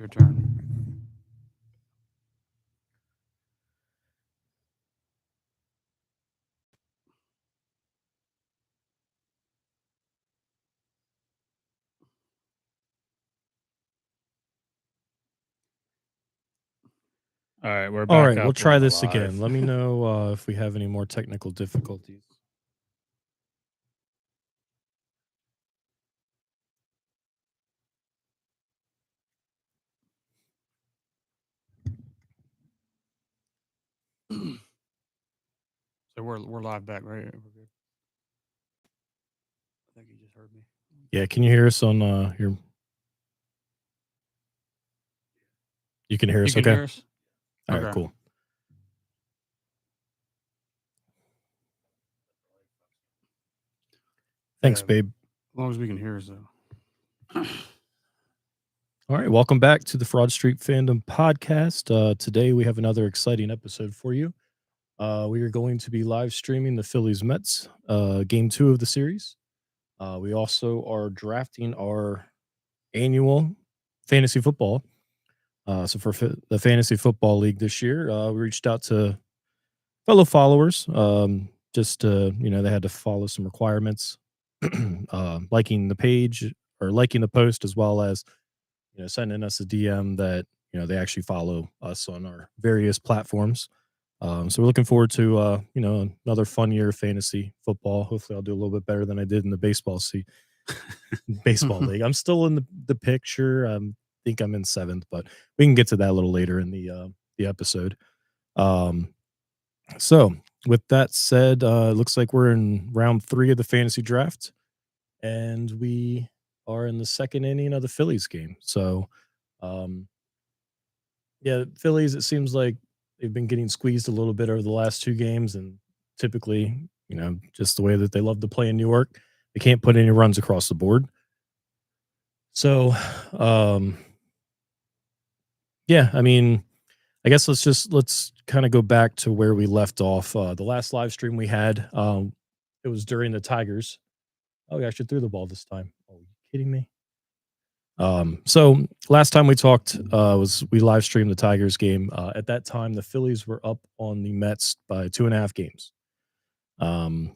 Your turn. All right, we're All back right, we'll up. try We're this again. alive. Let me know if we have any more technical difficulties. So we're live back, right? We're good. I think you just heard me. Yeah, can you hear us on your? You can hear You us, can okay? hear us? All right, Okay. cool. Yeah, Thanks, as babe. long as we can hear us, though. All right, welcome back to the Fraud Street Fandom podcast. Today we have another exciting episode for you. We are going to be live streaming the Phillies Mets game 2 of the series. We also are drafting our annual fantasy football. So for the fantasy football league this year, we reached out to fellow followers. Just they had to follow some requirements, liking the page or liking the post, as well as sending us a DM that they actually follow us on our various platforms. So we're looking forward to another fun year of fantasy football. Hopefully, I'll do a little bit better than I did in the baseball league. I'm still in the picture. Think I'm in seventh, but we can get to that a little later in the episode. Um, so, with that said, it looks like we're in round 3 of the fantasy draft, and we are in the second inning of the Phillies game. So, um, yeah, Phillies, it seems like they've been getting squeezed a little bit over the last 2 games, and typically, just the way that they love to play in New York, they can't put any runs across the board. So, um, yeah, I mean, I guess let's kind of go back to where we left off. The last live stream we had, it was during the Tigers. Oh, we actually threw the ball this time. Are you kidding me? So last time we talked was we live streamed the Tigers game. At that time, the Phillies were up on the Mets by 2.5 games. Um,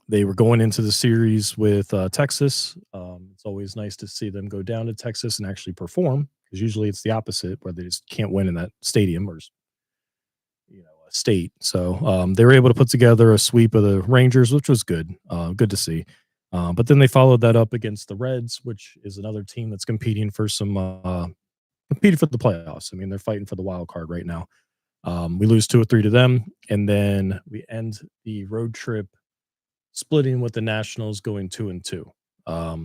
they were going into the series with Texas. It's always nice to see them go down to Texas and actually perform, because usually it's the opposite, where they just can't win in that stadium or a state. So they were able to put together a sweep of the Rangers, which was good. Good to see. But then they followed that up against the Reds, which is another team that's competing for competing for the playoffs. I mean, they're fighting for the wild card right now. We lose 2 or 3 to them, and then we end the road trip splitting with the Nationals, going 2-2. I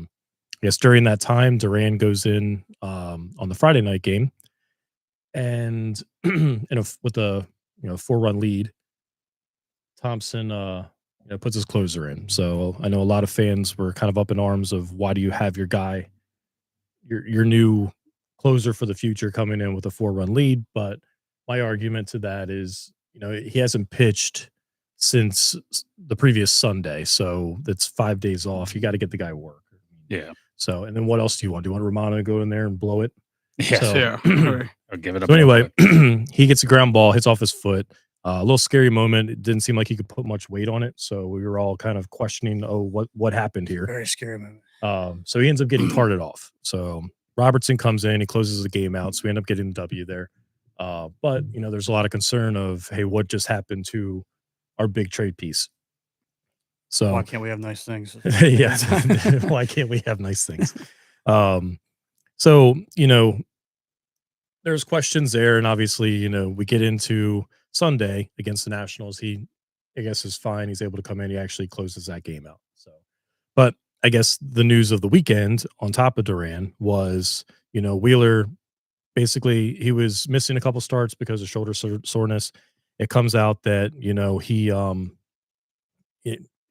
guess during that time, Duran goes in on the Friday night game, and with a 4-run lead, Thompson puts his closer in. So I know a lot of fans were kind of up in arms of, why do you have your guy, your new closer for the future, coming in with a 4-run lead? But my argument to that is, he hasn't pitched since the previous Sunday, so that's 5 days off. You got to get the guy work. Yeah. So, and then what else do you want? Do you want Romano to go in there and blow it? Yes. So, Yeah. Or give it up. so real anyway, quick. he gets a ground ball, hits off his foot. A little scary moment. It didn't seem like he could put much weight on it, so we were all kind of questioning, oh, what happened here? Very scary moment. So he ends up getting carted off. So Robertson comes in, he closes the game out, so we end up getting the W there. But there's a lot of concern of, hey, what just happened to our big trade piece? So Why can't we have nice things? yeah, why can't we have nice things? So there's questions there, and obviously, we get into Sunday against the Nationals. He, I guess, is fine. He's able to come in. He actually closes that game out. So, but I guess the news of the weekend, on top of Duran, was Wheeler. Basically, he was missing a couple starts because of shoulder soreness. It comes out that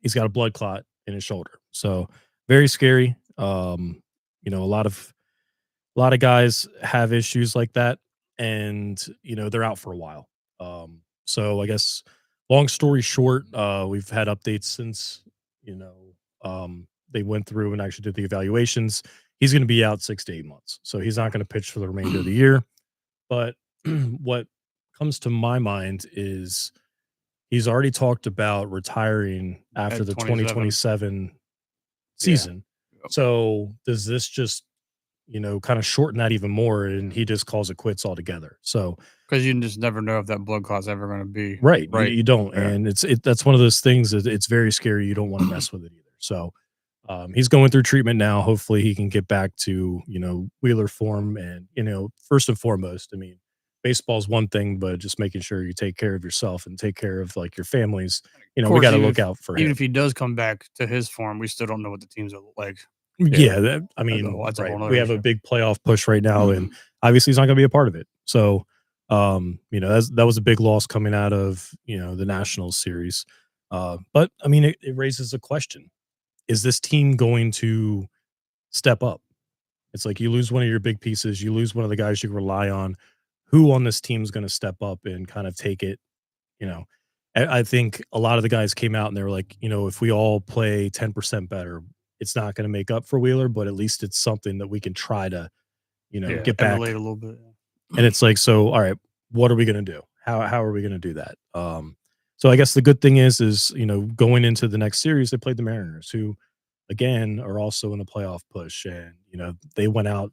he's got a blood clot in his shoulder. So very scary. A lot of guys have issues like that, and they're out for a while. So I guess, long story short, we've had updates since they went through and actually did the evaluations. he's going to be out 6 to 8 months. So he's not going to pitch for the remainder of the year. But what comes to my mind is he's already talked about retiring after At the 27. 2027 Yeah. season. So does this just, kind of shorten that even more and he just calls it quits altogether? So, Because you just never know if that blood clot's ever gonna be right, you, right. you don't. Yeah. And that's one of those things that it's very scary. You don't want to mess with it either. So, he's going through treatment now. Hopefully, he can get back to Wheeler form. And first and foremost, I mean, baseball's one thing, but just making sure you take care of yourself and take care of like your families. Of We got course, to look out for even him. if he does come back to his form, we still don't know what the team's gonna look like. Yeah, I That's a mean, whole that's a right. whole We other have a issue. big playoff push right now, and obviously he's not going to be a part of it. So, that was a big loss coming out of the Nationals series. But I mean, it raises a question: is this team going to step up? It's like you lose one of your big pieces, you lose one of the guys you rely on. Who on this team is going to step up and kind of take it? You know, I think a lot of the guys came out and they were like, if we all play 10% better, it's not going to make up for Wheeler, but at least it's something that we can try to, Yeah, get emulate back. a little bit. And it's like, so, all right, what are we going to do? How are we going to do that? So I guess the good thing is, going into the next series, they played the Mariners, who again are also in a playoff push, and they went out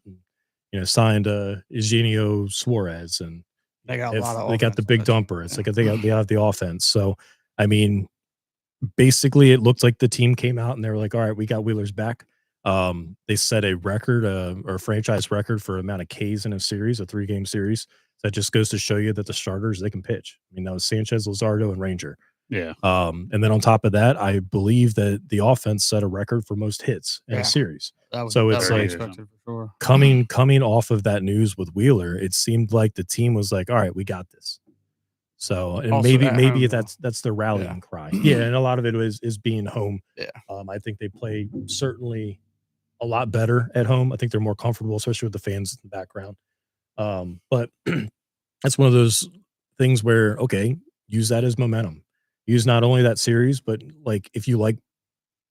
and signed Eugenio Suarez, and They got a if lot of they got the offense on big that team. dumper, it's Yeah. like they have the offense. So I mean, basically, it looked like the team came out and they were like, "All right, we got Wheeler's back." They set a record, or franchise record for amount of Ks in a series, a 3-game series. That just goes to show you that the starters they can pitch. I mean, that was Sanchez, Luzardo, and Ranger. Yeah. And then on top of that, I believe that the offense set a record for most hits in a Yeah. series. That was So that it's was like unexpected for sure. coming off of that news with Wheeler, it seemed like the team was like, "All right, we got this." So, and Also at maybe home though. that's their Yeah. rallying cry. Yeah, and a lot of it is being home. Yeah. I think they play certainly a lot better at home. I think they're more comfortable, especially with the fans in the background. But that's one of those things where, okay, use that as momentum. Use not only that series, but like if you like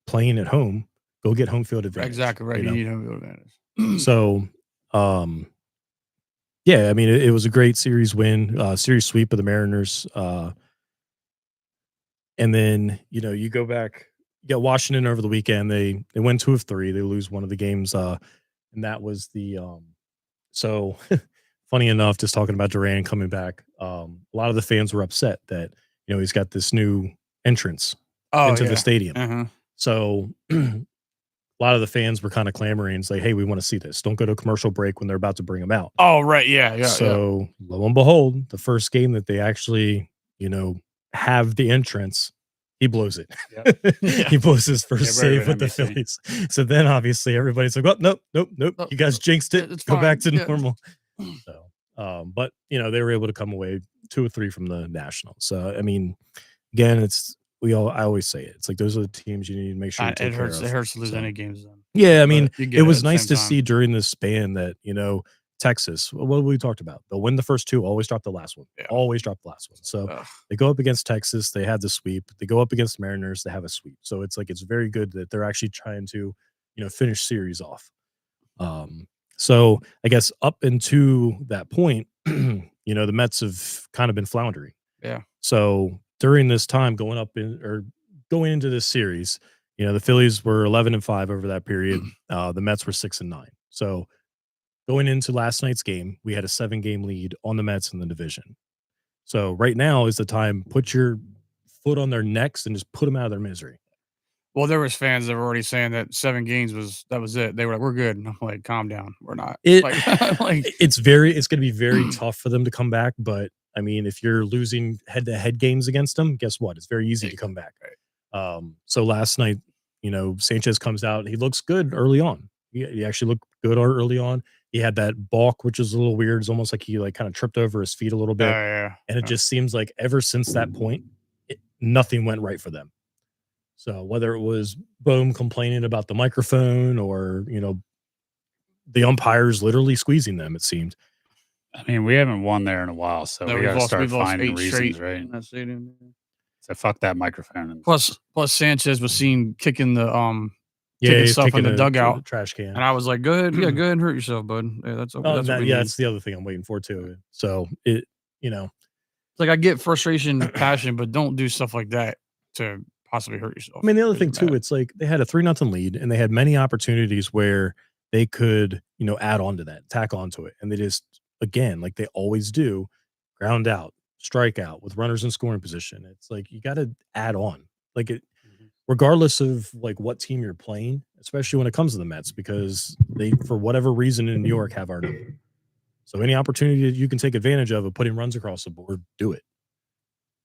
playing at home, go get home field advantage. Exactly right. You need home field advantage. So, yeah, I mean, it was a great series win, series sweep of the Mariners. And then, you go back, you got Washington over the weekend. They win 2 of 3. They lose one of the games, and that was the so funny enough, just talking about Duran coming back, a lot of the fans were upset that, he's got this new entrance Oh into the yeah. stadium. Uh-huh. So a lot of the fans were kind of clamoring, it's like, "Hey, we want to see this. Don't go to a commercial break when they're about to bring him out." Oh right. Yeah. So lo and behold, the first game that they actually, have the entrance, he blows it. Yeah. He blows his first Yeah, right, save right, with the NBC. Phillies. So then obviously everybody's like, "Well, nope, nope, nope. Oh, You guys jinxed it. it's Go back fine. to Yeah. normal." So, but they were able to come away 2 or 3 from the Nationals. So I mean, again, I always say it. It's like those are the teams you need to make sure you take It care hurts. of. It hurts to lose So any games. Then. yeah, I mean, But you it get it was at the nice same to time. see during this span that, Texas, what we talked about. They'll win the first 2, always drop the last one. Yeah. Always drop the last one. So Ugh. they go up against Texas, they had the sweep. They go up against Mariners, they have a sweep. So it's like it's very good that they're actually trying to, finish series off. So I guess up into that point, the Mets have kind of been floundering. Yeah. So during this time going into this series, the Phillies were 11-5 over that period. The Mets were 6-9. So going into last night's game, we had a 7-game lead on the Mets in the division. So right now is the time, put your foot on their necks and just put them out of their misery. Well, there was fans that were already saying that 7 games was it. They were like, "We're good." And I'm like, "Calm down. We're not." It Like, like it's going to be very tough for them to come back, but I mean, if you're losing head-to-head games against them, guess what? It's very easy to come back. So last night, Sanchez comes out, he looks good early on. He actually looked good early on. He had that balk, which is a little weird. It's almost like he like kind of tripped over his feet a little oh bit. yeah. And it just seems like ever since that point, nothing went right for them. So whether it was Bohm complaining about the microphone or, the umpires literally squeezing them, it seemed. I mean, we haven't won there in a while, so No, we got to start we've lost finding 8 reasons, straight right? in that stadium. So fuck that microphone. And Plus Sanchez was seen kicking the Yeah, taking he's stuff in taking the a dugout, trash can. and I was like, "Go ahead, yeah, go ahead and hurt yourself, bud. Yeah, that's Oh, what we need." that's the other thing I'm waiting for too. So it, you know, It's like I get frustration, passion, but don't do stuff like that to possibly hurt I yourself mean, the other 'cause thing you're too, mad. it's like they had a 3-0 lead and they had many opportunities where they could, add on to that, tack onto it. And they just, again, like they always do, ground out, strike out with runners in scoring position. It's like you got to add on. Like it, Mhm. regardless of like what team you're playing, especially when it comes to the Mets, because they, for whatever reason in New York, have our number. So any opportunity that you can take advantage of putting runs across the board, do it.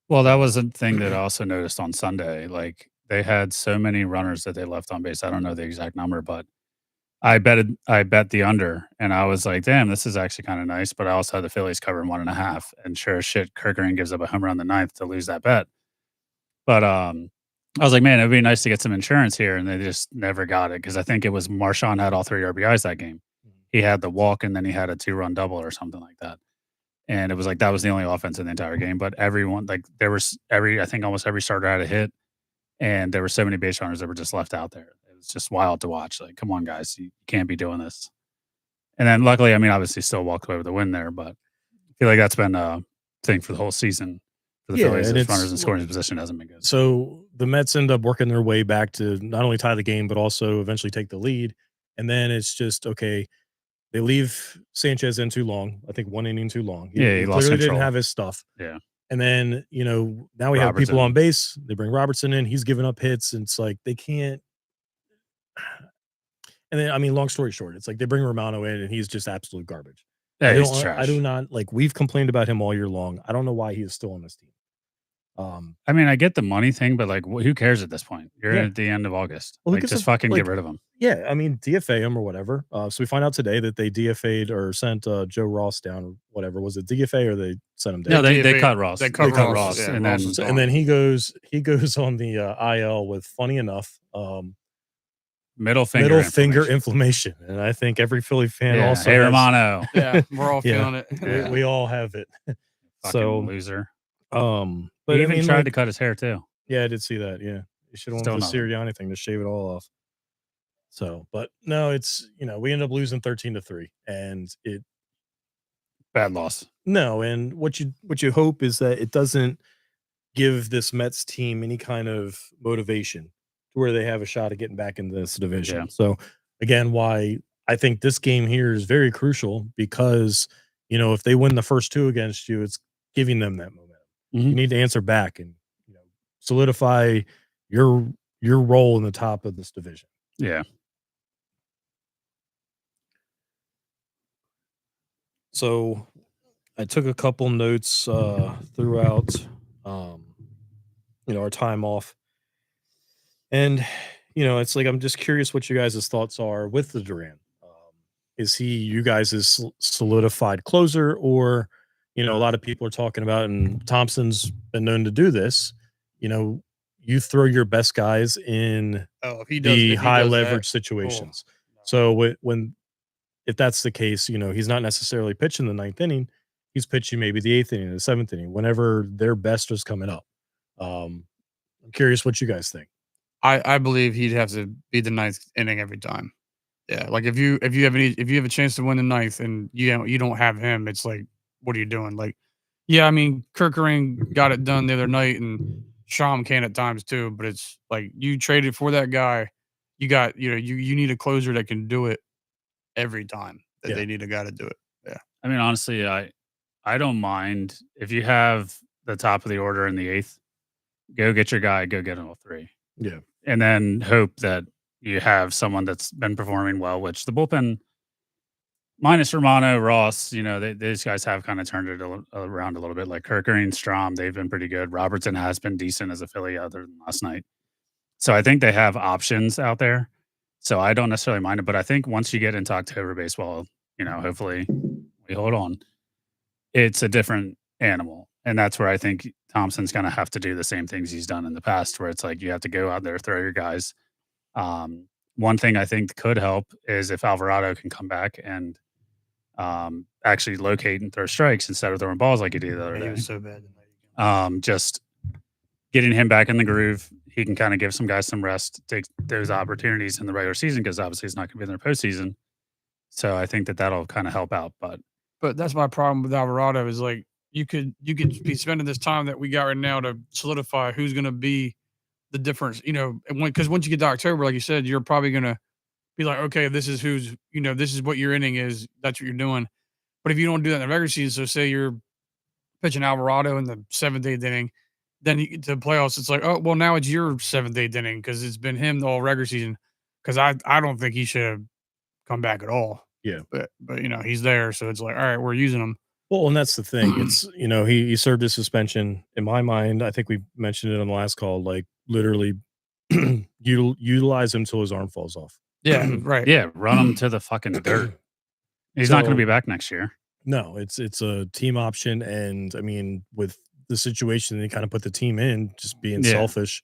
Well, that was a thing that I also noticed on Sunday. Like they had so many runners that they left on base. I don't know the exact number, but I bet the under, and I was like, "Damn, this is actually kinda nice," but I also had the Phillies covering 1.5, and sure as shit, Kerkering gives up a home run the ninth to lose that bet. But, I was like, "Man, it'd be nice to get some insurance here," and they just never got it because I think it was Marshawn had all 3 RBIs that game. He had the walk, and then he had a two-run double or something like that, and it was like that was the only offense in the entire game, but everyone like, there was every I think almost every starter had a hit, and there were so many base runners that were just left out there. It was just wild to watch, like, "Come on, guys, you can't be doing this." And then luckily, I mean, obviously still walked away with the win there, but I feel like that's been a thing for the whole season for the Yeah. Phillies And is runners it's in scoring position hasn't been good. so the Mets end up working their way back to not only tie the game, but also eventually take the lead. And then it's just okay. They leave Sanchez in too long. I think 1 inning too long. Yeah, He he lost clearly didn't control. have his stuff. Yeah. And then, now we have people on Robertson. base. They bring Robertson in. He's giving up hits. And it's like they can't. And then, I mean, long story short, it's like they bring Romano in and he's just absolute garbage. Yeah, he's I do trash. not like we've complained about him all year long. I don't know why he is still on this team. Um, I mean, I get the money thing, but like, who cares at this point? You're yeah. at the end of August. Well, who Like, gives a just fucking get like rid of him. yeah, I mean, DFA him or whatever. So we find out today that they DFA'd or sent Joe Ross down or whatever. Was it DFA or they sent him No, down? they DFA cut Ross. they They cut cut Ross, Ross, yeah, and Ross is then And then gone. he goes on the IL with funny enough, middle finger middle finger inflammation. inflammation. And I think every Philly fan Yeah. also Hey, has Romano. Yeah, we're all yeah, feeling it. Yeah. we all have it. Fucking So loser. but He I even mean tried to like cut his hair too. yeah, I did see that. Yeah. You should have went Still with the nothing. Sirianni thing to shave it all off. So, but no, it's we end up losing 13-3 and it Bad loss. no, and what you hope is that it doesn't give this Mets team any kind of motivation to where they have a shot at getting back in this division. Yeah. So again, why I think this game here is very crucial because if they win the first two against you, it's giving them that momentum. You Mhm. need to answer back and solidify your your role in the top of this division. Yeah. So I took a couple notes throughout um, our time off. And it's like I'm just curious what you guys' thoughts are with the Duran. Is he you guys' solidified closer, or a lot of people are talking about, and Thompson's been known to do this. You know, you throw your best guys in Oh, the if he high does that, leverage oh, situations. no. So when if that's the case, he's not necessarily pitching the ninth inning. He's pitching maybe the eighth inning, the seventh inning, whenever their best is coming up. Um, I'm curious what you guys think. I believe he'd have to be the ninth inning every time. Yeah, like if you have a chance to win the ninth and you don't have him, it's like, what are you doing? Like, yeah, I mean, Kerkering got it done the other night, and Sham can at times too. But it's like you traded for that guy. You got you need a closer that can do it every time that Yeah. they need a guy to do it. Yeah, I mean, honestly, I don't mind if you have the top of the order in the eighth. Go get your guy. Go get him all three, Yeah. and then hope that you have someone that's been performing well. Which the bullpen, minus Romano, Ross, these guys have kind of turned it around a little bit. Like Kerkering, Strom, they've been pretty good. Robertson has been decent as a Philly, other than last night. So I think they have options out there. So I don't necessarily mind it, but I think once you get into October baseball, hopefully we hold on. It's a different animal. And that's where I think Thompson's gonna have to do the same things he's done in the past, where it's like you have to go out there, throw your guys. One thing I think could help is if Alvarado can come back and actually locate and throw strikes instead of throwing balls like he did the other he day. was so bad tonight. Just getting him back in the groove, he can kind of give some guys some rest, take those opportunities in the regular season because obviously he's not going to be in the postseason. So I think that that'll kind of help out. But that's my problem with Alvarado is like you could be spending this time that we got right now to solidify who's going to be the difference, because once you get to October, like you said, you're probably going to be like, okay, this is this is what your inning is. That's what you're doing. But if you don't do that in the regular season, so say you're pitching Alvarado in the 7th, 8th inning, then you get to the playoffs. It's like, oh, well, now it's your 7th, 8th inning because it's been him the whole regular season. Because I don't think he should have come back at all. Yeah. But he's there, so it's like, all right, we're using him. Well, and that's the thing. It's he served his suspension. In my mind, I think we mentioned it on the last call. Like literally, utilize him till his arm falls off. Yeah, right. Yeah, run him to the fucking dirt. He's not going to be back next year. No, it's a team option, and I mean, with the situation they kind of put the team in, just being selfish.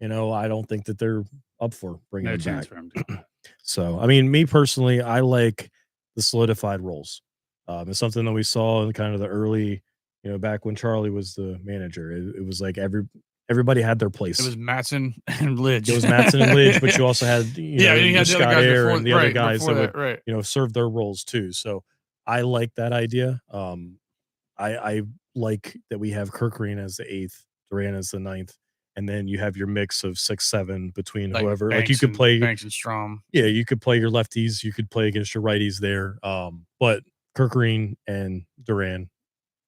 I don't think that they're up for bringing him back. For him. So, I mean, me personally, I like the solidified roles. It's something that we saw in kind of the early, back when Charlie was the manager. It was like everybody had their place. It was Matson and Lidge. It was Matson and Lidge, but you also had you had Scott Air and the other guys that would right. serve their roles too. So I like that idea. I like that we have Kirkgreen as the 8th, Duran as the 9th, and then you have your mix of 6, 7 between whoever. Banks like you could play Banks and Strom. Yeah, you could play your lefties, you could play against your righties there. But Kirkgreen and Duran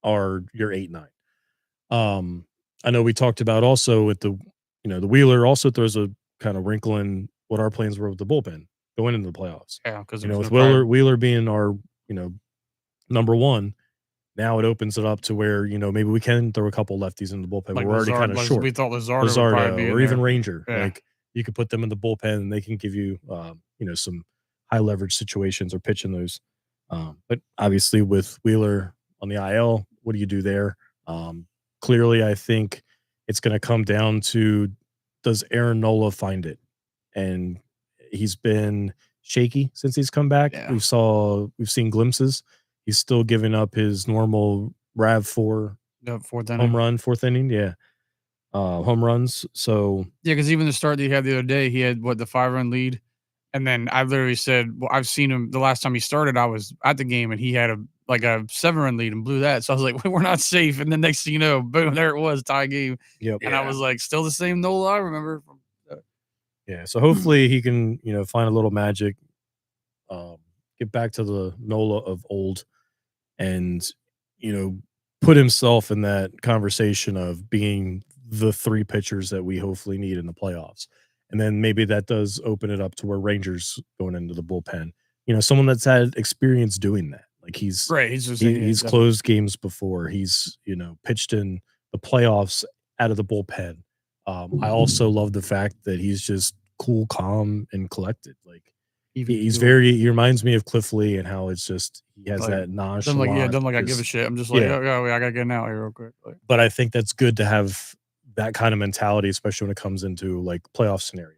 are your 8, 9. I know we talked about also with the Wheeler also throws a kind of wrinkle in what our plans were with the bullpen going into the playoffs. Yeah, because with Wheeler being our number 1, now it opens it up to where maybe we can throw a couple lefties in the bullpen. Like we're already kind of short. We thought Lizardo or even Ranger. Yeah. Like you could put them in the bullpen and they can give you some high leverage situations or pitch in those. But obviously with Wheeler on the IL, what do you do there? Clearly, I think it's going to come down to, does Aaron Nola find it? And he's been shaky since he's come back. Yeah. We've seen glimpses. He's still giving up his normal RAV4 home run, 4th inning. Yeah. Home runs. So yeah, because even the start that he had the other day, he had the 5-run lead. And then I literally said, well, I've seen him the last time he started. I was at the game and he had a 7-run lead and blew that. So I was like, we're not safe. And then next thing you know, boom, there it was, tie game. Yep. And I was like, still the same Nola I remember. Yeah. So hopefully he can, find a little magic, get back to the Nola of old and, put himself in that conversation of being the 3 pitchers that we hopefully need in the playoffs. And then maybe that does open it up to where Rangers going into the bullpen, someone that's had experience doing that. Like he's closed games before. He's, pitched in the playoffs out of the bullpen. I also love the fact that he's just cool, calm, and collected. Like he reminds me of Cliff Lee and how it's just, he has that nonchalant. Done like I give a shit. I'm just like, I gotta get out here real quick. But I think that's good to have that kind of mentality, especially when it comes into like playoff scenarios.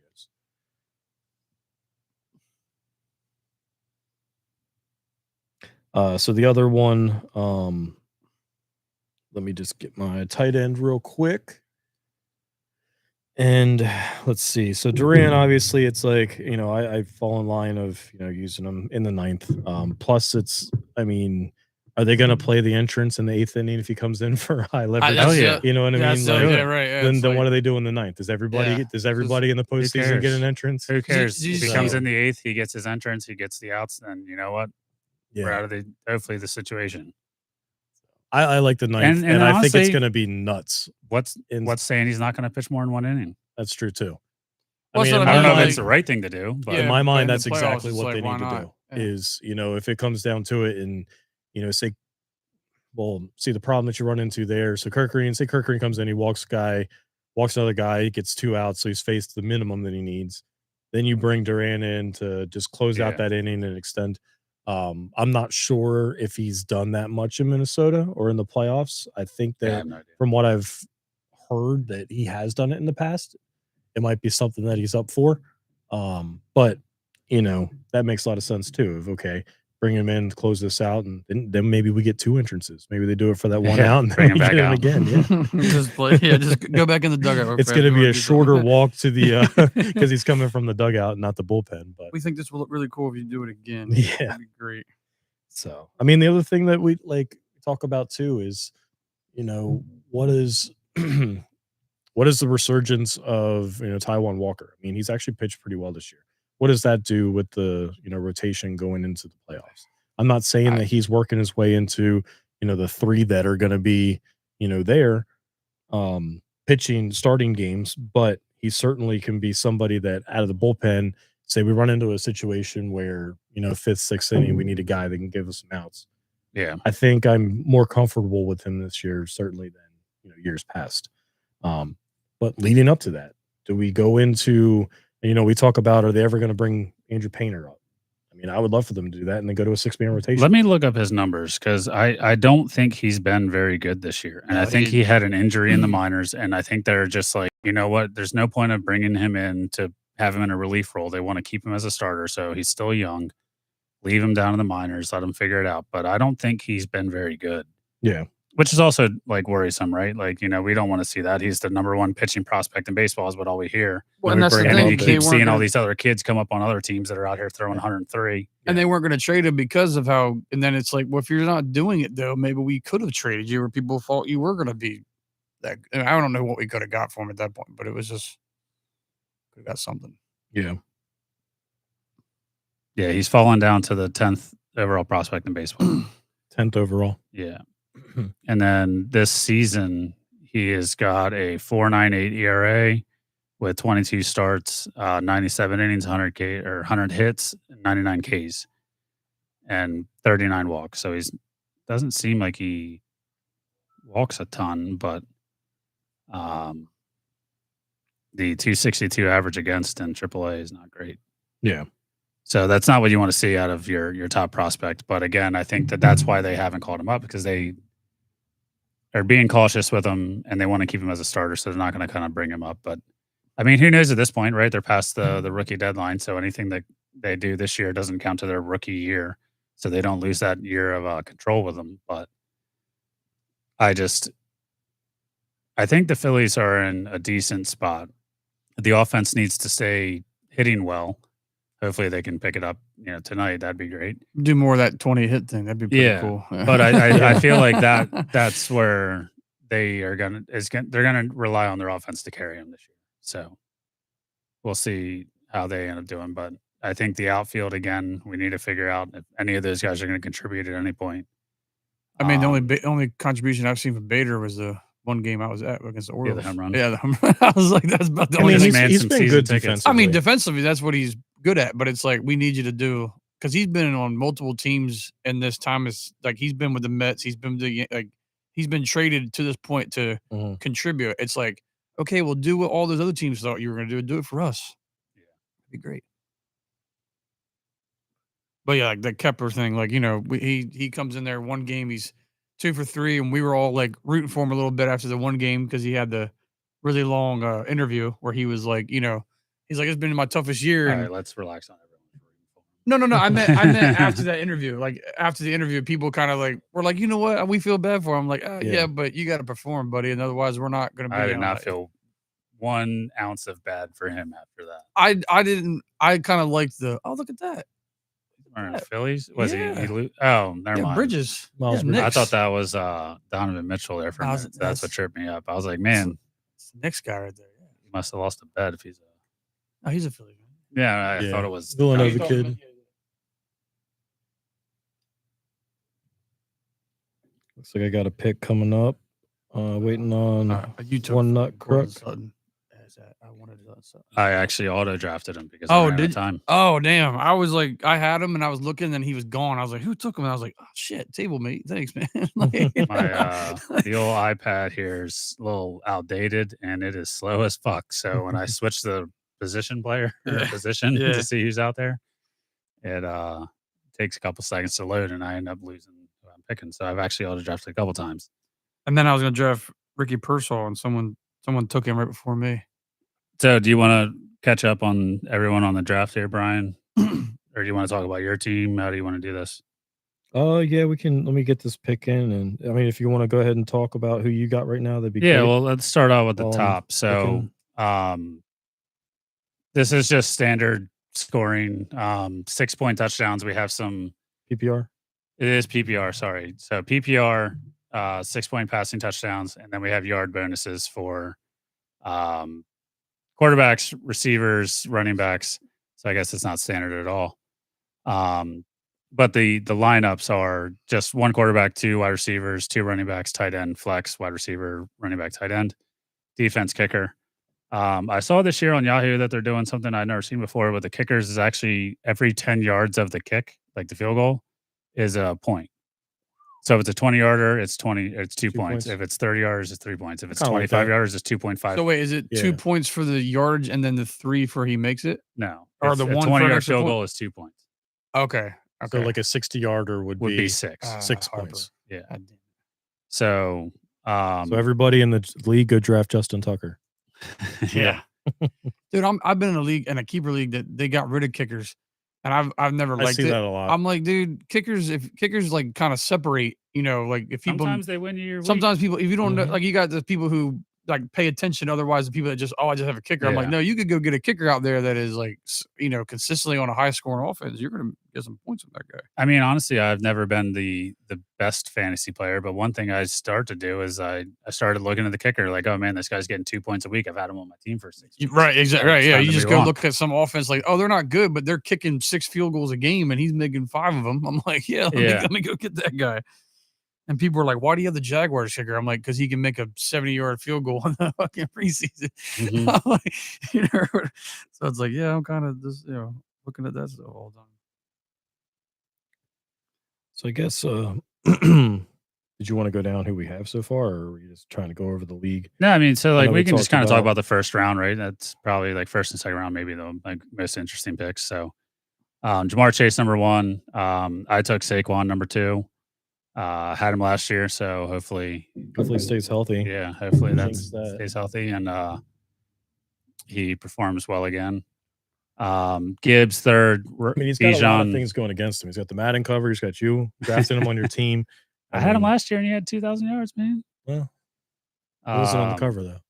So the other one, let me just get my tight end real quick. And let's see. So Duran, obviously, it's like, I fall in line of, using him in the 9th. Plus, are they going to play the entrance in the 8th inning if he comes in for high leverage? You know what I mean? Right. Yeah, then what do they do in the 9th? Does everybody in the postseason get an entrance? Who cares? If he comes in the 8th, he gets his entrance, he gets the outs, then you know what? Yeah. We're out of hopefully the situation. I like the 9th, and honestly, I think it's going to be nuts. What's saying he's not going to pitch more than 1 inning? That's true too. I don't know if it's the right thing to do, but in my mind, that's exactly what they need to do. Is if it comes down to it, and see the problem that you run into there. So Kirkgreen comes in, he walks another guy, he gets 2 outs, so he's faced the minimum that he needs. Then you bring Duran in to just close out that inning and extend. I'm not sure if he's done that much in Minnesota or in the playoffs. I think that from what I've heard that he has done it in the past, it might be something that he's up for. But that makes a lot of sense too. bring him in, close this out, and then maybe we get 2 entrances. Maybe they do it for that one Yeah, out and then bring him we back get in out. again. Yeah. just go back in the dugout. It's going to be a shorter walk to the because he's coming from the dugout, not the bullpen. But we think this will look really cool if you do it again. Yeah. That'd be great. So, I mean, the other thing that we talk about too is, what is what is the resurgence of Taiwan Walker? I mean, he's actually pitched pretty well this year. What does that do with the rotation going into the playoffs? I'm not saying that he's working his way into the 3 that are going to be there pitching starting games, but he certainly can be somebody that out of the bullpen, say we run into a situation where 5th, 6th inning, we need a guy that can give us some outs. Yeah, I think I'm more comfortable with him this year, certainly than years past. But leading up to that, do we go into we talk about, are they ever going to bring Andrew Painter up? I mean, I would love for them to do that and then go to a 6-man rotation. let me look up his numbers because I don't think he's been very good this year, and No, I think he had an injury in the minors, and I think they're just like, you know what? There's no point of bringing him in to have him in a relief role. They want to keep him as a starter, so he's still young. Leave him down in the minors, let him figure it out. But I don't think he's been very good. Yeah. Which is also like worrisome, right? Like, we don't want to see that. He's the number 1 pitching prospect in baseball is what all we hear. Well, and that's the And then thing. you They keep weren't seeing all gonna- these other kids come up on other teams that are out here throwing 103. And they weren't going to trade him because of how. And then it's like, well, if you're not doing it though, maybe we could have traded you, or people thought you were going to be that. And I don't know what we could have got for him at that point, but it was just could have got something. Yeah. Yeah, he's fallen down to the 10th overall prospect in baseball. 10th overall. Yeah. And then this season, he has got a 4.98 ERA with 22 starts, 97 innings, 100 hits, 99 Ks, and 39 walks. So he doesn't seem like he walks a ton, but the 262 average against in AAA is not great. Yeah. So that's not what you want to see out of your top prospect. But again, I think that's why they haven't called him up, because they are being cautious with him and they want to keep him as a starter. So they're not going to kind of bring him up. But I mean, who knows at this point, right? They're past the rookie deadline. So anything that they do this year doesn't count to their rookie year. So they don't lose that year of control with them. But I think the Phillies are in a decent spot. The offense needs to stay hitting well. Hopefully they can pick it up, tonight. That'd be great. Do more of that 20 hit thing. That'd be pretty cool. But I feel like that's where they're gonna rely on their offense to carry them this year. So we'll see how they end up doing. But I think the outfield, again, we need to figure out if any of those guys are going to contribute at any point. I mean, the only contribution I've seen from Bader was the one game I was at against the Orioles. the home run. Yeah, the home run. I was like, that's about the I only mean, thing. he's been good defensively. I mean, defensively, that's what he's good at. But it's like, we need you to do, because he's been on multiple teams, and this time is like he's been with the Mets. He's been he's been traded to this point to contribute. It's like, okay, well, do what all those other teams thought you were going to do. Do it for us. Yeah, it'd be great. But yeah, like the Kepler thing, like, he comes in there one game, he's 2 for 3, and we were all like rooting for him a little bit after the one game because he had the really long interview where he was like, he's like, it's been my toughest year. All and right, let's relax on everyone. No. I meant after that interview. Like after the interview, people kind of like were like, you know what? We feel bad for him. I'm like, yeah, but you got to perform, buddy, and otherwise we're not going to be. I did not feel 1 ounce of bad for him after that. I didn't. I kind of liked look at that. Phillies? Was he? Oh, never mind. Bridges. I thought that was Donovan Mitchell there for a minute. That's what tripped me up. I was like, man, it's the next guy right there. Yeah. He must have lost a bet if he's a. He's a Philly fan. Yeah, I thought it was Villanova kid. Looks like I got a pick coming up. Waiting on you took one nut crook. I actually auto drafted him because time. Oh, damn. I was like, I had him and I was looking and he was gone. I was like, who took him? And I was like, oh shit, table mate. Thanks, man. My the old iPad here is a little outdated and it is slow as fuck. So when I switch the position to see who's out there, it takes a couple seconds to load and I end up losing who I'm picking. So I've actually auto drafted a couple times. And then I was gonna draft Ricky Pearsall and someone took him right before me. So do you want to catch up on everyone on the draft here, Brian? Or do you want to talk about your team? How do you want to do this? Yeah, we can. Let me get this pick in, and I mean, if you want to go ahead and talk about who you got right now, that'd be Yeah, great. well, let's start out with the while I'm top. So, looking. this is just standard scoring. 6-point touchdowns. We have some. PPR. It is PPR. Sorry. So PPR, 6-point passing touchdowns, and then we have yard bonuses for um, quarterbacks, receivers, running backs. So I guess it's not standard at all. But the lineups are just one quarterback, two wide receivers, two running backs, tight end, flex, wide receiver, running back, tight end, defense, kicker. I saw this year on Yahoo that they're doing something I'd never seen before with the kickers is actually every 10 yards of the kick, like the field goal, is a point. So if it's a 20-yarder, it's 2 2 points. points. If it's 30 yards, it's 3 points. If it's Kinda like 25 that. yarders, it's 2.5. So wait, is it 2 Yeah. points for the yardage and then the 3 for he makes it? No. Or It's the a one for an 20-yard extra field point? goal is 2 points. Okay. So Okay. like a 60-yarder would Would be be 6. 6 Harper. points. Yeah. God damn So, So everybody in the league go draft Justin Tucker. yeah. Dude, I've been in a league, in a keeper league that they got rid of kickers, and I've never I liked see it. that a lot. I'm like, dude, if kickers like kind of separate, like if people Sometimes they win you your week. sometimes people if you don't know, Mhm. like you got the people who like pay attention, otherwise the people that just I just have a kicker. I'm like, Yeah. no, you could go get a kicker out there that is like consistently on a high scoring offense. You're gonna get some points with that guy. I mean, honestly, I've never been the best fantasy player, but one thing I start to do is I started looking at the kicker like, oh man, this guy's getting 2 points a week. I've had him on my team for 6 weeks. Right, exactly. Right, It's yeah. time You to just move go on. look at some offense like, oh, they're not good, but they're kicking 6 field goals a game, and he's making 5 of them. I'm like, yeah, let me go get that guy. And people were like, why do you have the Jaguars kicker? I'm like, because he can make a 70-yard field goal in the fucking preseason. Mhm. I'm like, so it's like, yeah, I'm kind of just looking at that stuff all the time. So I guess did you want to go down who we have so far, or were you just trying to go over the league? No, I mean, so I like know we we can just talked kind of talk about- about the first round, right? That's probably like first and second round, maybe the like most interesting picks. So Jamar Chase number 1. I took Saquon number 2. Had him last year, so hopefully stays healthy. Yeah, hopefully that Jinx that. stays healthy and he performs well again. Gibbs third. I mean, he's got a lot of Bijan. things going against him. He's got the Madden cover. He's got you drafting him on your team. I had him mean, last year and he had 2,000 yards, man. Well, he wasn't on the cover though.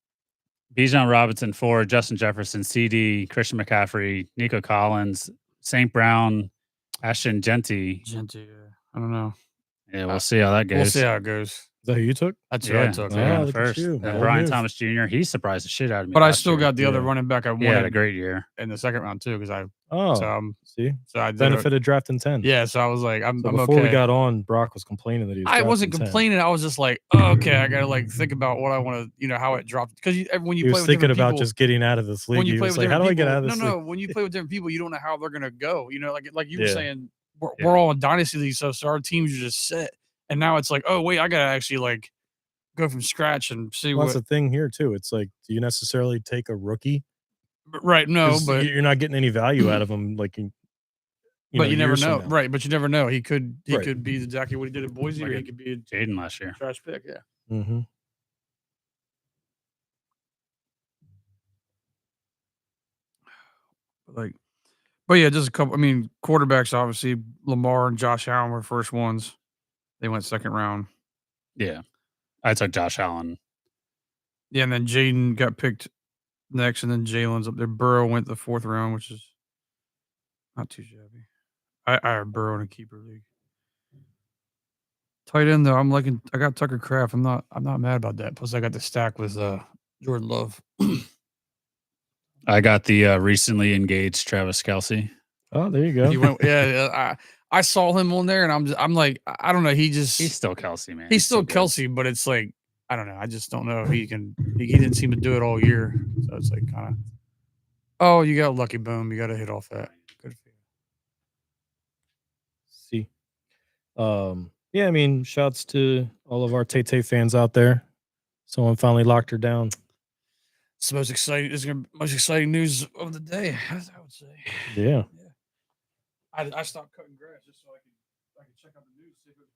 Bijan Robinson 4, Justin Jefferson, CD, Christian McCaffrey, Nico Collins, St. Brown, Ashton Genty. I don't know. Yeah, we'll see how that goes. We'll see how it goes. Is that who you took? That's who I took. Oh, Yeah. look at first. you. And Bold Brian move. Thomas Jr. He surprised the shit out of me. But I last still year. got the other Yeah. running back I He had a wanted great year. in the second round too, because Oh, see, so I did benefited drafting 10. Yeah, so I was like, I'm Before okay. we got on, Brock was complaining that he was. I wasn't drafting 10. complaining. I was just like, oh, okay, I gotta like think about what I want to, how it dropped. Because when you He play was with thinking different about people, just getting out of this league. when you He play was with like, "How do I different get people, out of this league?" no. When you play with different people, you don't know how they're gonna go. Like you were Yeah. saying, we're all in dynasty league, so our teams are just set. And now it's like, oh wait, I gotta actually like go from scratch and see Well, what. that's the thing here too. It's like, do you necessarily take a rookie? Right? No, 'Cause but you're not getting any value out of him. Like, but you never years from know, now. right? But you never know. He could Right. be exactly what he did at Boise, or Like he could be a Jaden last year. trash pick. Yeah. Mm-hmm. But yeah, just a couple. I mean, quarterbacks obviously Lamar and Josh Allen were first ones. They went second round. Yeah. I took Josh Allen. Yeah, and then Jaden got picked next, and then Jalen's up there. Burrow went the fourth round, which is not too shabby. I have Burrow in a keeper league. Tight end though, I'm liking. I got Tucker Kraft. I'm not mad about that. Plus, I got the stack with Jordan Love. I got the recently engaged Travis Kelce. Oh, there you go. He went. Yeah, I saw him on there, and I'm like, I don't know. He's still Kelce, man. He's still good. Kelce, but it's like, I don't know. I just don't know if he can. He didn't seem to do it all year, so it's like kind of. Oh, you got lucky, boom! You got to hit off that. Good for you. See, yeah. I mean, shouts to all of our Tay fans out there. Someone finally locked her down. It's the most exciting. This is the most exciting news of the day, I would say. Yeah. I stopped cutting grass just so I could check out the news, see if it was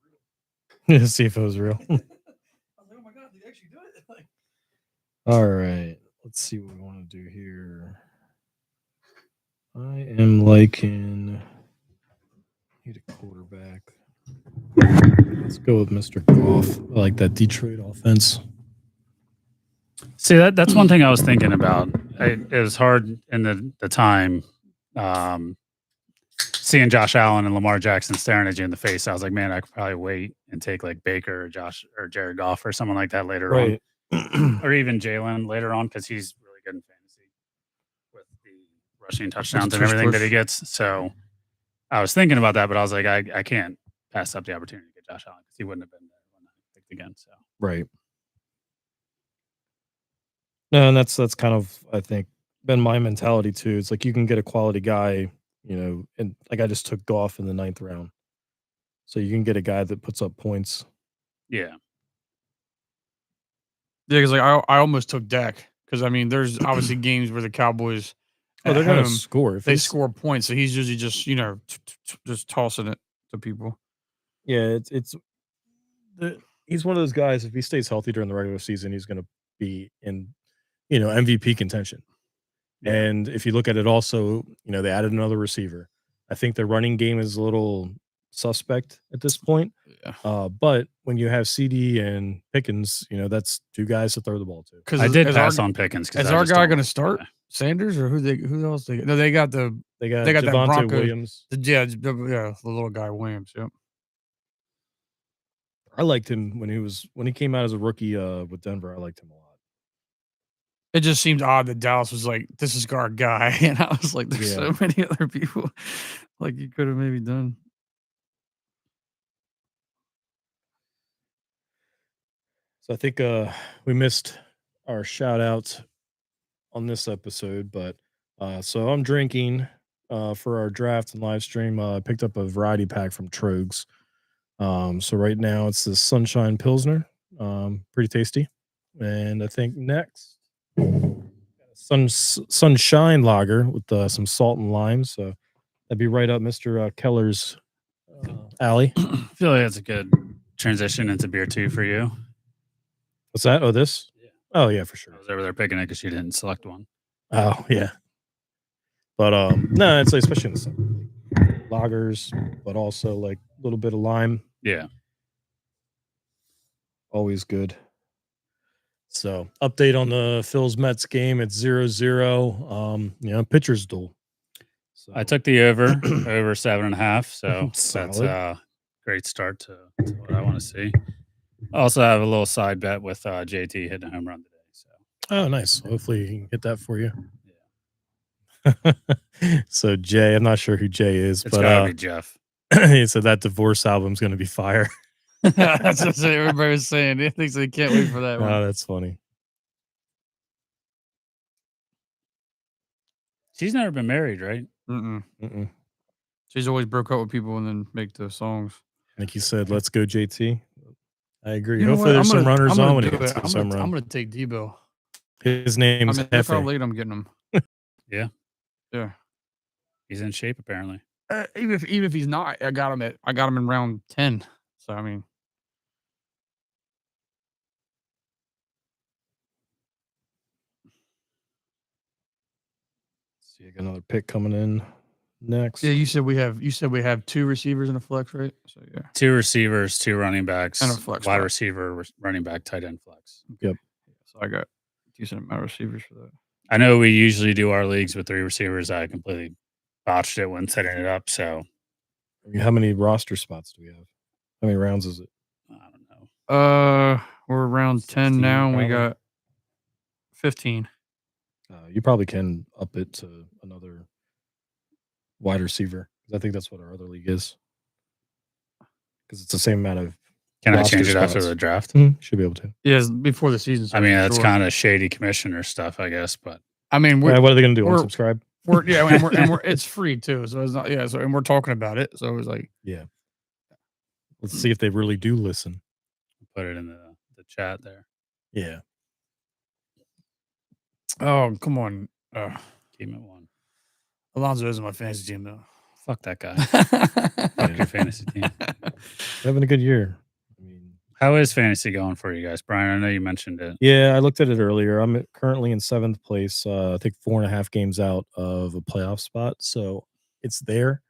real. See if it was real. I was like, oh my god, did they actually do it? Like, All right. Let's see what we want to do here. I am liking. Need a quarterback. Let's go with Mr. Goff. I like that Detroit offense. See, that's one thing I was thinking about. It was hard in the time seeing Josh Allen and Lamar Jackson staring at you in the face. I was like, man, I could probably wait and take like Baker or Josh or Jared Goff or someone like that later on, or even Jalen later on because he's really good in fantasy with the rushing touchdowns and everything that he gets. So I was thinking about that, but I was like, I can't pass up the opportunity to get Josh Allen because he wouldn't have been there when I picked again. So Right. No, and that's kind of, I think, been my mentality too. It's like you can get a quality guy, and like I just took Goff in the 9th round. So you can get a guy that puts up points. yeah. Yeah, because like I almost took Dak because I mean, there's obviously games where the Cowboys Oh, at they're gonna home score if they he's- score points, so he's usually just just tossing it to people. Yeah, he's one of those guys. If he stays healthy during the regular season, he's going to be in, MVP contention. Yeah. And if you look at it, also, they added another receiver. I think their running game is a little suspect at this point. Yeah. But when you have CD and Pickens, that's 2 guys to throw the ball to. I did pass on Pickens. Is our guy going to start? Sanders or who else? No, they got that Javonte Broncos Williams. The little guy Williams. Yep. I liked him when he came out as a rookie with Denver. I liked him a lot. It just seemed odd that Dallas was like, "This is our guy," and I was like, "There's so many other people like you could have maybe done." So I think we missed our shout out on this episode, but so I'm drinking for our draft and live stream. I picked up a variety pack from Trogs. So right now it's the Sunshine Pilsner, pretty tasty, and I think next Sunshine Lager with some salt and lime. So that'd be right up Mr. Keller's alley. I feel like that's a good transition into beer too for you. What's that? Oh, this? Yeah. Oh, yeah, for sure. I was over there picking it because you didn't select one. Oh, yeah. But no, it's like, especially in the summer, like lagers, but also like a little bit of lime. Yeah. Always good. So update on the Phil's Mets game. It's 0-0. Pitcher's duel. So I took the over 7.5. So that's Solid. a great start to what I want to see. I also have a little side bet with JT hitting a home run today. So Oh, nice. Hopefully he can get that for you. Yeah. So Jay, I'm not sure who Jay is, it's but gotta be Jeff. He said that divorce album's gonna be fire. That's what everybody was saying. He thinks they can't wait for that one. Oh, that's funny. She's never been married, right? Mm-mm. She's always broke up with people and then make the songs. Like you said, let's go JT. I agree. You know Hopefully what? there's some runners on when do he gets it. this home I'm run. gonna take Debo. His name's that's how Hefe. late I'm getting him. Yeah. Yeah. He's in shape apparently. Even if he's not, I got him in round 10. So I mean, see, I got another pick coming in next. yeah, you said we have 2 receivers in a flex, right? So yeah. 2 receivers, 2 running backs, And a flex wide spot. receiver, running back, tight end flex. Yep. So I got a decent amount of receivers for that. I know we usually do our leagues with 3 receivers. I completely botched it when setting it up. So How many roster spots do we have? How many rounds is it? I don't know. We're around 10 16 now, and we probably. got 15. You probably can up it to another wide receiver. I think that's what our other league is. Because it's the same amount of. Can I roster change it after spots. the draft? Should be able to. Yes, before the season I starts. mean, for that's sure. kind of shady commissioner stuff, I guess. But I mean, What are they going to do? we're- Unsubscribe? and we're it's free too, so it's not so and we're talking about it, so it's like Let's see if they really do listen. put it in the chat there. Yeah. oh come on, Keep it 1. Alonzo isn't my fantasy team though. Fuck that guy. Fuck your fantasy team. Having a good year. I mean, How is fantasy going for you guys, Brian? I know you mentioned it. yeah, I looked at it earlier. I'm currently in 7th place. I think 4.5 games out of a playoff spot, so it's there.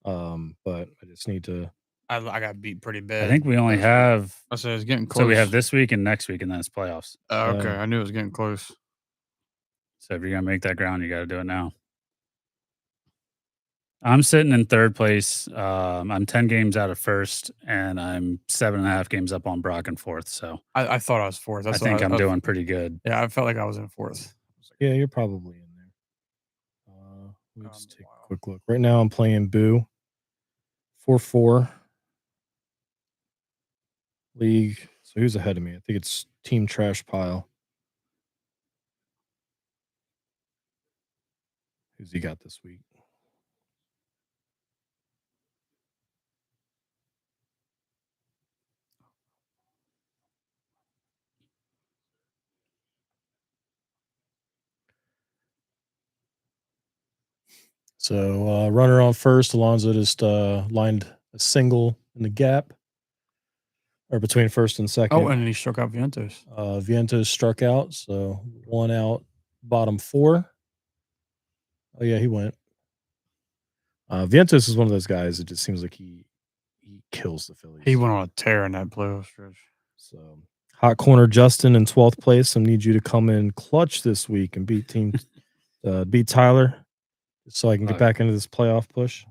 But I just need to I got beat pretty bad. I think we only last week. have. I said it's getting close. So we have this week and next week, and then it's playoffs. Okay, I knew it was getting close. So if you're gonna make that ground, you got to do it now. I'm sitting in third place. I'm 10 games out of first, and I'm 7.5 games up on Brock in fourth. So I thought I was fourth. I think I'm doing pretty good. Yeah, I felt like I was in fourth. Yeah, you're probably in there. Let me just take a quick look. Right now, I'm playing Boo 4-4 league. So who's ahead of me? I think it's Team Trash Pile. Who's he got this week? So runner on first. Alonso just lined a single in the gap, or between first and second. Oh, and then he struck out Vientos. Vientos struck out, so 1 out, bottom 4. Oh yeah, he went. Vientos is one of those guys that just seems like he kills the Phillies. He went on a tear in that playoff stretch. So hot corner Justin in 12th place. I need you to come in clutch this week and beat Tyler, so I can get back into this playoff push.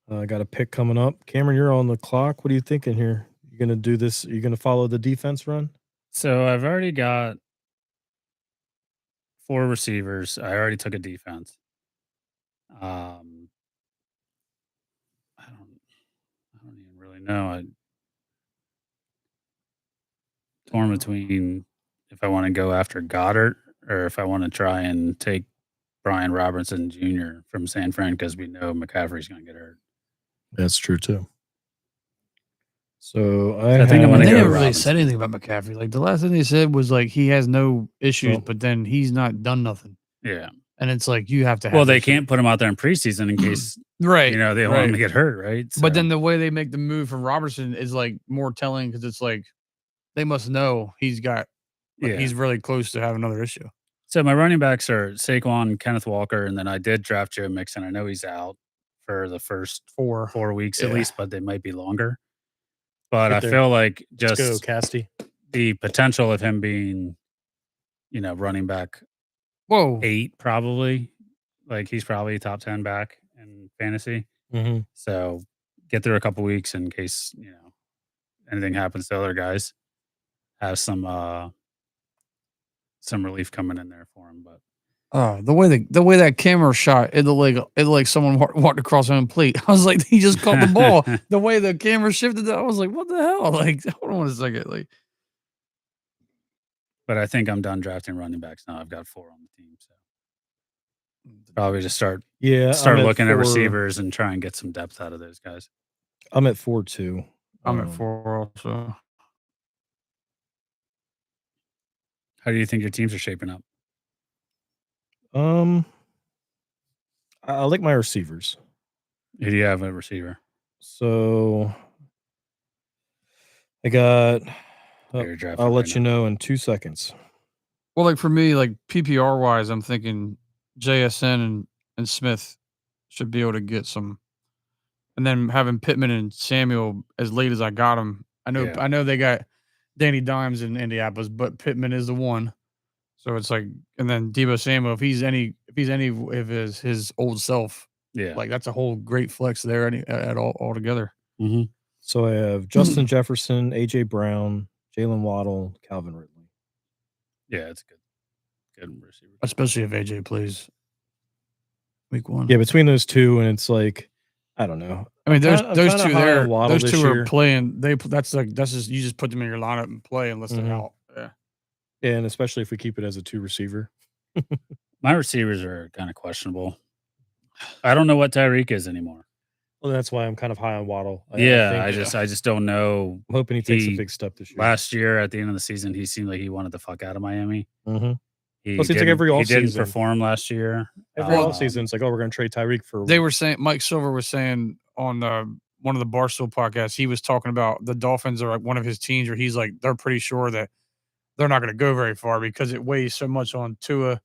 I got a pick coming up. Cameron, you're on the clock. What are you thinking here? You gonna do this? Are you gonna follow the defense run? So I've already got 4 receivers. I already took a defense. I don't even really know. I torn between if I want to go after Goddard or if I want to try and take Brian Robertson Jr. from San Fran because we know McCaffrey's going to get hurt. That's true too. So I think I'm gonna They go never really Robinson. said anything about McCaffrey. Like the last thing they said was like he has no issues, Well- but then he's not done nothing. Yeah. And it's like you have to have Well, they issues. can't put him out there in preseason in case Right. they don't want him to get hurt, right? But then the way they make the move for Robertson is like more telling because it's like they must know he's got he's really close to having another issue. So my running backs are Saquon, Kenneth Walker, and then I did draft Joe Mixon. I know he's out for the first 4 weeks at least, but they might be longer. But I feel like Let's go, just Casty. the potential of him being, running back 8 probably. Like he's probably a top 10 back in fantasy. Mm-hmm. So get through a couple weeks in case, anything happens to other guys. Have some relief coming in there for him. But the way that camera shot, it looked like someone walked across home plate. I was like, he just caught the ball. The way the camera shifted, I was like, what the hell? Like, hold on a second. Like, but I think I'm done drafting running backs now. I've got 4 on the team, so probably just start looking at receivers and try and get some depth out of those guys. I'm at 4 too. I'm at 4 also. How do you think your teams are shaping up? I like my receivers. Who do you have a receiver? So I got. I'll let you know in 2 seconds. Well, like for me, like PPR wise, I'm thinking JSN and Smith should be able to get some, and then having Pittman and Samuel as late as I got them. I know they got Danny Dimes in Indianapolis, but Pittman is the one. So it's like, and then Deebo Samuel, if he's any of his old self, like that's a whole great flex there at all altogether. Mm-hmm. So I have Justin Jefferson, AJ Brown, Jalen Waddle, Calvin Ridley. Yeah, it's good receiver, especially if AJ plays week 1. Yeah, between those two, and it's like, I don't know. I mean, those two there, those two are playing. That's just you just put them in your lineup and play unless they're out. Yeah, and especially if we keep it as a 2 receiver. My receivers are kind of questionable. I don't know what Tyreek is anymore. Well, that's why I'm kind of high on Waddle. I just don't know. I'm hoping he takes a big step this year. Last year, at the end of the season, he seemed like he wanted the fuck out of Miami. Mm-hmm. He didn't perform last year. Every offseason, it's like, oh, we're going to trade Tyreek for. They were saying Mike Silver was saying on one of the Barstool podcasts, he was talking about the Dolphins are like one of his teams where he's like they're pretty sure that they're not going to go very far because it weighs so much on Tua.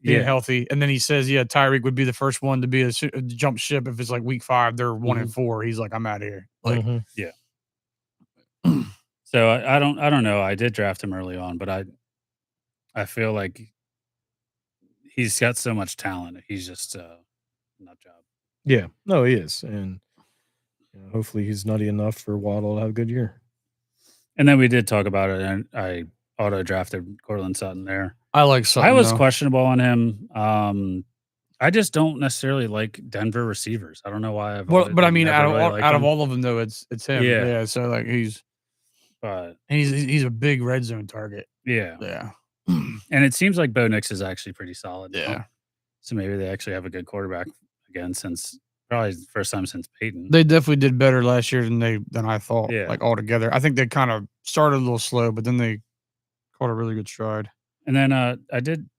being Yeah. healthy, and then he says, "Yeah, Tyreek would be the first one to be a jump ship if it's like week 5, they're 1-4." He's like, "I'm out of here." Like, Mhm. So I don't know. I did draft him early on, but I feel like he's got so much talent. He's just nut job. Yeah. No, he is, and hopefully he's nutty enough for Waddle to have a good year. And then we did talk about it, and I auto drafted Cortland Sutton there. I like Sutton. I was though. questionable on him. I just don't necessarily like Denver receivers. I don't know why. Well, but I mean, out of out all of them though, it's him. Yeah. Yeah. So like but he's a big red zone target. yeah, Yeah. and it seems like Bo Nix is actually pretty solid. Now. Yeah. So maybe they actually have a good quarterback again since probably the first time since Peyton. They definitely did better last year than I thought. Yeah. Like altogether, I think they kind of started a little slow, but then they caught a really good stride. And then I did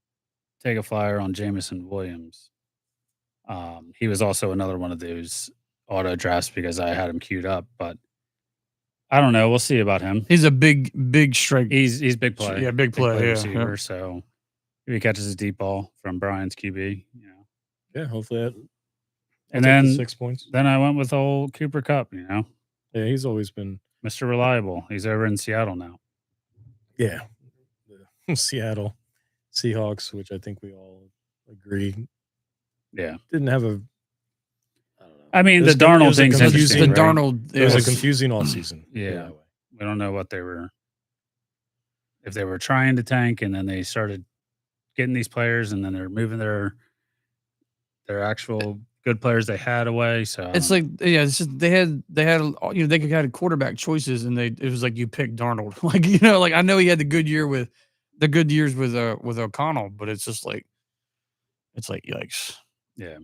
take a flyer on Jamison Williams. He was also another one of those auto drafts because I had him queued up, but I don't know. We'll see about him. He's a big strike. He's big play. Yeah, big play. Yeah, receiver. yeah. So if he catches a deep ball from Brian's QB, Yeah, hopefully that. And then 6 points. Then I went with old Cooper Kupp. Yeah, he's always been Mr. Reliable. He's over in Seattle now. Yeah, the Seattle Seahawks, which I think we all agree. Yeah, didn't have a. I don't know. I mean, the Darnold thing's interesting. The right? Darnold. It was a confusing offseason. Yeah, we don't know what they were. If they were trying to tank, and then they started getting these players, and then they're moving their actual good players they had away. So It's like, yeah, it's just they had they had quarterback choices, and it was like you picked Darnold. Like, like I know he had the good years with O'Connell, but it's just like yikes. Yeah.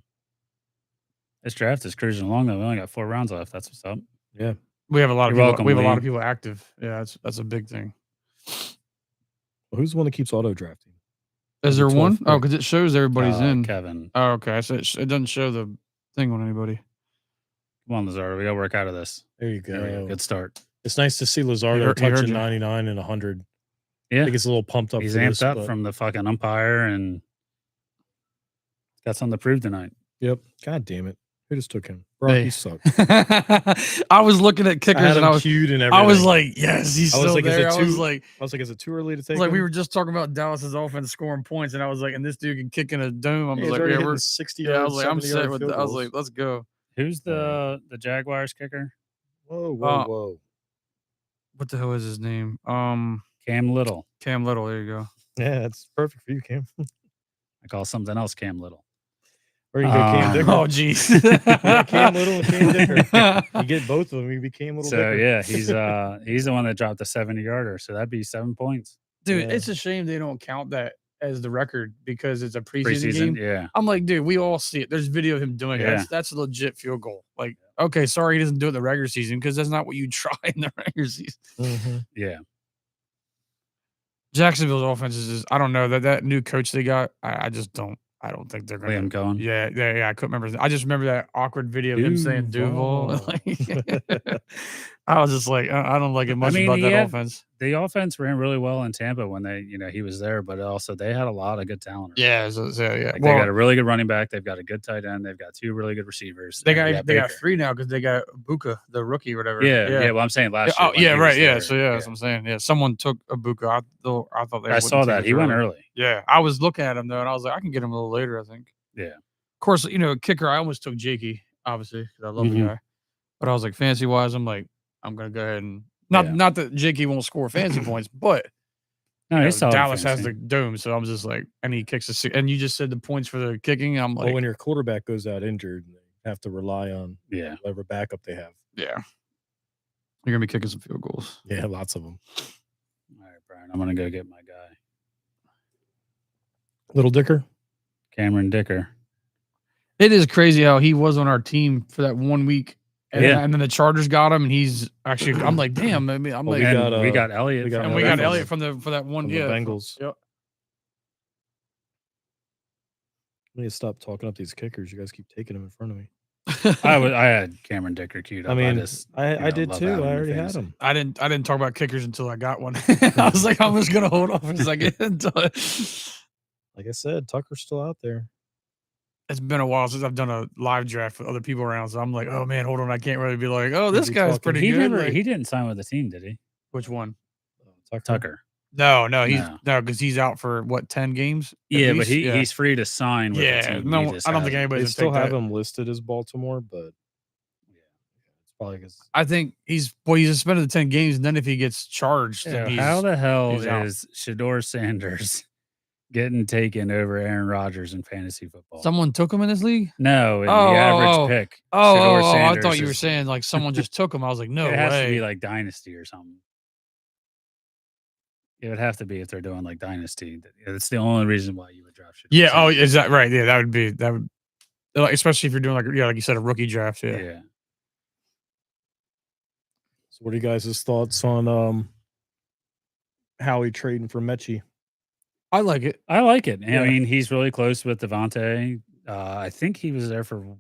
This draft is cruising along though. We only got 4 rounds left. That's what's up. Yeah. We have a lot of You're people. welcome, We have a lot Lee. of people active. Yeah, that's a big thing. Well, who's the one that keeps auto drafting? Is there one? 12th Oh, pick. because it shows everybody's in. Kevin. Oh, okay. So it doesn't show the thing on anybody. Come on, Lazard. We got to work out of this. There you There we go. go. Good start. It's nice to see He Lazardo heard touching you. 99 and 100. Yeah. I think it's a little pumped up. He's for amped this, up but- from the fucking umpire and got something to prove tonight. Yep. God damn it. Who just took him? Brock, Hey. you suck. I was looking at I kickers had and him queued and everything. I was like, yes, he's I was still like, is there. it I was too- like, is it too early to take like him? we were just talking about Dallas's offense scoring points, and I was like, and this dude can kick in a dome. I was He's like, already yeah, hitting we're 60 yeah. I was like, I'm set with that. that. I was like, let's go. Who's the Jaguars kicker? whoa, uh, whoa. What the hell is his name? Cam Little. Cam Little. There you go. Yeah, that's perfect for you, Cam. I call something else Cam Little. Or you can get Cam Dicker. Oh, jeez. Yeah, Cam Little and Cam Dicker. You get both of them, you became Little So Dicker. yeah, he's the one that dropped the 70-yarder. So that'd be 7 points. Dude, Yeah. it's a shame they don't count that as the record because it's a preseason game. Yeah. I'm like, dude, we all see it. There's video of him doing it. Yeah. That's a legit field goal. Like, okay, sorry he doesn't do it in the regular season because that's not what you try in the regular season. Mhm. Yeah. Jacksonville's offense is just, I don't know that new coach they got. I don't think they're going Liam to. Cohen. Yeah. I couldn't remember. I just remember that awkward video of him saying Duval. Duval. I was just like, I don't like it much about that offense. The offense ran really well in Tampa when he was there, but also they had a lot of good talent. Yeah. Yeah. Like, they got a really good running back. They've got a good tight end. They've got 2 really good receivers. They and got 3 now because they got Buka, the rookie or whatever. Yeah. Well, I'm saying last year. Oh, when yeah, he right. was Yeah. there. So, yeah, that's what I'm saying. Yeah. Someone took Ibuka. I thought they I saw that. He went early. Yeah. I was looking at him, though, and I was like, I can get him a little later, I think. Yeah. Of course, kicker, I almost took Jakey, obviously, because I love the guy. But I was like, fantasy-wise, I'm like, I'm going to go ahead and not that Jakey won't score fantasy points, but No, he's solid Dallas has fantasy. the dome, so I'm just like, and he kicks and you just said the points for the kicking. I'm like, Well, when your quarterback goes out injured, they have to rely on Yeah. whatever backup they have. yeah. You're going to be kicking some field goals. Yeah, lots of them. All right, Brian. I'm gonna go get my guy, Little Dicker. Cameron Dicker. It is crazy how he was on our team for that 1 week. And, Yeah. and then the Chargers got him, and he's actually. I'm like, damn. I mean, I'm Well, like, We got Elliott. we got and from we the got Bengals. Elliott for that one. From Yeah, the Bengals. Yep. I need to stop talking up these kickers. You guys keep taking them in front of me. I had Cameron Dicker queued up. I mean, just, I did love too. having I him in already had fantasy. them. I didn't talk about kickers until I got one. I was like, I'm just gonna hold off for a second. Like I said, Tucker's still out there. It's been a while since I've done a live draft with other people around, so I'm like, oh man, hold on, I can't really be like, oh, this be guy's talking- pretty good. Like, He didn't sign with the team, did he? which one? Tucker. No, he's No. because he's out for what 10 games. at Yeah, but least? he's free to sign with the yeah. team. No, He just I don't think hasn't. They anybody's still gonna take have that. him listed as Baltimore, but it's probably because I think he's suspended the 10 games, and then if he gets charged, then Yeah, how the hell he's out. is Shador Sanders getting taken over Aaron Rodgers in fantasy football? Someone took him in this league. No, in the average pick. Shador I Sanders thought you were is- saying like someone just took him. I was like, no it way. has to be like Dynasty or something. It would have to be if they're doing like Dynasty. That's the only reason why you would draft Shador yeah. Oh, Sanders. is that right? Yeah, that would, like, especially if you're doing like you said, a rookie draft. Yeah. Yeah. So what are you guys' thoughts on Howie trading for Mechie? I like it. I like it. Yeah. I mean, he's really close with Devontae. I think he was there for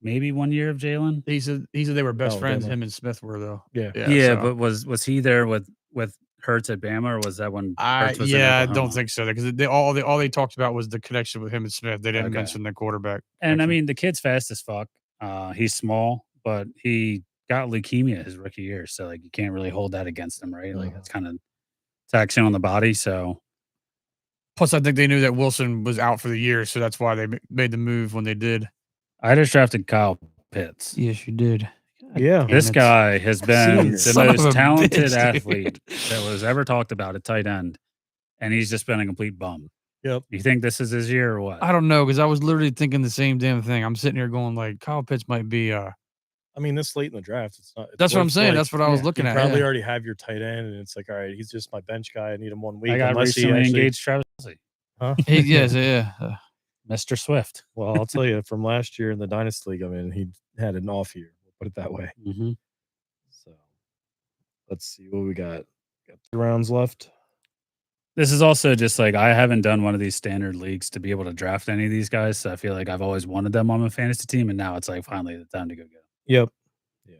maybe 1 year of Jalen. He said they were best Oh, friends. Bama. Him and Smith were though. Yeah. Yeah, so- but was he there with Hurts at Bama, or was that when Hurts was in I Oklahoma? don't think so because all they talked about was the connection with him and Smith. They didn't Okay. mention the quarterback. And I connection. mean, the kid's fast as fuck. He's small, but he got leukemia his rookie year, so like you can't really hold that against him, right? Like that's kind of taxing on the body. So plus, I think they knew that Wilson was out for the year, so that's why they made the move when they did. I just drafted Kyle Pitts. Yes, you did. Yeah. This guy has been the Son of a most talented bitch, dude. athlete that was ever talked about at tight end, and he's just been a complete bum. Yep. You think this is his year or what? I don't know because I was literally thinking the same damn thing. I'm sitting here going like, Kyle Pitts might be. I mean, this late in the draft, it's not. That's what I'm it's saying. like, That's what I was you looking at. probably yeah. already have your tight end, and it's like, all right, he's just my bench guy. I need him 1 week. I got unless he recently actually- engaged Travis Kelce, Huh? Yes, yeah. Mr. Swift. Well, I'll tell you, from last year in the Dynasty League, I mean, he had an off year. We'll put it that way. Mm-hmm. So let's see what we got. Got 3 rounds left. This is also just like I haven't done one of these standard leagues to be able to draft any of these guys. So I feel like I've always wanted them on my fantasy team, and now it's like finally the time to go get them. Yep. Yeah.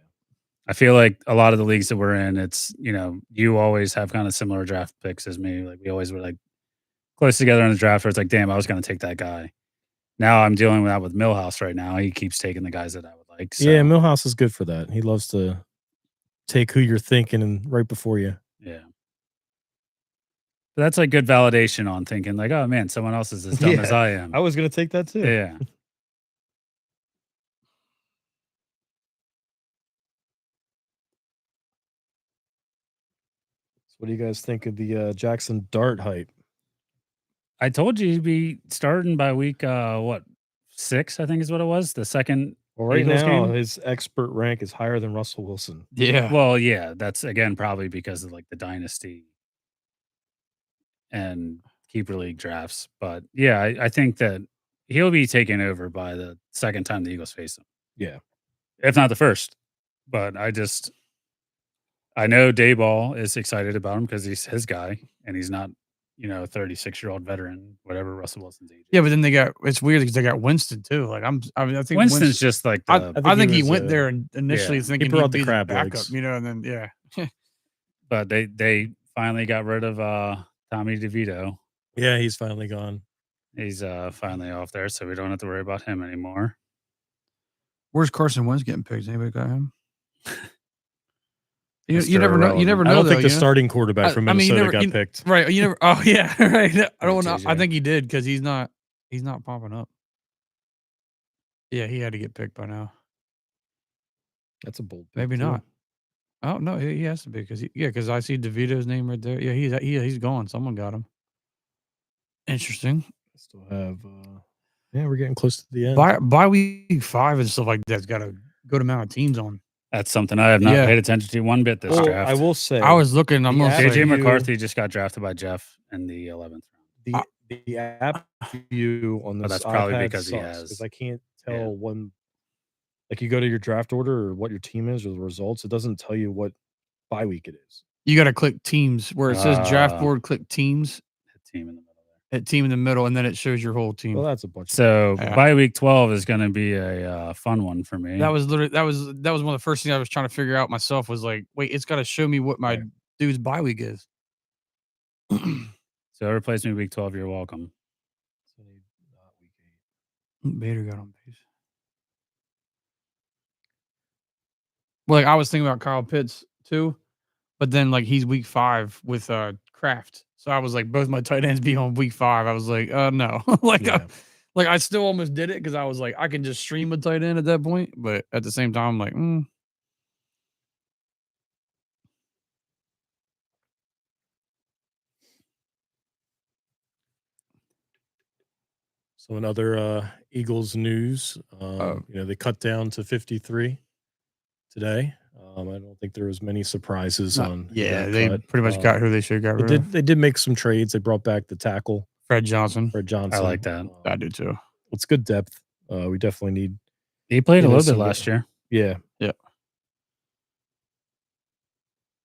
I feel like a lot of the leagues that we're in, it's you always have kind of similar draft picks as me. Like we always were like close together in the draft where it's like, damn, I was going to take that guy. Now I'm dealing with that with Millhouse right now. He keeps taking the guys that I would like. So, Yeah, Millhouse is good for that. He loves to take who you're thinking and right before you. yeah. But that's like good validation on thinking like, oh man, someone else is as dumb as Yeah. I am. I was going to take that too. Yeah. So what do you guys think of the Jackson Dart hype? I told you he'd be starting by week 6, I think is what it was. The second. Well, right Eagles now, game? his expert rank is higher than Russell Wilson. Yeah. Well, yeah, that's again probably because of like the dynasty and keeper league drafts. But yeah, I think that he'll be taken over by the second time the Eagles face him. Yeah. If not the first. But I know Dayball is excited about him because he's his guy and he's not, a 36-year-old veteran, whatever Russell Wilson's age. Yeah, but then it's weird because they got Winston too. Like I think Winston's just like I think he was, went there initially yeah. thinking brought he'd the be crab backup, legs. and then yeah. but they finally got rid of Tommy DeVito. Yeah, he's finally gone. He's finally off there, so we don't have to worry about him anymore. Where's Carson Wentz getting picked? Anybody got him? You Mr. never know. You never know. I don't though, think the you know? starting quarterback from I mean, you Minnesota never- got picked. Right. You never. Oh yeah. Right. I don't know. I JJ. think he did because he's not popping up. Yeah, he had to get picked by now. That's a bold pick. Maybe too. not. Oh no, he has to be because I see DeVito's name right there. Yeah, he's gone. Someone got him. Interesting. I still have. Yeah, we're getting close to the end. By week 5 and stuff like that's got a good amount of teams on. That's something I have not Yeah. paid attention to one bit this Well, draft. I will say, I was looking. I'm The gonna app- say, JJ you- McCarthy just got drafted by Jeff in the 11th round. the app view on this that's probably iPad because he sucks, has- 'cause I can't tell Yeah. when. Like you go to your draft order or what your team is or the results, it doesn't tell you what bye week it is. you got to click teams where it says draft Ah. board. Click teams The team in the middle there. at team in the middle, and then it shows your whole team. Well, that's a bunch. So Yeah. by week 12 is going to be a fun one for me. That was literally that was one of the first things I was trying to figure out myself. Was like, wait, it's got to show me what my Right. dude's bye week is. So whoever plays me week 12, you're welcome. Bader got on base. Well, like I was thinking about Kyle Pitts too, but then like he's week 5 with Kraft. So I was like, both my tight ends be on week 5. I was like, no. Like I still almost did it because I was like, I can just stream a tight end at that point. But at the same time, I'm like, So in other Eagles news, they cut down to 53 today. I don't think there was many surprises on. Yeah, they pretty much got who they should have got rid of. They did make some trades. They brought back the tackle Fred Johnson. I like that. I do too. It's good depth. We definitely need. He played a little bit last year. Yeah.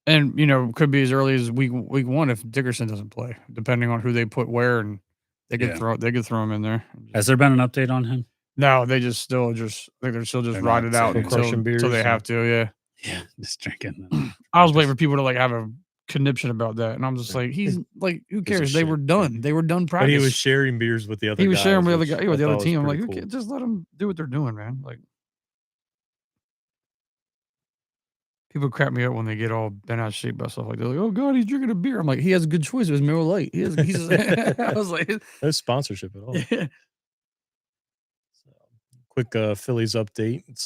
And could be as early as week 1 if Dickerson doesn't play, depending on who they put where, and they could throw him in there. Has there been an update on him? No, they I think they're still just ride it out until they have to. Yeah, just drinking. I was waiting for people to like have a conniption about that, and I'm just like, he's like, who cares? They were done. They were done practice. But he was sharing beers with the other. He was guys, sharing with the other team. I'm like, cool. just let them do what they're doing, man. Like, people crap me up when they get all bent out of shape by stuff like that. Like, oh god, he's drinking a beer. I'm like, he has a good choice. It was Miller Lite. He's I was like, no sponsorship at all. Yeah. Quick Phillies update. It's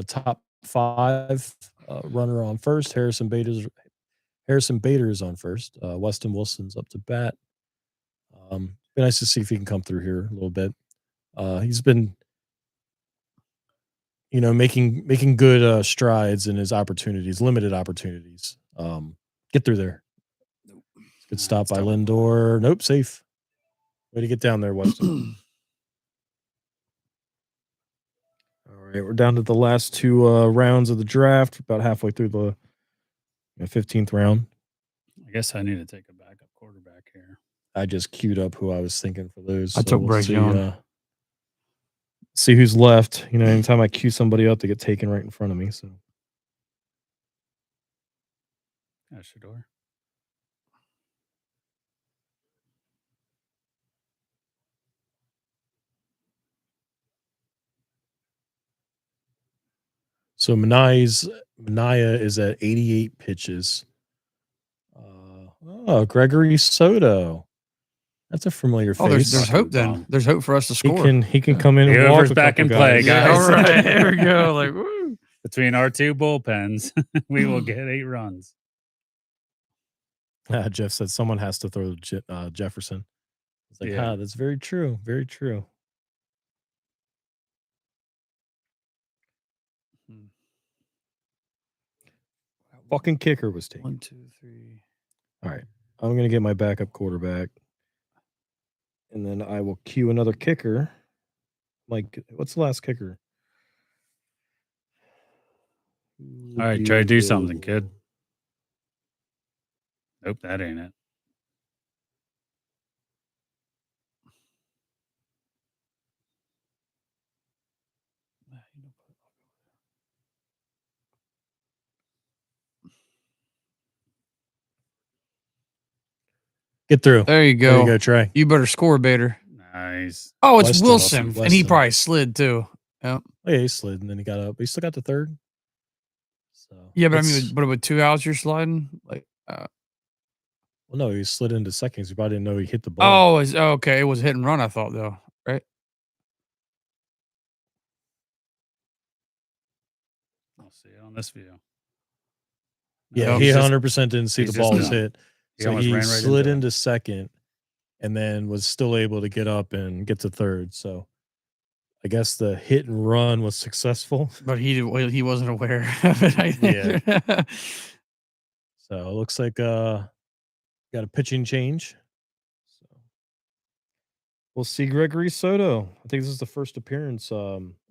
top 5 runner on first. Harrison Bader is on first. Weston Wilson's up to bat. Be nice to see if he can come through here a little bit. He's been, making good strides in his opportunities, limited opportunities. Get through there. Good stop by Lindor. Nope, safe. Way to get down there, Weston. All right, we're down to the last 2 rounds of the draft. About halfway through the 15th round. I guess I need to take a backup quarterback here. I just queued up who I was thinking for those. I took Bryce Young. See who's left. Anytime I queue somebody up, they get taken right in front of me. So, Shador. So Mania is at 88 pitches. Gregory Soto. That's a familiar face. There's hope then. There's hope for us to score. He can come in and walk back and play, guys. Yeah, all right, here we go. Like, woo. Between our 2 bullpens, we will get 8 runs. Jeff said someone has to throw Jefferson. It's like, that's very true. Very true. Fucking kicker was taken. 1, 2, 3. All right. I'm going to get my backup quarterback. And then I will cue another kicker. Like, what's the last kicker? All right, try to do something, kid. Nope, that ain't it. Get through. There you go. There you go, Trey. You better score, Bader. Nice. Oh, it's Wilson. And he probably slid too. Yeah. Oh, yeah, he slid and then he got up. He still got the third. So yeah, but I mean, but with 2 outs, you're sliding. Like, well, no, he slid into seconds. He probably didn't know he hit the ball. Oh, okay. It was hit and run. I thought though, right? I'll see it on this view. Yeah, he 100% didn't see the ball was hit. So he slid into second and then was still able to get up and get to third. So I guess the hit and run was successful. But he wasn't aware of it, I think. Yeah. So it looks like got a pitching change. So we'll see Gregory Soto. I think this is the first appearance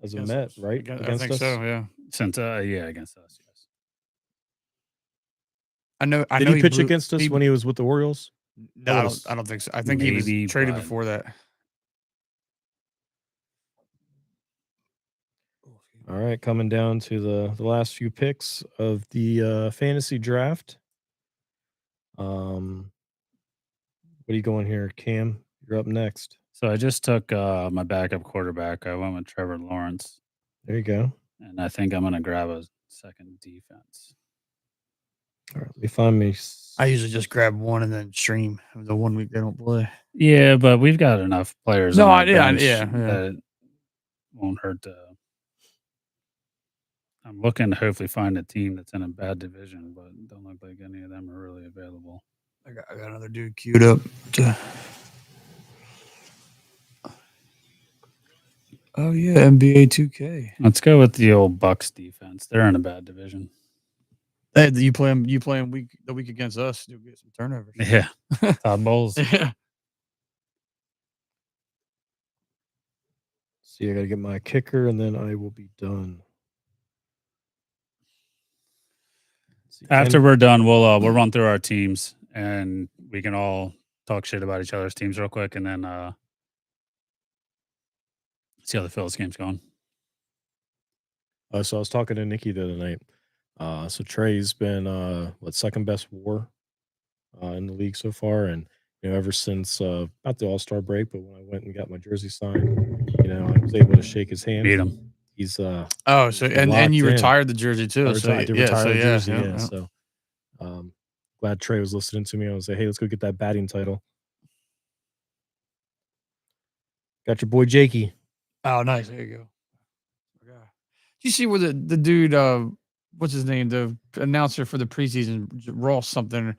as a Met, right? I think so, yeah. Since against us, yes. I know. Did he pitch against us when he was with the Orioles? No, I don't think so. I think he was traded before that. All right, coming down to the last few picks of the fantasy draft. What are you going here, Cam? You're up next. So I just took my backup quarterback. I went with Trevor Lawrence, There you go. and I think I'm going to grab a second defense. All right, let me find me. I usually just grab one and then stream the 1 week they don't play. Yeah, but we've got enough players No, on our yeah, bench yeah. that it won't hurt to. I'm looking to hopefully find a team that's in a bad division, but it don't look like any of them are really available. I got another dude queued up. Oh yeah, NBA 2K. Let's go with the old Bucks defense. They're in a bad division. Hey, you play them the week against us, you'll get some turnovers. Yeah, Todd Bowles. Yeah. See, I got to get my kicker, and then I will be done. After we're done, we'll run through our teams, and we can all talk shit about each other's teams real quick, and then see how the Phillies game's going. So I was talking to Nikki the other night. So Trey's been second best WAR in the league so far, and ever since not the All-Star break, but when I went and got my jersey signed, I was able to shake his hand. Beat him. He's so he's and locked you in. retired the jersey too. I So did yeah, retire so the yeah, jersey, yeah. So glad Trey was listening to me. I was like, hey, let's go get that batting title. Got your boy Jakey. Oh, nice. There you go. Did you see where the dude, what's his name, the announcer for the preseason, Ross Tucker?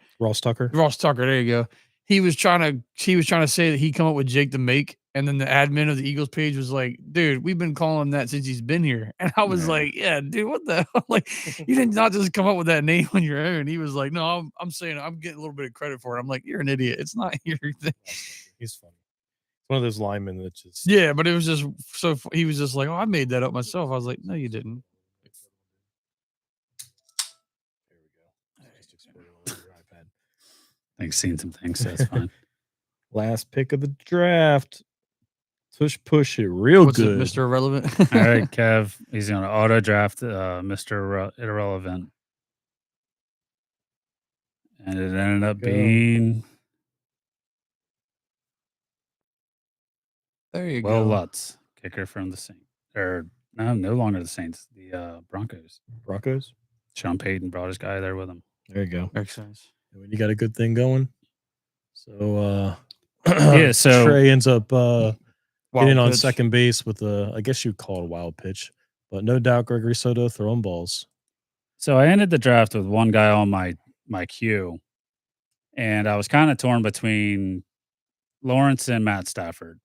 There you go. He was trying to say that he come up with Jake the Make, and then the admin of the Eagles page was like, "Dude, we've been calling him that since he's been here." And I was like, "Yeah, dude, what the hell?" Like, you did not just come up with that name on your own. He was like, "No, I'm saying I'm getting a little bit of credit for it." I'm like, "You're an idiot. It's not your thing." He's funny. It's one of those linemen that just but it was just so he was just like, "Oh, I made that up myself." I was like, "No, you didn't." There we go. Just exploded all over your iPad. I've seen some things, so it's fine. Last pick of the draft. Push it real What's good. it, Mr. Irrelevant? All right, Kev. He's going to auto draft Mr. Irrelevant. And it ended up being There you Will go. Lutz, kicker from the Saints. Or no longer the Saints, the Broncos. Sean Payton brought his guy there with him. There you go. Makes sense. When you got a good thing going. So so Trey ends up getting on pitch. second base with I guess you'd call it a wild pitch, but no doubt Gregory Soto throwing balls. So I ended the draft with one guy on my queue, and I was kind of torn between Lawrence and Matt Stafford.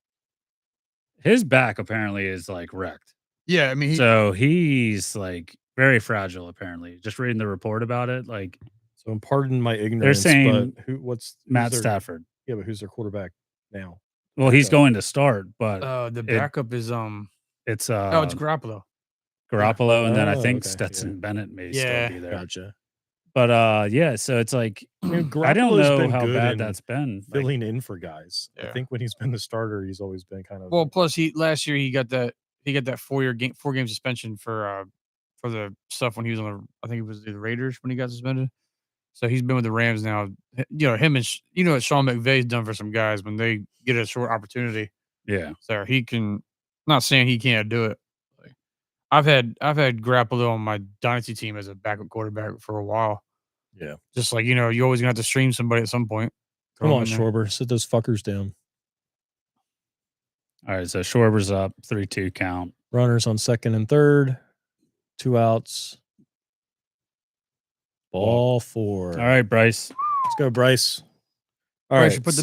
His back apparently is like wrecked. Yeah, I mean, so he's like very fragile. Apparently, just reading the report about it, like. So pardon my ignorance. They're saying but who's Matt Stafford? Yeah, but who's their quarterback now? Well, he's going to start, but the backup is it's it's Garoppolo. And then I think Stetson Bennett may still be there. Gotcha. But so it's like I don't know how bad that's been filling in for guys. I think when he's been the starter, he's always been kind of plus last year he got that 4-game suspension for the stuff when he was on I think it was the Raiders when he got suspended. So he's been with the Rams now. Him and what Sean McVay's done for some guys when they get a short opportunity. Yeah. So he can. Not saying he can't do it. I've had Garoppolo on my dynasty team as a backup quarterback for a while. Yeah. Just like you're always gonna have to stream somebody at some point. Come on, Schwarber, sit those fuckers down. All right, so Schwarber's up 3-2 count. Runners on second and third, 2 outs. Ball 4. All right, Bryce. Let's go, Bryce. All Bryce, right, put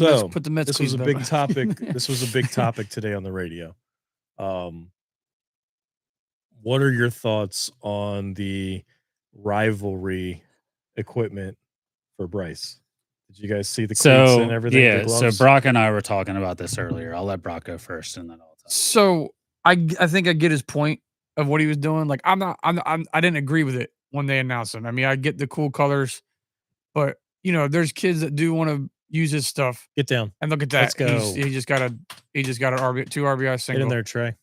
the Mets. This was a big topic. This was a big topic today on the radio. What are your thoughts on the rivalry equipment for Bryce? Did you guys see the cleats and everything? Yeah, so Brock and I were talking about this earlier. I'll let Brock go first, and then I'll talk. So I think I get his point of what he was doing. Like I didn't agree with it when they announced him. I mean, I get the cool colors, but there's kids that do want to use his stuff. Get down and look at that. Let's go. He just got an 2 RBI single. Get in there, Trey.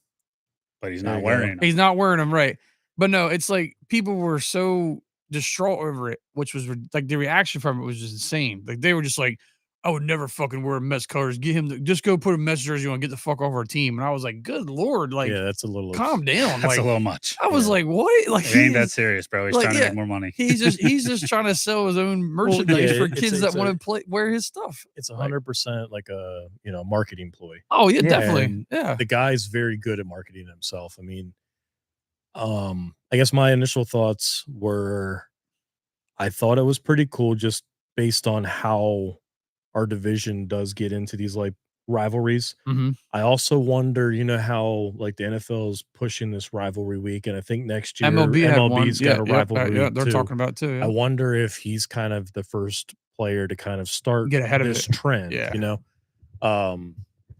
But he's not wearing them. He's not wearing them, right? But no, it's like people were so distraught over it, which was like the reaction from it was just insane. Like they were just like, I would never fucking wear Mets colors. Get him to just go put a Mets jersey on and get the fuck off our team. And I was like, good Lord, like, Yeah, that's a little calm down. That's Like, a little much. I was Yeah. like, what? Like, It ain't that serious, bro. He's like, trying to yeah, make more money. he's just trying to sell his own merchandise yeah, for it's kids a- that it's a- want to wear his stuff. It's Like, 100% like a marketing ploy. oh yeah, Yeah, definitely. and Yeah. The guy's very good at marketing himself. I mean, I guess my initial thoughts were I thought it was pretty cool just based on how our division does get into these like rivalries. Mm-hmm. I also wonder, how like the NFL is pushing this rivalry week, and I think next year MLB had one. MLB's Yeah, got a yeah, rivalry yeah. week They're too. talking about it too. I Yeah. wonder if he's kind of the first player to kind of start Get ahead of this it. trend. Yeah.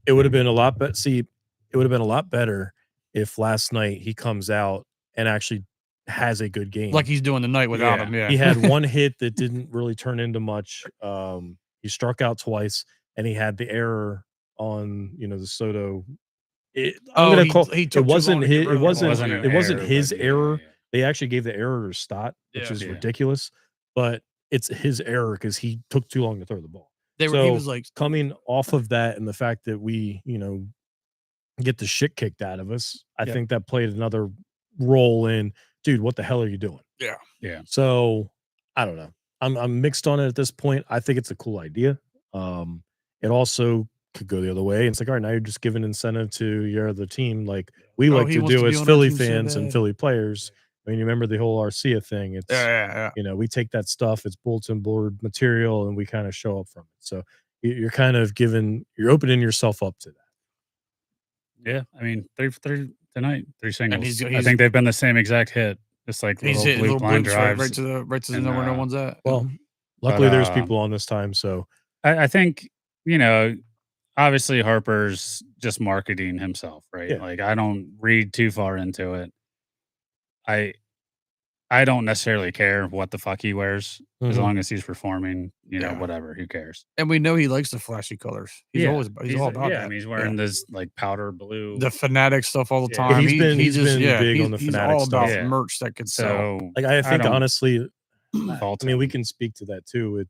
It would have been a lot better. See, it would have been a lot better if last night he comes out and actually has a good game. Like he's doing tonight without Yeah. him. Yeah. He had one hit that didn't really turn into much. He struck out twice, and he had the error on the Soto. It took wasn't too long to get his. rid It of the wasn't. ball, an It wasn't error, his but yeah, error. yeah. They actually gave the error to Stott, which Yeah. is Yeah. ridiculous. But it's his error because he took too long to throw the ball. He So, was like, coming off of that and the fact that we, get the shit kicked out of us, I Yeah. think that played another role in, dude, what the hell are you doing? yeah. Yeah. So I don't know. I'm mixed on it at this point. I think it's a cool idea. It also could go the other way. It's like, all right, now you're just giving incentive to your other team, like we Oh, like he to wants to do be as on our Philly team so fans and bad. Philly players. I mean, you remember the whole Arcia thing? It's Yeah. we take that stuff, it's bulletin board material, and we kind of show up from it. So you're kind of you're opening yourself up to that. Yeah. I mean, 3 for 3 tonight, 3 singles. he's- I think they've been the same exact hit, just like He's little hitting blue little line blips drives. right to the and, where no one's at. Well, luckily there's But, people on this time, so I think, obviously Harper's just marketing himself, right? Yeah. Like I don't read too far into it. I don't necessarily care what the fuck he wears as Mhm. long as he's performing, Yeah. whatever, who cares? And we know he likes the flashy colors. He's all about that. I mean, he's wearing this like powder blue. The Fanatic stuff all the Yeah. time. He's been big on the he's Fanatic all about stuff. Yeah. merch that could sell. So like I think don't honestly, fault I mean, we him. can speak to that too.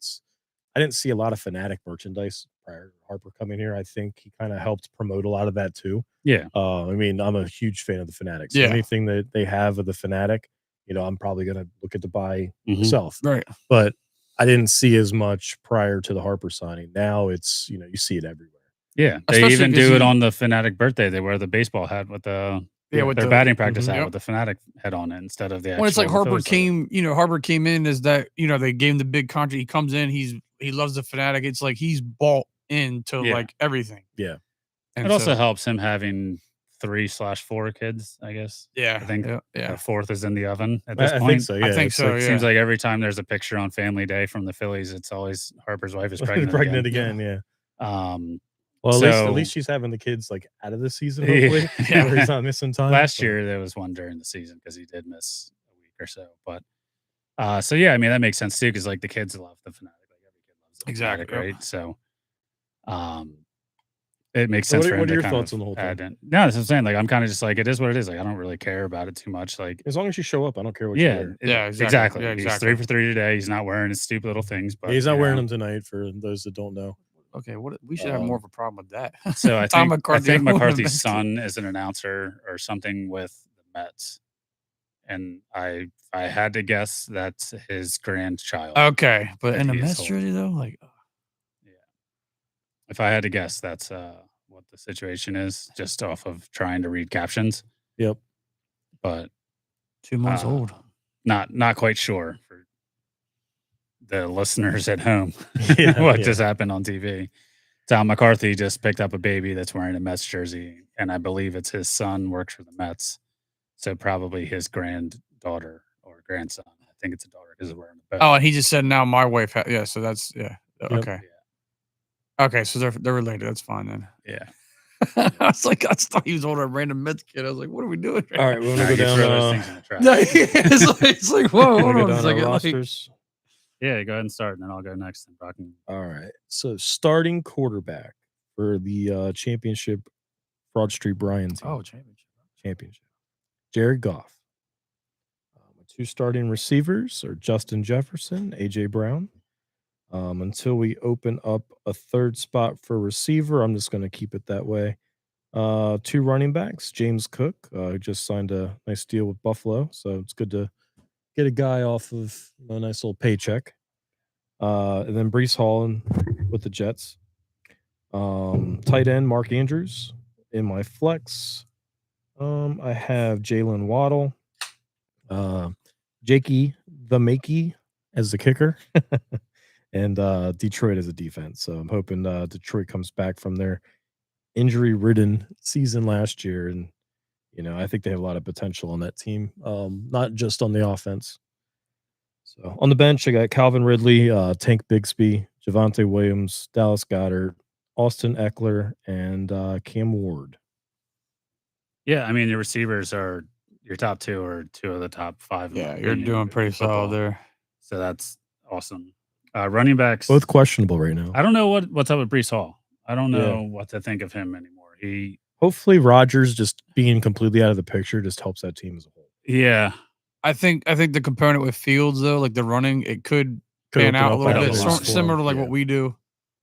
I didn't see a lot of Fanatic merchandise prior to Harper coming here. I think he kind of helped promote a lot of that too. Yeah. I mean, I'm a huge fan of the Fanatics. So Yeah. anything that they have of the Fanatic, I'm probably gonna look at to buy Mhm. myself. Right. But I didn't see as much prior to the Harper signing. Now it's you see it everywhere. Yeah. They Especially even 'cause do it he- on the Fanatic birthday. They wear the baseball hat with the with their the- batting practice hat Yep. with the Fanatic head on it instead of the actual. When it's like Harper Phillies logo. Harper came in as that, they gave him the big contract. He comes in, he loves the Fanatic. It's like he's bought into Yeah. like everything. Yeah. And It also so- helps him having 3/4 kids, I guess. yeah, I think yeah. the fourth is in the oven at this I point. think so. Yeah, I think it's so, like, yeah. Seems like every time there's a picture on Family Day from the Phillies, it's always Harper's wife is pregnant. pregnant again. again. Yeah. Well, Well, at so- least she's having the kids like out of the season. Yeah. Hopefully, Yeah. where he's not missing time. last So- year there was one during the season because he did miss a week or so. But so yeah, I mean that makes sense too because like the kids love the Fanatic, like every kid loves the Exactly, Fanatic, yep. right? So, it makes So sense what for are him to your kind thoughts of on the whole thing? add in. No, that's what I'm saying. Like I'm kind of just like it is what it is. Like I don't really care about it too much. Like As long as you show up, I don't care what you yeah, wear. Yeah, exactly. exactly. Yeah, He's exactly. 3 for 3 today. He's not wearing his stupid little things, but He's not you wearing know. them tonight. For those that don't know, Okay, we should have more of a problem with that. So I Tom think McCarthy on the McCarthy's Mets. son is an announcer or something with the Mets, and I had to guess that's his grandchild. Okay, but that in a he is Mets holding. jersey though, like If I had to guess, that's what the situation is, just off of trying to read captions. yep. But 2 months old. not quite sure for the listeners at home Yeah, what yeah. just happened on TV. Tom McCarthy just picked up a baby that's wearing a Mets jersey, and I believe it's his son works for the Mets, so probably his granddaughter or grandson. I think it's a daughter because it's wearing the Oh, and he just said now my wife. Yeah, so that's yeah. Yep. Okay. Okay, so they're related. That's fine then. Yeah. I was like, I thought he was holding a random Mets kid. I was like, what are we doing? All right, we're Nah, gonna go you down. throw those things in the trash. No, it's like whoa, We're hold gonna go on a down our second. Like, rosters. Yeah, go ahead and start, and then I'll go next. And Brock can- All right. So starting quarterback for the championship Broad Street Bryan team. oh, championship. Jared Goff. 2 starting receivers are Justin Jefferson, AJ Brown. Until we open up a third spot for receiver, I'm just going to keep it that way. 2 running backs, James Cook, who just signed a nice deal with Buffalo, so it's good to get a guy off of a nice little paycheck. And then Brees Hall with the Jets. Tight end Mark Andrews. In my flex, I have Jalen Waddle, Jakey the Makey as the kicker, and Detroit as a defense. So I'm hoping Detroit comes back from their injury-ridden season last year, and I think they have a lot of potential on that team, not just on the offense. So on the bench, I got Calvin Ridley, Tank Bigsby, Javonte Williams, Dallas Goedert, Austin Eckler, and Cam Ward. Yeah, I mean, your receivers are your top 2 or 2 of the top 5. in my Yeah, you're opinion, doing in pretty solid football. there. So that's awesome. Running backs, Both questionable right now. I don't know what's up with Brees Hall. I don't Yeah. know what to think of him anymore. Hopefully Rodgers just being completely out of the picture just helps that team as a whole. Yeah, I think the component with Fields though, like the running, it could pan open out a up little bit, avenues for similar him, to like yeah. what we do.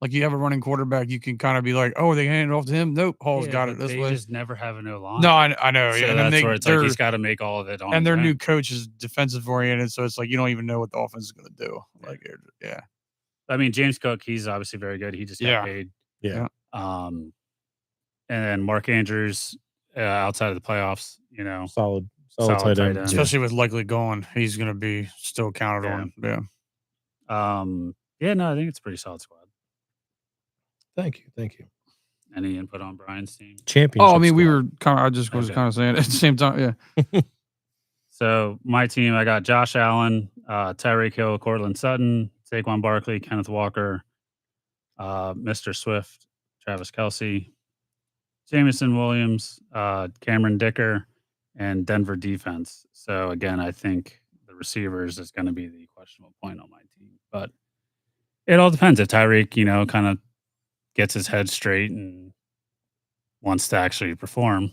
Like you have a running quarterback, you can kind of be like, "Oh, they hand it off to him." Nope, Hall's yeah, got but it this they way. just never have a no line. No, I know. So Yeah, and then that's where it's like they're he's got to make all of it on and his their own. new coach is defensive oriented, so it's like you don't even know what the offense is going to do. Yeah. Like, yeah, I mean, James Cook, he's obviously very good. He just got Yeah. paid. Yeah. And then Mark Andrews outside of the playoffs, Solid Solid tight tight end. end. especially with likely going, he's going to be still counted Yeah. on. Yeah, yeah, no, I think it's a pretty solid squad. Thank you. Any input on Brian's team? Championship. Oh, I mean, we squad. were kind of. I just was Okay. kind of saying at the same time. Yeah, So my team, I got Josh Allen, Tyreek Hill, Cortland Sutton, Saquon Barkley, Kenneth Walker, Mr. Swift, Travis Kelce, Jameson Williams, Cameron Dicker, and Denver defense. So again, I think the receivers is going to be the questionable point on my team, but it all depends if Tyreek, kind of gets his head straight and wants to actually perform.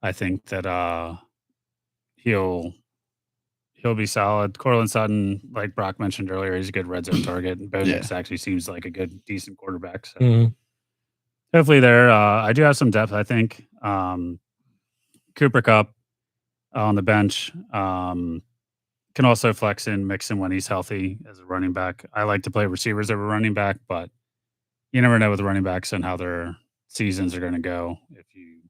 I think that he'll be solid. Cortland Sutton, like Brock mentioned earlier, he's a good red zone target. And Bo Nix actually seems like a good, decent quarterback. So Mhm. hopefully there. I do have some depth, I think. Cooper Kupp on the bench. Can also flex in Mixon when he's healthy as a running back. I like to play receivers over running back, but you never know with running backs and how their seasons are going to go if you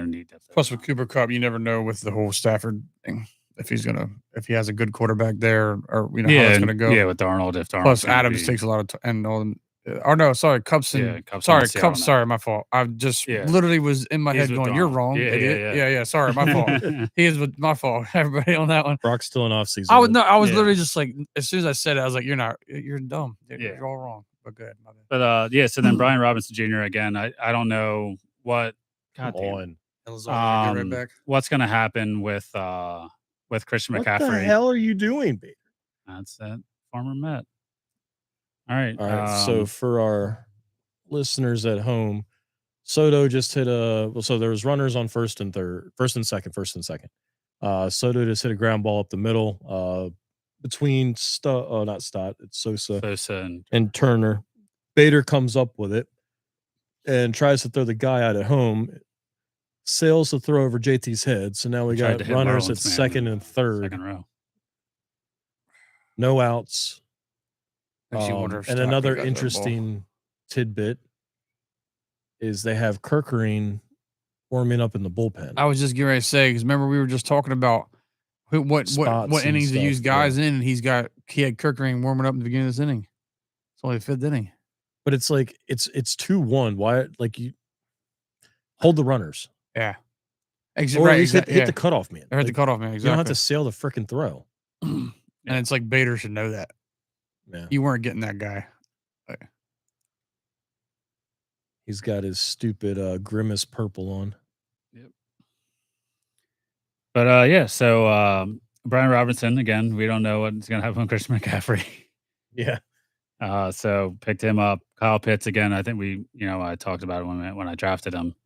need depth. plus with Cooper Kupp, you never know with the whole Stafford thing if he has a good quarterback there or how it's going to go. Yeah, with Darnold, if Darnold. Plus Adams takes a lot of time and all them. Or no, sorry, Kupp's Kupp's sorry, my fault. I just literally was in my He's head with going, "You're Darnold. wrong, Yeah, idiot." yeah. Yeah, sorry, my fault. He is with my fault. Everybody on that one. Brock's still in off season. I was Yeah. literally just like, as soon as I said it, I was like, you're dumb. Yeah. You're all wrong. But good. My bad. But so then Brian Robinson Jr. again. I don't know what. Come on. Get right back. What's going to happen with Christian What McCaffrey? the hell are you doing, Bader? That's that former Met. All right. All right. So for our listeners at home, Soto just hit so there was runners on first and second. Soto just hit a ground ball up the middle, between not Stott, it's Sosa and Turner. Bader comes up with it and tries to throw the guy out at home. Sails the throw over JT's head. So now we got runners at second and third. Second row. No outs. Makes you wonder if And Stott another got that ball. interesting tidbit is they have Kirkering warming up in the bullpen. I was just getting ready to say, because remember we were just talking about what Spots and innings to stuff, use guys in, and he had Kirkering warming up in the beginning of this inning. It's only the fifth inning. But it's like it's 2-1. Why you hold the runners? Yeah. Or at least hit the cutoff man. Or hit the cutoff man, exactly. You don't have to sail the freaking throw. And it's like Bader should know that. Yeah. You weren't getting that guy. He's got his stupid grimace purple on. Yep. But so Brian Robinson, again, we don't know what's going to happen with Christian McCaffrey. Yeah. So picked him up. Kyle Pitts, again, I think I talked about it when I drafted him.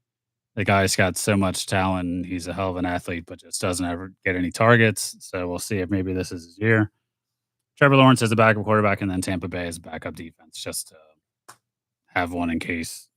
The guy's got so much talent. He's a hell of an athlete, but just doesn't ever get any targets. So we'll see if maybe this is his year. Trevor Lawrence as a backup quarterback, and then Tampa Bay as a backup defense, just to have one in case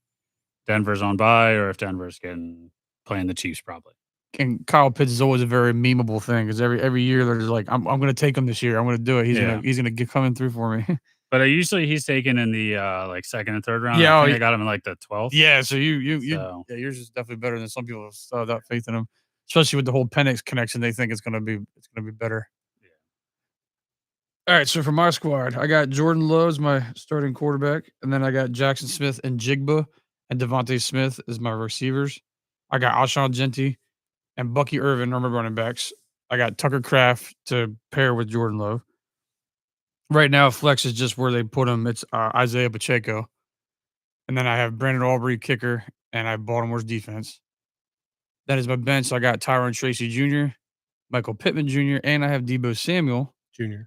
Denver's on bye or if Denver's playing the Chiefs probably. And Kyle Pitts is always a very memeable thing because every year they're just like, I'm going to take him this year. I'm going to do it. He's going to get coming through for me. But usually he's taken in the like second and third round. Yeah, I think I got him in like the 12th. Yeah, so yeah, yours is definitely better than some people have that faith in him, especially with the whole Penix connection. They think it's going to be better. Yeah. All right, so for my squad, I got Jordan Love as my starting quarterback, and then I got Jackson Smith and Jigba and Devontae Smith as my receivers. I got Alshon Jenti and Bucky Irvin are my running backs. I got Tucker Kraft to pair with Jordan Love. Right now, flex is just where they put him. It's Isaiah Pacheco. And then I have Brandon Aubrey, kicker, and I have Baltimore's defense. That is my bench. So I got Tyron Tracy Jr., Michael Pittman Jr., and I have Deebo Samuel. Jr.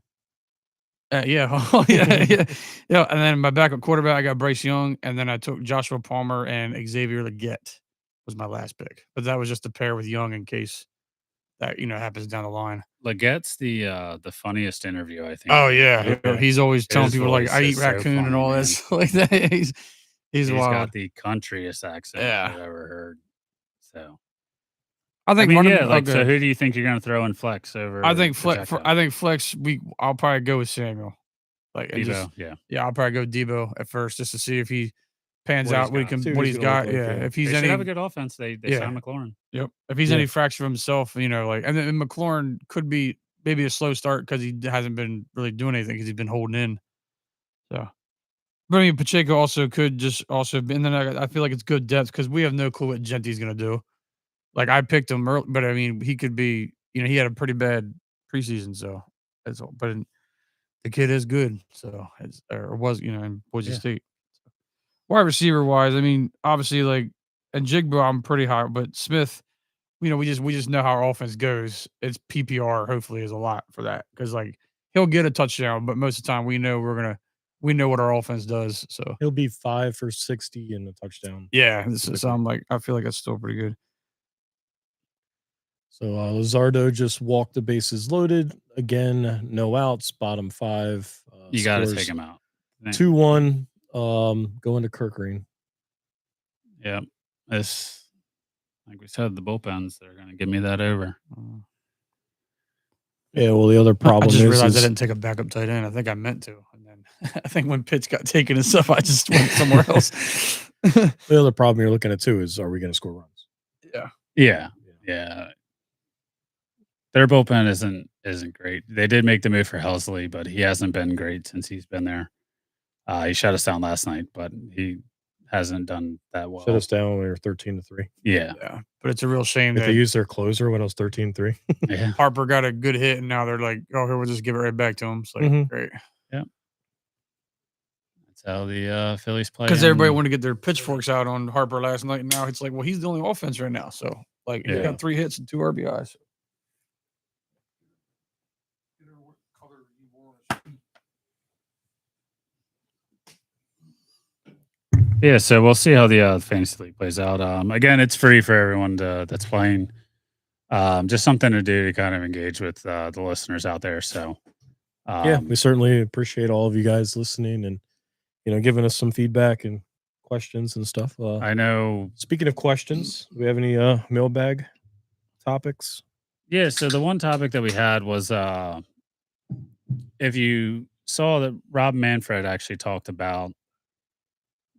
Yeah. Oh, yeah. And then my backup quarterback, I got Bryce Young, and then I took Joshua Palmer and Xavier Leggett was my last pick. But that was just to pair with Young in case that, happens down the line. Leggett's the funniest interview, I think. Oh, yeah. He's always telling people, like, I eat raccoon funny, and all this. Like that. He's wild. Got the countryest accent I've ever heard. So I think so who do you think you're going to throw in flex over? I think flex. I'll probably go with Samuel. Like Debo, I'll probably go Debo at first just to see if he pans out what he's got. If he's they have a good offense, they signed McLaurin. Yep. If he's any fraction of himself, and then McLaurin could be maybe a slow start because he hasn't been really doing anything because he's been holding in. So. But I mean, Pacheco also could just and then I feel like it's good depth because we have no clue what Genti's going to do. Like I picked him early, but I mean, he could be, he had a pretty bad preseason. So that's all, but the kid is good. So in Boise State. Wide receiver wise, I mean, obviously and Jigba, I'm pretty high, but Smith, we just know how our offense goes. It's PPR, hopefully is a lot for that. Cause he'll get a touchdown, but most of the time we know we know what our offense does. So he'll be 5 for 60 in the touchdown. Yeah. So I feel like that's still pretty good. So Lizardo just walked the bases loaded again. No outs. Bottom 5. You got to take him out. 2-1. Going to Kirk Green. Yeah. This, like we said, the bullpens, they're going to give me that over. Yeah, well, the other problem I just realized I didn't take a backup tight end. I think I meant to. And then I think when Pitts got taken and stuff, I just went somewhere else. The other problem you're looking at, too, is are we going to score runs? Yeah. Their bullpen isn't great. They did make the move for Helsley, but he hasn't been great since he's been there. He shut us down last night, but he hasn't done that well. Shut us down when we were 13-3. Yeah. But it's a real shame that they used their closer when I was 13-3. Yeah. Harper got a good hit, and now they're like, oh, here, we'll just give it right back to him. It's like, great. Yeah. That's how the Phillies play. Because everybody wanted to get their pitchforks out on Harper last night, and now it's like, well, he's the only offense right now. So, he got 3 hits and 2 RBIs. Yeah, so we'll see how the fantasy league plays out. Again, it's free for everyone that's playing. Just something to do to kind of engage with the listeners out there. So, we certainly appreciate all of you guys listening and giving us some feedback and questions and stuff. I know. Speaking of questions, do we have any mailbag topics? Yeah, so the one topic that we had was if you saw that Rob Manfred actually talked about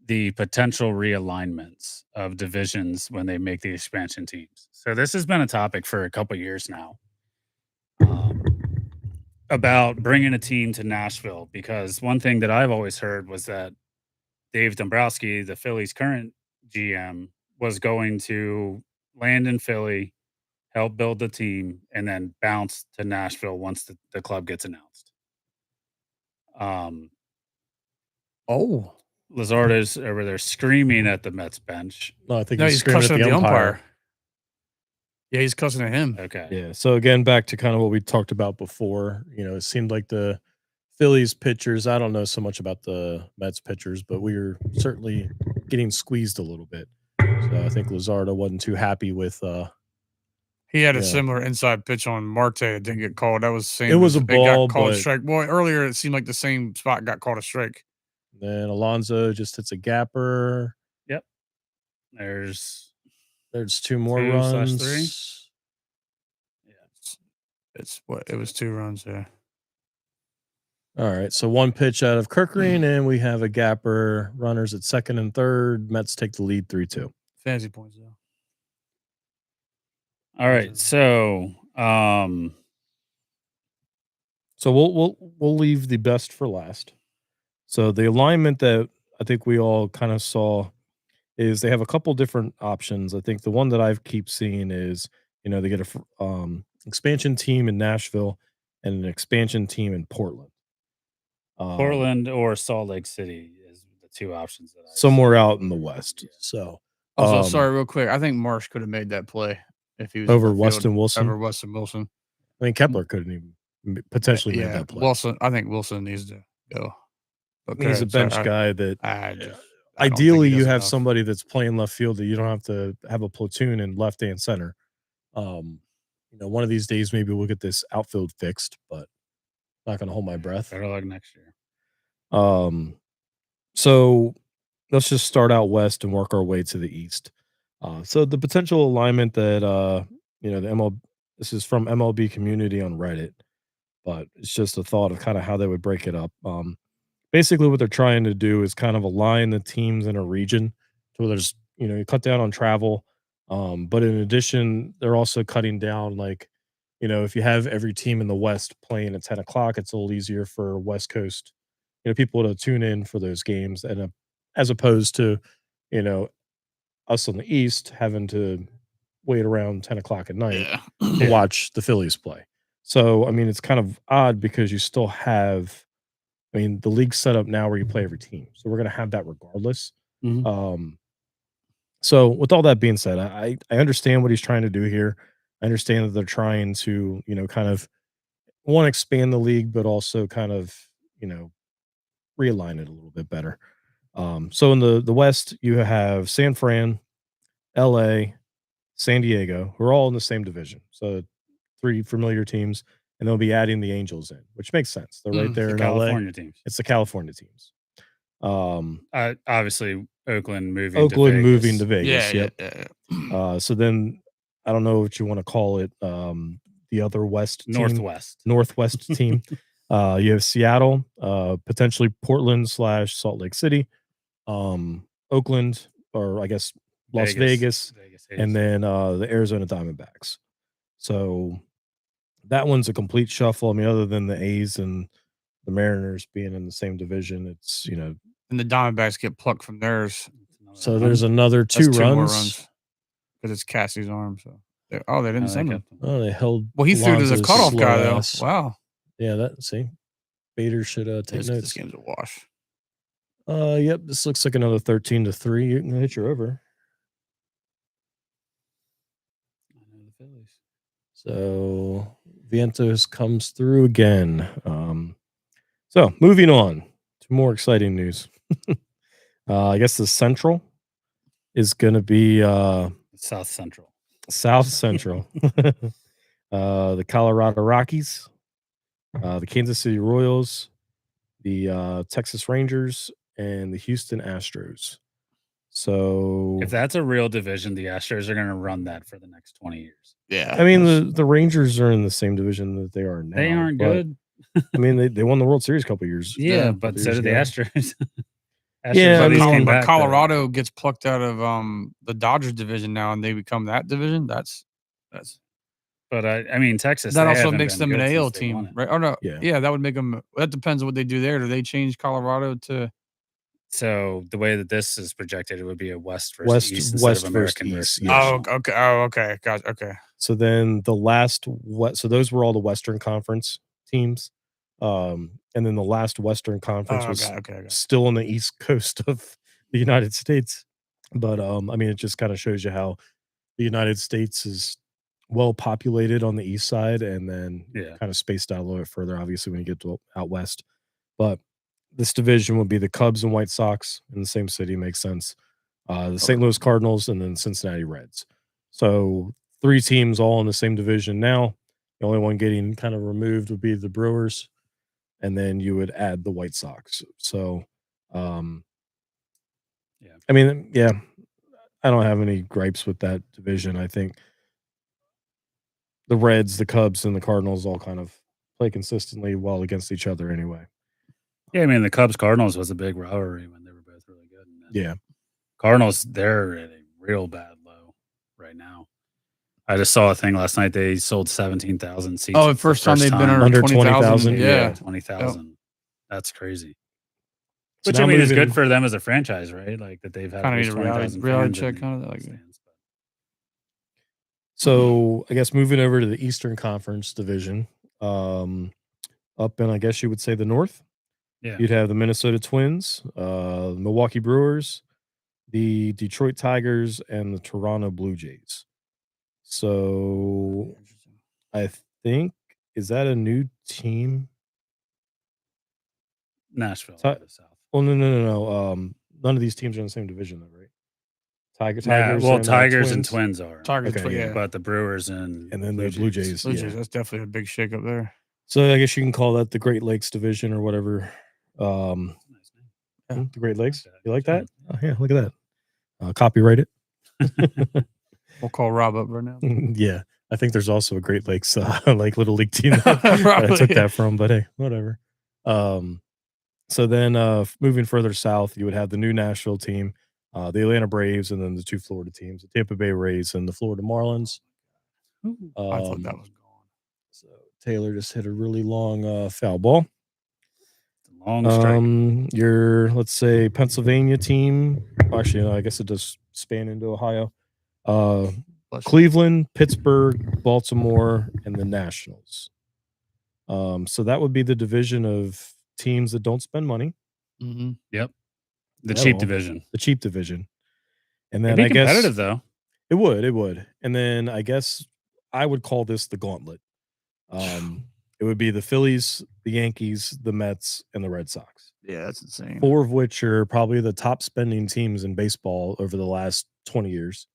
the potential realignments of divisions when they make the expansion teams. So this has been a topic for a couple years now about bringing a team to Nashville, because one thing that I've always heard was that Dave Dombrowski, the Phillies' current GM, was going to land in Philly, help build the team, and then bounce to Nashville once the club gets announced. Lizardo's over there screaming at the Mets bench. No, I think he's cussing at the umpire. Yeah, he's cussing at him. Okay. Yeah. So again, back to kind of what we talked about before. It seemed like the Phillies pitchers. I don't know so much about the Mets pitchers, but we were certainly getting squeezed a little bit. So I think Lizardo wasn't too happy with. He had a Yeah. similar inside pitch on Marte that didn't get called. That was the same. It was a it ball, got called but strike. Well, earlier it seemed like the same spot got called a strike. then Alonso just hits a gapper. Yep. There's 2 more 2/3. runs. Yeah, it was 2 runs. Yeah. All right, so 1 pitch out of Kirkering, and we have a gapper. Runners at second and third. Mets take the lead 3-2. Fantasy points though. All right. So, So we'll leave the best for last. So the alignment that I think we all kind of saw is they have a couple different options. I think the one that I keep seeing is, they get a expansion team in Nashville and an expansion team in Portland. Portland or Salt Lake City is the 2 options that I somewhere see. out in the West. So Also, sorry, real quick. I think Marsh could have made that play if he was over on the field Weston Wilson. over Weston Wilson. I mean, Kepler couldn't even potentially made that play. Wilson. I think Wilson needs to go. I mean, he's a bench guy that I don't think ideally he you does have enough. somebody that's playing left field that you don't have to have a platoon in left and center. One of these days maybe we'll get this outfield fixed, but not going to hold my breath. Better luck next year. So let's just start out west and work our way to the east. So the potential alignment that the MLB, this is from MLB community on Reddit, but it's just a thought of kind of how they would break it up. Basically what they're trying to do is kind of align the teams in a region so there's, you cut down on travel. But in addition, they're also cutting down, like, if you have every team in the West playing at 10 o'clock, it's a little easier for West Coast, people to tune in for those games. And as opposed to, us on the East having to wait around 10 o'clock at night to watch the Phillies play. So, I mean, it's kind of odd because you still have, the league's set up now where you play every team. So we're going to have that regardless. So with all that being said, I understand what he's trying to do here. I understand that they're trying to, kind of want to expand the league, but also kind of, realign it a little bit better. So in the West, you have San Fran, LA, San Diego, who are all in the same division. So 3 familiar teams, and they'll be adding the Angels in, which makes sense. They're right there in California LA. teams. It's the California teams. Obviously Oakland moving to Vegas. Yeah. So then I don't know what you want to call it. The other West team, Northwest team. You have Seattle, potentially Portland / Salt Lake City, Oakland, or I guess Las Vegas, and then the Arizona Diamondbacks. So that one's a complete shuffle. I mean, other than the A's and the Mariners being in the same division, it's and the Diamondbacks get plucked from theirs. So there's another 2 That's 2 runs. more runs because it's Cassie's arm. So they didn't send him. Oh, they held. Well, he threw to the Lonzo's cutoff guy though. ass. Wow. Yeah, see, Bader should take This notes. game's a wash. Yep, this looks like another 13-3. You can hit your over. The Phillies. So Vientos comes through again. So moving on to more exciting news. I guess the Central is going to be South Central. The Colorado Rockies, the Kansas City Royals, the Texas Rangers, and the Houston Astros. So if that's a real division, the Astros are going to run that for the next 20 years. Yeah. I mean, the Rangers are in the same division that they are now. They aren't good. I mean, they won the World Series a couple years. Yeah, but so did the Astros. But Colorado gets plucked out of the Dodgers division now, and they become that division. That's. But I mean, Texas. That also makes them an AL team, right? Oh no, yeah, that would make them. That depends on what they do there. Do they change Colorado to? So the way that this is projected, it would be a West versus East West versus East. Oh, okay. Oh, okay. Gotcha. Okay. So then the last so those were all the Western Conference teams, and then the last Western Conference was still on the East Coast of the United States. But I mean, it just kind of shows you how the United States is well populated on the east side, and then kind of spaced out a little bit further, obviously, when you get to out west. But this division would be the Cubs and White Sox in the same city. Makes sense. The St. Louis Cardinals and then Cincinnati Reds. So 3 teams all in the same division now. The only one getting kind of removed would be the Brewers, and then you would add the White Sox. So, Yeah. I mean, yeah, I don't have any gripes with that division. I think the Reds, the Cubs, and the Cardinals all kind of play consistently well against each other anyway. Yeah, I mean, the Cubs-Cardinals was a big rivalry when they were both really good. And then Yeah. Cardinals, they're at a real bad low right now. I just saw a thing last night. They sold 17,000 seats. Oh, for the first time they've been Under under 20,000. 20,000? Yeah. 20,000. That's crazy. So Which, now I mean, is moving- good for them as a franchise, right? Like, that they've had Kinda at need least a reality 20,000 reality fans check, in kinda the like that. stands. So I guess moving over to the Eastern Conference division, up in I guess you would say the North, Yeah. you'd have the Minnesota Twins, the Milwaukee Brewers, the Detroit Tigers, and the Toronto Blue Jays. So Interesting. I think is that a new team? Nashville, Ti- the South. Well, no. None of these teams are in the same division, though, right? Tigers. Well, and, Tigers and Twins. Twins are. Tigers, Okay, yeah. But the Brewers and then the Blue Jays. Blue Yeah. Jays, that's definitely a big shake up there. So I guess you can call that the Great Lakes division or whatever. Nice name. The Great Lakes. that. You like that? Yeah. Oh, yeah, look at that. Copyright it. We'll call Rob up right now. Yeah, I think there's also a Great Lakes like little league team that I Probably, took yeah. that from, but hey, whatever. So then moving further south, you would have the new Nashville team, the Atlanta Braves, and then the 2 Florida teams, the Tampa Bay Rays and the Florida Marlins. I thought that was gone. So Taylor just hit a really long foul ball. Long strike. Your let's say Pennsylvania team. Actually, no, I guess it does span into Ohio. Cleveland, Pittsburgh, Baltimore, and the Nationals. So that would be the division of teams that don't spend money. Mm-hmm. Yep. The At cheap all. division. The cheap division. And It'd then be I guess competitive, though. it would. And then I guess I would call this the gauntlet. It would be the Phillies, the Yankees, the Mets, and the Red Sox. Yeah, that's insane. 4 of which are probably the top spending teams in baseball over the last 20 years.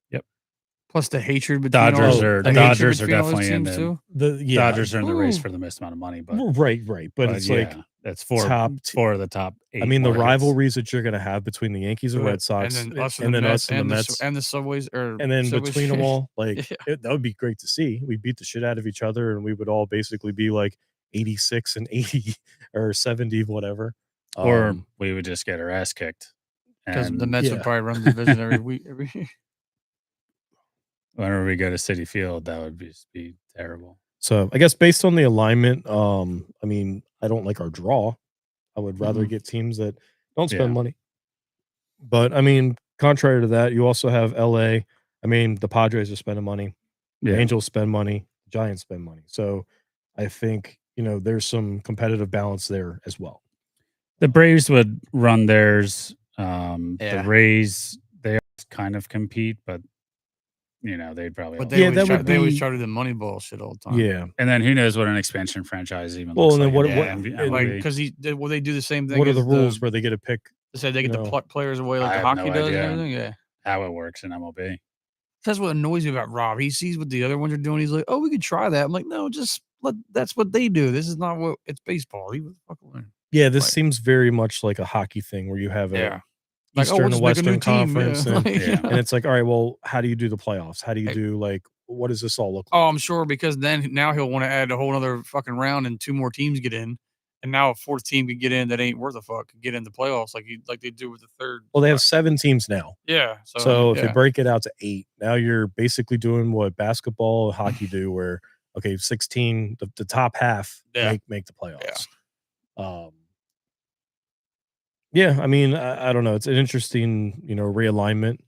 Plus the hatred between Dodgers all, are the Dodgers hatred are between all those definitely in teams, the too. Dodgers are in the race Ooh. for the most amount of money, but Right. But it's like that's top four of the top 8. I mean, the markets. rivalries that you're going to have between the Yankees and Red Sox, and then us and and then the us and the Mets, and the Subways, and then Subways. between them all, like Yeah. that would be great to see. We beat the shit out of each other, and we would all basically be like 86 and 80 or 70, whatever. Or we would just get our ass kicked. Because the And Mets would probably run the division every week. whenever we go to City Field, that would be terrible. So I guess based on the alignment, I mean, I don't like our draw. I would rather get teams that don't spend money. But I mean, contrary to that, you also have LA. I mean, the Padres are spending money. The Angels spend money. The Giants spend money. So I think, there's some competitive balance there as well. The Braves would run theirs. The Yeah. Rays, they kind of compete, but they'd probably. But also- they, Yeah, always that try, would they always be- try to do the money ball shit all the time. Yeah. And then who knows what an expansion franchise even Well, looks and then like. what- Like, MLB. because they do the same thing. What are as the rules where they get to pick? They say they get you to know? pluck players away like I the have hockey no does idea. and everything. Yeah. how it works in MLB. That's what annoys me about Rob. He sees what the other ones are doing. He's like, "Oh, we could try that." I'm like, "No, just that's what they do. This is not what it's baseball." He was fucking. Yeah, this Right. seems very much like a hockey thing where you have a Yeah. Like, Eastern we'll and just make a new Western team. Conference, Yeah. and, Like, Yeah. and it's like, all right, well, how do you do the playoffs? How do you Hey. do what does this all look like? Oh, I'm sure because then now he'll want to add a whole other fucking round and 2 more teams get in, and now a 4th team could get in that ain't worth a fuck could get in the playoffs like they do with the 3rd. Well, they have 7 teams now. Yeah. So if yeah. they break it out to 8, now you're basically doing what basketball and hockey do, where 16, the top half Yeah. make the playoffs. Yeah, I mean, I don't know. It's an interesting, realignment.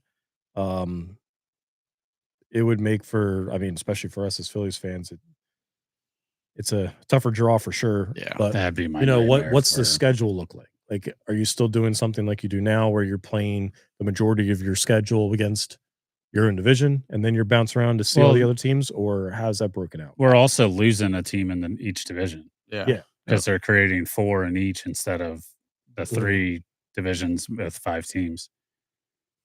It would make for, I mean, especially for us as Phillies fans, it's a tougher draw for sure. Yeah. But That'd be my what's the nightmare schedule look like? Like, are you still doing something like you do now, where you're playing the majority of your schedule against your own division, and then you're bouncing around to see all the Well- other teams, or how's that broken out? We're also losing a team in each division Yeah. because they're creating 4 in each instead of the Mhm. 3 divisions with 5 teams.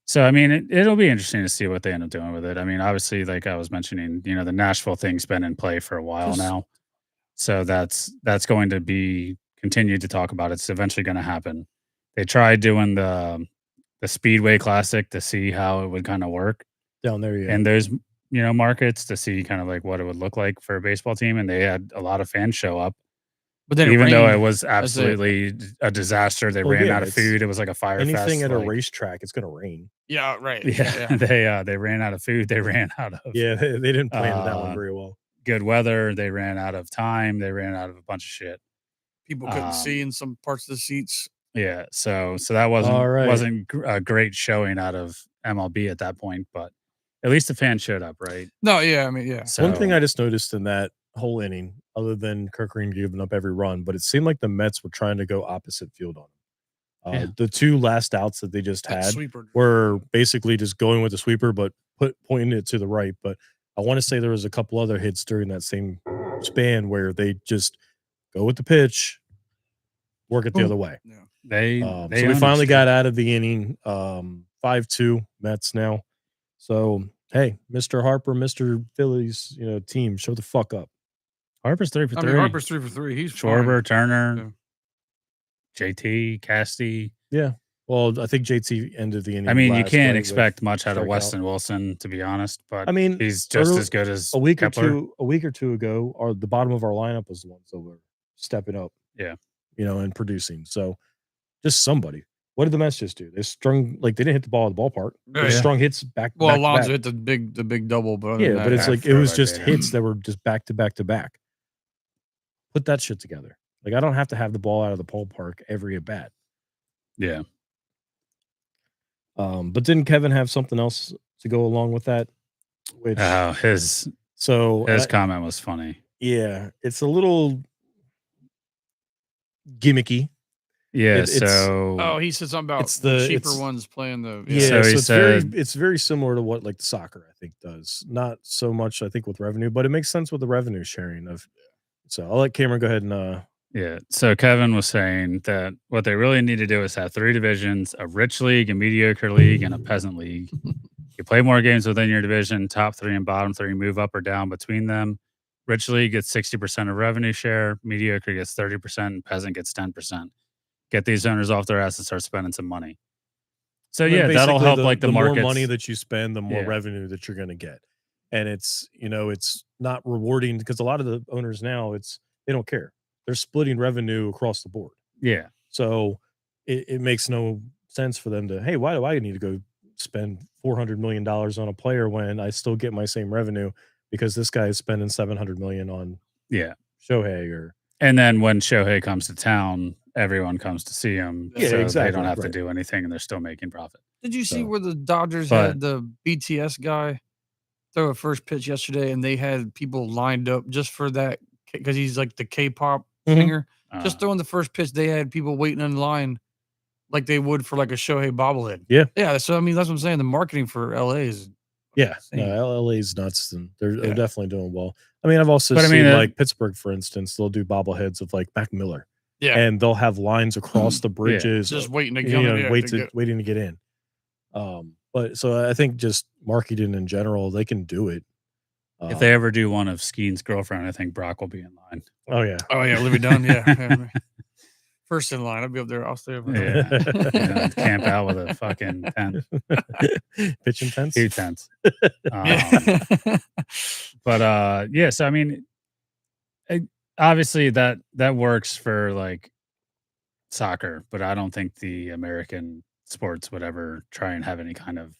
So, I mean, it'll be interesting to see what they end up doing with it. I mean, obviously, like I was mentioning, the Nashville thing's been in play for a while Just now. So that's going to be continued to talk about. It's eventually going to happen. They tried doing the Speedway Classic to see how it would kind of work Down there, yeah. in those markets to see kind of like what it would look like for a baseball team, and they had a lot of fans show up. but then it Even though it rained. was That's it. absolutely a disaster, they Well, ran yeah, out of it's food. It was like a fire anything fest. at a Like, racetrack, it's gonna rain. Yeah, right. yeah, Yeah. they ran out of food. They ran out of Yeah, they didn't plan that one uh, very well. good weather. They ran out of time. They ran out of a bunch of shit. People couldn't see in some parts of the seats. Yeah, so that All right. wasn't a great showing out of MLB at that point, but at least the fans showed up, right? No, yeah, I mean, yeah. So One thing I just noticed in that whole inning, other than Kirk Green giving up every run, but it seemed like the Mets were trying to go opposite field on him. Yeah. The 2 last outs that they just That had sweeper. were basically just going with the sweeper, but pointing it to the right. But I want to say there was a couple other hits during that same span where they just go with the pitch, work it the other way. Yeah. they So we finally understood. got out of the inning, 5-2 Mets now. So hey, Mr. Harper, Mr. Phillies, team, show the fuck up. Harper's 3 for I 3. mean, Harper's 3 for 3. He's Schwarber, fine. Turner, Yeah. JT, Casty. Yeah. Well, I think JT ended the inning. I mean, you last can't with expect much out of strikeout. Weston Wilson, to be honest, but I mean, he's just early- as good as a week Kepler. or two ago, the bottom of our lineup was the ones that were stepping up. Yeah. And producing. So just somebody. What did the Mets just do? They strung they didn't hit the ball at the ballpark. They Yeah. strung hits back. Well, back to Alonso back. hit the big double, but other Yeah, than but that, it's yeah, like it was throwback just data. hits that were just back to back to back. Put that shit together. Like I don't have to have the ball out of the ballpark every at bat. Yeah. But didn't Kevin have something else to go along with that? Which His so comment was funny. yeah, it's a little gimmicky. Yeah, it's- oh, he said something about it's the the- cheaper it's- ones playing the Yeah, So so, he it's said- it's very similar to what like the soccer I think does. Not so much I think with revenue, but it makes sense with the revenue sharing of. So I'll let Cameron go ahead and Yeah. So Kevin was saying that what they really need to do is have 3 divisions: a rich league, a mediocre league, and a peasant league. You play more games within your division, top 3 and bottom 3 move up or down between them. Rich league gets 60% of revenue share, mediocre gets 30%, and peasant gets 10%. Get these owners off their ass and start spending some money. So And then yeah, that'll basically help the more markets. money that you spend, the more Yeah. revenue that you're going to get. And it's not rewarding because a lot of the owners now they don't care. They're splitting revenue across the board. Yeah. So it makes no sense for them to, hey, why do I need to go spend $400 million on a player when I still get my same revenue because this guy is spending $700 million on Yeah. Shohei or And then when Shohei comes to town, everyone comes to see him. Yeah, so exactly, they don't have to right. do anything and they're still making profit. Did you see So- where the Dodgers But- had the BTS guy throw a first pitch yesterday, and they had people lined up just for that because he's like the K-pop Mhm. singer. Uh, Just throwing the first pitch, they had people waiting in line like they would for like a Shohei bobblehead. Yeah. Yeah. So I mean, that's what I'm saying. The marketing for LA is yeah, insane. no, LA's nuts and they're Yeah. definitely doing well. I mean, I've also But I seen mean, like Pittsburgh, for instance, they'll do bobbleheads of like Mac Miller. Yeah. And they'll have lines across the bridges, just waiting to you get know, yeah, waiting to get in. But so I think just marketing in general, they can do it. if they ever do one of Skeen's girlfriend, I think Brock will be in line. Oh yeah. Oh yeah, Olivia Dunn. Yeah. First in line. I'll be up there. I'll stay up there. Yeah. Camp out with a fucking tent, Pitching tents. 2 tents. Yeah. But yeah, so I mean, obviously that works for like soccer, but I don't think the American sports would ever try and have any kind of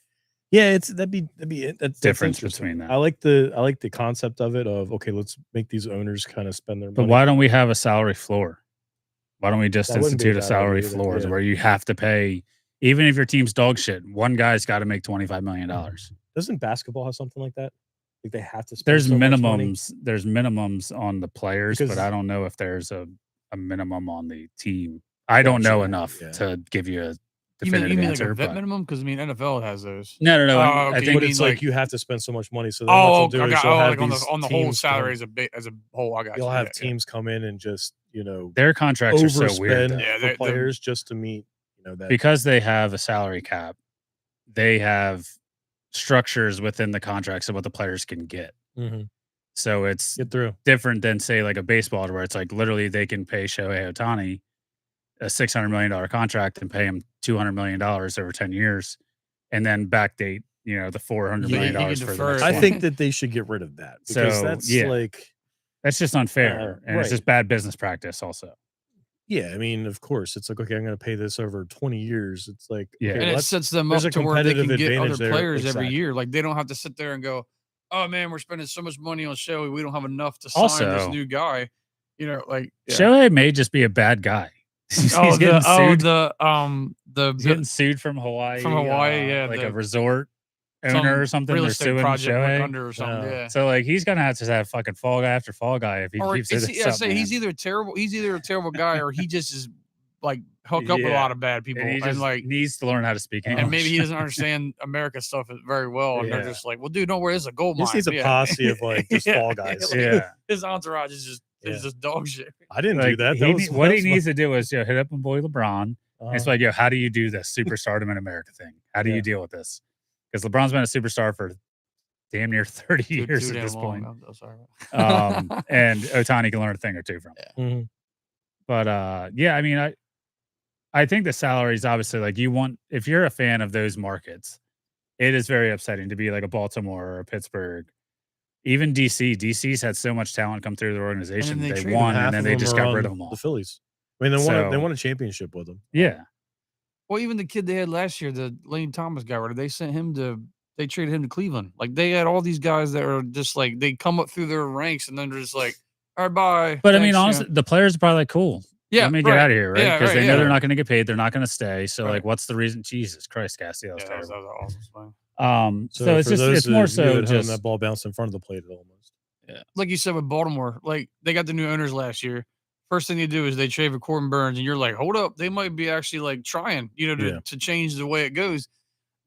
Yeah, that'd be it. That's difference interesting. between that. I like the concept of it of okay, let's make these owners kind of spend their But money. why don't we have a salary floor? Why don't we just That wouldn't be a institute a bad salary idea either, floor yeah. where you have to pay, even if your team's dog shit, one guy's got to make $25 million. Doesn't basketball have something like that? Like they have to spend There's so much money? minimums on the players, Because- but I don't know if there's a minimum on the team. I don't know Gotcha, enough yeah. to give you a You definitive mean like answer. a vet but- minimum? Because I mean NFL has those. No. Oh, I okay, think But mean it's like like- you have to spend so much money. So then Oh, what you'll do is okay. you'll Oh, have like on these the whole teams salary come- as a whole. I got You'll you. have Yeah, teams come in and just their contracts are so weird overspend though. Yeah, for they're- players just to meet that. because they have a salary cap. they have structures within the contracts of what the players can get. So it's Get through. different than say like a baseball where it's like literally they can pay Shohei Ohtani a $600 million contract and pay him $200 million over 10 years and then backdate, the $400 million for the next I one. think that they should get rid of that because So, that's yeah. like, That's just unfair. And it's right. just bad business practice also. yeah, I mean, of course, it's like, okay, I'm going to pay this over 20 years. It's like, Yeah. okay, And it let's- sets them there's up a to where they can competitive get other advantage there. players every Exactly. year. Like they don't have to sit there and go, "Oh man, we're spending so much money on Shohei, we don't have enough to sign this Also- new guy." Like Shohei may just be a bad guy. He's oh getting sued. the He's getting sued from Hawaii. Yeah, like the- a resort some owner or something. real They're estate suing project went Shohei. under or something. Yeah. So like he's gonna have to have fucking fall guy after fall guy if he Or keeps it's, it. yeah, say he's either terrible. He's either a terrible guy or he just is like hooked up with a Yeah. lot of bad people and he and just like. needs to learn how to speak English. And maybe he doesn't understand America stuff very well, and they're Yeah. just like, "Well, dude, don't worry, it's a gold He mine." just needs a posse of like just fall guys. like, Yeah. his entourage is just Yeah. dog shit. I didn't do Like, that. what he needs to do is hit up my boy LeBron. And it's uh, like, how do you do this superstardom in America thing? How do Yeah. you deal with this? Because LeBron's been a superstar for damn near 30 years Too at damn this long. point. I'm sorry. And Ohtani can learn a thing or two from it. mhm. But yeah, I mean, I think the salaries obviously like if you're a fan of those markets, it is very upsetting to be like a Baltimore or a Pittsburgh, even DC. DC's had so much talent come through their organization. they They traded won, Half and then of they them just are got on rid of them all. The Phillies. I mean, they So- won a championship with them. Yeah. Well, even the kid they had last year, the Lane Thomas guy, where they sent him to, they traded him to Cleveland. Like they had all these guys that are just like they come up through their ranks and then they're just like, all right, bye. But I Thanks, mean, you know? honestly, the players are probably like, cool. yeah, Let me get out of here, right? Yeah, Because right, they know yeah. they're not going to get paid. They're not going to stay. So, Right. like, what's the reason? Jesus Christ, Cassie, that was Yeah, that was terrible. an awesome swing. So it's for just those it's more of you so at home, just that ball bounced in front of the plate almost. Like you said with Baltimore, like they got the new owners last year. First thing they do is they trade for Corbin Burns, and you're like, hold up, they might be actually like trying, to change the way it goes.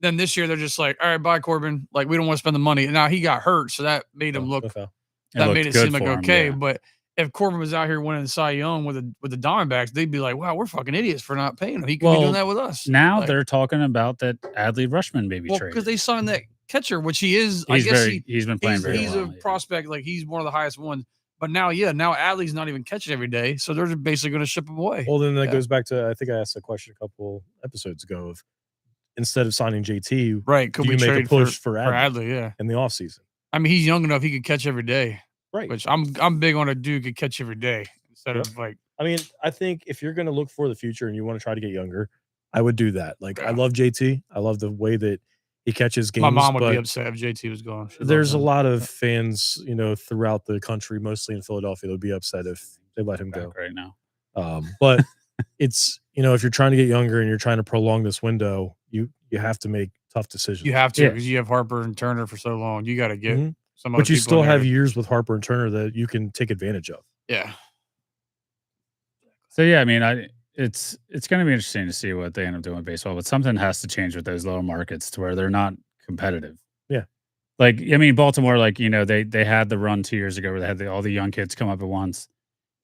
Then this year they're just like, all right, bye Corbin. Like we don't want to spend the money. And now he got hurt, so that made him look. Okay. That looked made it good seem like for him, okay. yeah. But if Corbin was out here winning the Cy Young with the Diamondbacks, they'd be like, wow, we're fucking idiots for not paying him. He could be Well, doing that with us. now Like, they're talking about that Adley Rushman may be well, traded. because they signed that catcher, which he is. I He's guess he's been playing very he's well. a prospect. Like he's one of the highest ones. But now Adley's not even catching every day, so they're just basically going to ship him away. Well, then that Yeah. goes back to, I think I asked a question a couple episodes ago of, instead of signing JT, Right? Could do we you make trade a push for for Adley Adley? Yeah. in the offseason? I mean, he's young enough; he could catch every day. Right. Which I'm big on a dude could catch every day instead Yep. of like. I mean, I think if you're going to look for the future and you want to try to get younger, I would do that. Like, I Yeah. love JT. I love the way that he catches games. My mom would but be upset if JT was gone. She there's a loves him. lot of fans, throughout the country, mostly in Philadelphia, that would be upset if they let him go. back right now. But it's, if you're trying to get younger and you're trying to prolong this window, you have to make tough decisions. You have to Yeah. because you have Harper and Turner for so long. You got to get Mhm. some other But you people still in have there. years with Harper and Turner that you can take advantage of. Yeah. So yeah, I mean, it's going to be interesting to see what they end up doing with baseball, but something has to change with those lower markets to where they're not competitive. Yeah. Like, I mean, Baltimore, like, they had the run 2 years ago where they had all the young kids come up at once.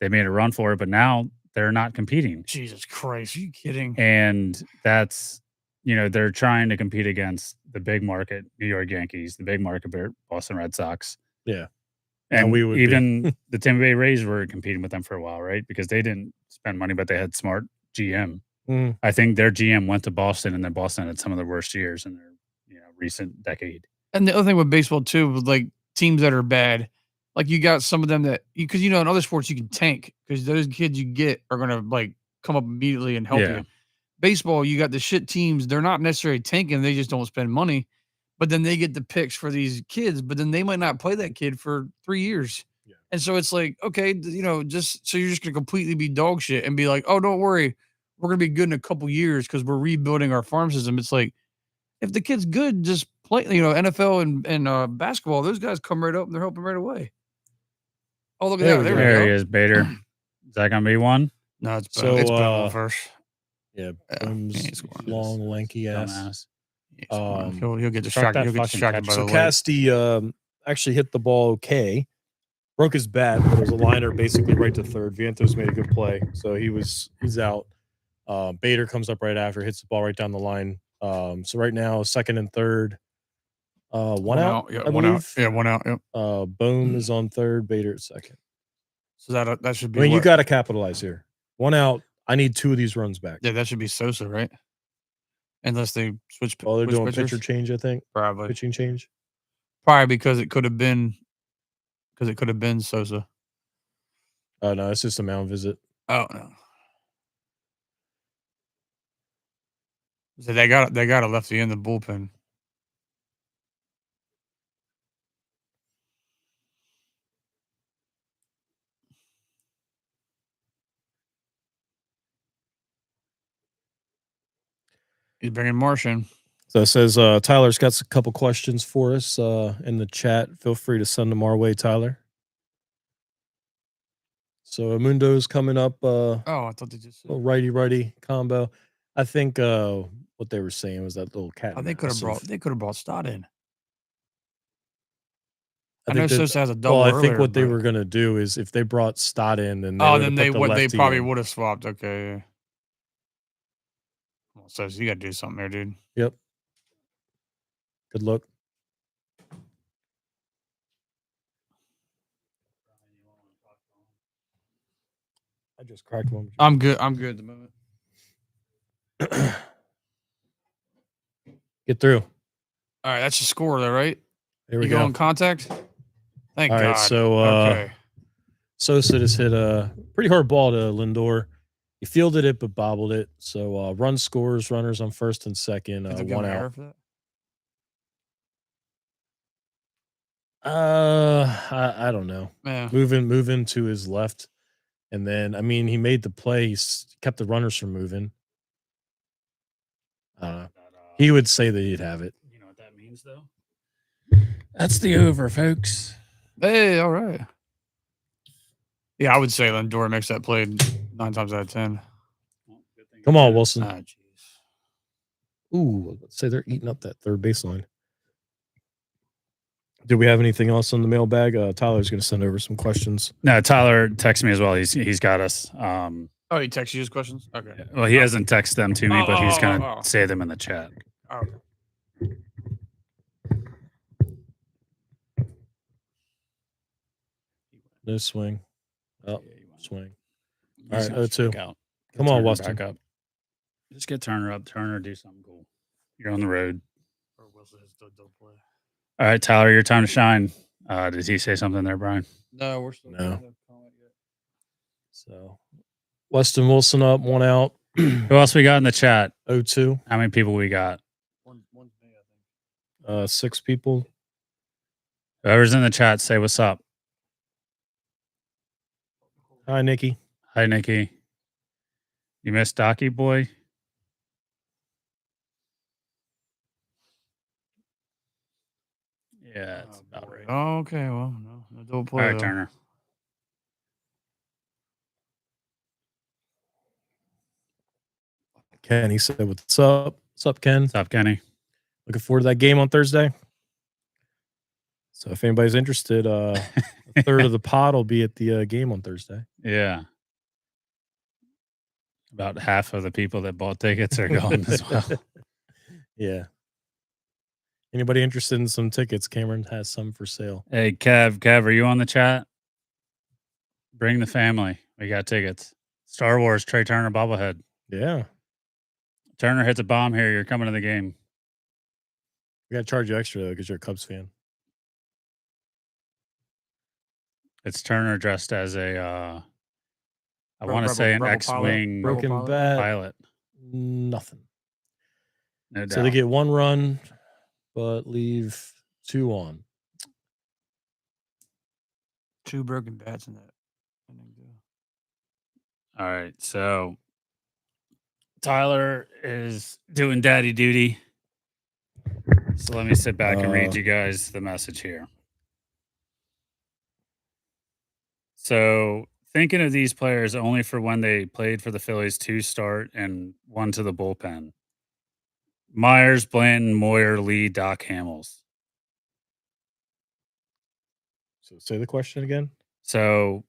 They made a run for it, but now they're not competing. Jesus Christ, are you kidding? And that's, they're trying to compete against the big market New York Yankees, the big market Boston Red Sox. Yeah. And And we would be. even the Tampa Bay Rays were competing with them for a while, right? Because they didn't spend money, but they had smart GM. Mm. I think their GM went to Boston, and then Boston had some of the worst years in their recent decade. And the other thing with baseball too, with like teams that are bad, like you got some of them that because in other sports you can tank because those kids you get are gonna like come up immediately and help Yeah. you. Baseball, you got the shit teams. They're not necessarily tanking; they just don't spend money. But then they get the picks for these kids, but then they might not play that kid for 3 years. Yeah. And so it's like, okay, just so you're just gonna completely be dog shit and be like, oh, don't worry, we're gonna be good in a couple years because we're rebuilding our farm system. It's like if the kid's good, just play. NFL and basketball, those guys come right up and they're helping right away. Oh, look at There that! we There go. we There go. he is, Bader. Is that going to be one? No, it's So, it's Bell first. Yeah. Yeah, Boone's he ain't scoring. long, lanky ass. Dumbass. He's scoring. Um, He'll get truck distracted. that He'll get fucking distracted catch. by So the light. Casti actually hit the ball okay. Broke his bat, but it was a liner basically right to third. Vientos made a good play, so he's out. Bader comes up right after, hits the ball right down the line, So right now, second and third, one out. Yeah, I one out. believe. Yeah, one out. Yep. Boom is on third. Bader at second. So that should I be. mean, you what? got to capitalize here. One out. I need 2 of these runs back. Yeah, that should be Sosa, right? Unless they switch. Oh, they're switch doing pitchers? pitcher change, I think. Probably. Pitching change. Probably because it could have been Sosa. Oh no, it's just a mound visit. Oh no. So they got a lefty in the bullpen. He's bringing Martian. So it says Tyler's got a couple questions for us in the chat. Feel free to send them our way, Tyler. So Mundo's coming up. Oh, I thought they just said. Righty combo. I think what they were saying was that little cat. Oh, they could have brought Stott in. I think know that- Sosa has a double. Well, I think earlier, what they but- were going to do is if they brought Stott in, then they Oh, would then have put the they lefty probably in. would have swapped. Okay. Yeah. Well, Sosa, you got to do something there, dude. Yep. Good luck. I just cracked one. I'm good. I'm good at the moment. Get through. All right, that's your score, though, right? There we you go. in contact? Thank All God. right, so okay. Sosa just hit a pretty hard ball to Lindor. He fielded it but bobbled it. So run scores, runners on first and second, one out. I don't know. Yeah. Moving to his left, and then I mean he made the play. He kept the runners from moving. He would say that he'd have it. You know what that means, though? That's the over, folks. Hey, all right. Yeah, I would say Lindor makes that play 9 times out of 10. Come on, Wilson. Ah, jeez. Ooh, let's say they're eating up that third baseline. Do we have anything else on the mailbag? Tyler's going to send over some questions. No, Tyler texted me as well. He's got us. Oh, he texted you his questions? Okay. Well, he hasn't texted them to me, but he's going to oh. say them in the chat. Oh. No swing. Oh, swing. All He's right, gonna 0-2. strike out. Get Come on, Turner Weston. back up. Just get Turner up. Turner, do something cool. You're on the road. Or Wilson has still play. All right, Tyler, your time to shine. Did he say something there, Brian? No, we're still No. comment yet. So Weston Wilson up, 1 out. Who else we got in the chat? 0-2. How many people we got? One's me, I think. 6 people. Whoever's in the chat, say what's up. Hi, Nikki. Hi, Nikki. You missed Docky Boy? Yeah, that's about right. Oh, okay. Well, no double play. All right, though. Turner. Kenny said, "What's up? What's up, Ken? What's up, Kenny? Looking forward to that game on Thursday." So if anybody's interested, a third of the pod will be at the game on Thursday. Yeah. About half of the people that bought tickets are going as well. Yeah. Anybody interested in some tickets? Cameron has some for sale. Hey, Kev, are you on the chat? Bring the family. We got tickets. Star Wars, Trey Turner bobblehead. Yeah. Turner hits a bomb here. You're coming to the game. We got to charge you extra, though, because you're a Cubs fan. It's Turner dressed as a, I Rebel- want to say an Rebel X-Wing Broken pilot? bat. pilot. Nothing. No doubt. So they get 1 run, but leave 2 on. 2 broken bats in that inning, too. All right, so Tyler is doing daddy duty. So let me sit back and read you guys the message here. So thinking of these players only for when they played for the Phillies 2 start and 1 to the bullpen. Myers, Blanton, Moyer, Lee, Doc Hamels. So say the question again. So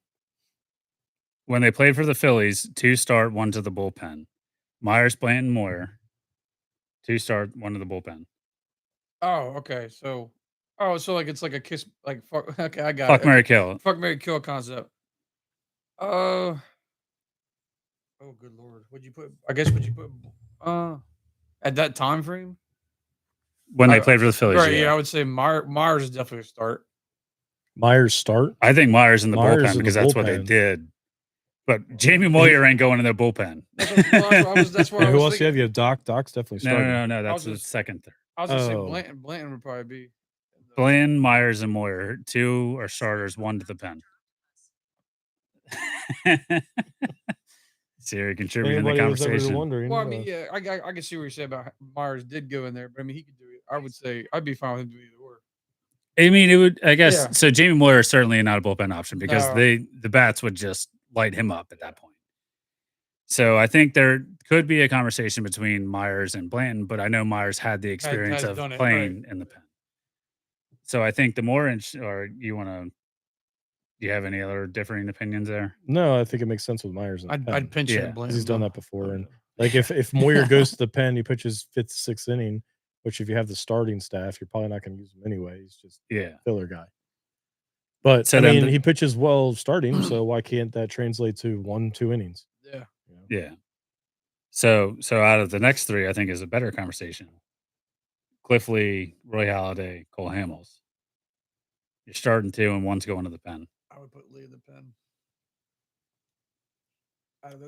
when they played for the Phillies, 2 start, 1 to the bullpen. Myers, Blanton, Moyer. 2 start, 1 to the bullpen. Oh, okay. So, so like it's like a kiss, like fuck. Okay, I got Fuck, it. marry, Okay, kill. fuck, Mary kill concept. Uh, oh, good lord. Would you put? I guess would you put? At that time frame. When they played for the Phillies, Right. Yeah, yeah. I would say Myers is definitely a start. Myers start. I think Myers in the Myers bullpen in the because that's what they bullpen. did. But Jamie Moyer ain't going in their bullpen. That's why I Who was else do you have? thinking. You have Doc. Doc's definitely No, starting. no, no, no. That's was the just- second. I was gonna say Oh. Blanton would probably be. Bland, Myers, and Moyer. 2 are starters, 1 to the pen. Siri contributing to the Anybody was ever conversation. wondering? Well, I mean, yeah, I can see what you said about Myers did go in there, but I mean, he could do it. I would say I'd be fine with him doing either or. I mean, it would. I guess Yeah. so. Jamie Moyer is certainly not a bullpen option because No. the bats would just light him up at that point. So I think there could be a conversation between Myers and Blanton, but I know Myers had the experience has of done it, playing in the pen. So I think the more, or you want to, do you have any other differing opinions there? No, I think it makes sense with Myers. In the pen. I'd pinch Yeah, it. 'Cause Blanton. he's done though. that before. And like if Moyer goes to the pen, he pitches 5th, 6th inning. Which if you have the starting staff, you're probably not going to use him anyway. He's just Yeah. filler guy. But So I then mean, the- he pitches well starting, so why can't that translate to 1-2 innings? Yeah. You know? Yeah. So out of the next 3, I think is a better conversation. Cliff Lee, Roy Halladay, Cole Hamels. You're starting 2 and 1's going to the pen. I would put Lee in the pen.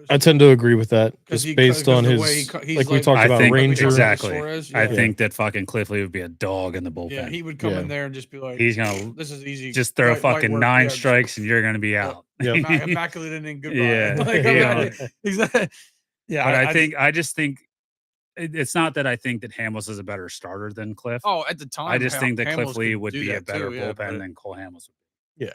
I tend to agree with that, 'Cause just based on the way his, he's like we like- talked I about, think Ranger. exactly. Suarez, I yeah. think that fucking Cliff Lee would be a dog in the bullpen. Yeah, he would come Yeah. in there and just be like, He's gonna "This is easy. just throw light fucking work, 9 yeah, strikes and you're gonna be out. Yep. immaculate inning, goodbye." Yeah, Like, yeah. exactly. Yeah, But I just think it's not that I think that Hamels is a better starter than Cliff. Oh, at the time, I just think that Hamels Cliff Lee could would do be a that better too, yeah, bullpen but- than Cole Hamels. Yeah.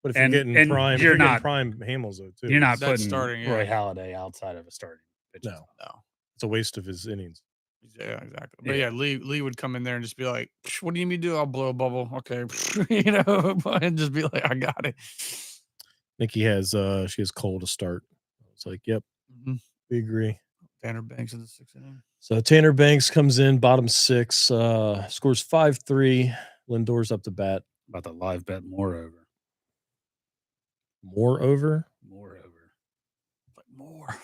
But if And- you're getting and prime, you're if you're not- getting prime Hamels though too. You're not That's putting starting, Roy yeah. Halladay outside of a starting pitcher. No. No. It's a waste of his innings. Yeah, exactly. But Yeah. yeah, Lee would come in there and just be like, "What do you need me to do? I'll blow a bubble." Okay, you know, and just be like, "I got it." Nikki has she has Cole to start. It's like, yep, Mhm. we agree. Tanner Banks in the 6th inning. So Tanner Banks comes in, bottom 6, scores 5-3. Lindor's up to bat. About the live bet moreover. Moreover. Like more.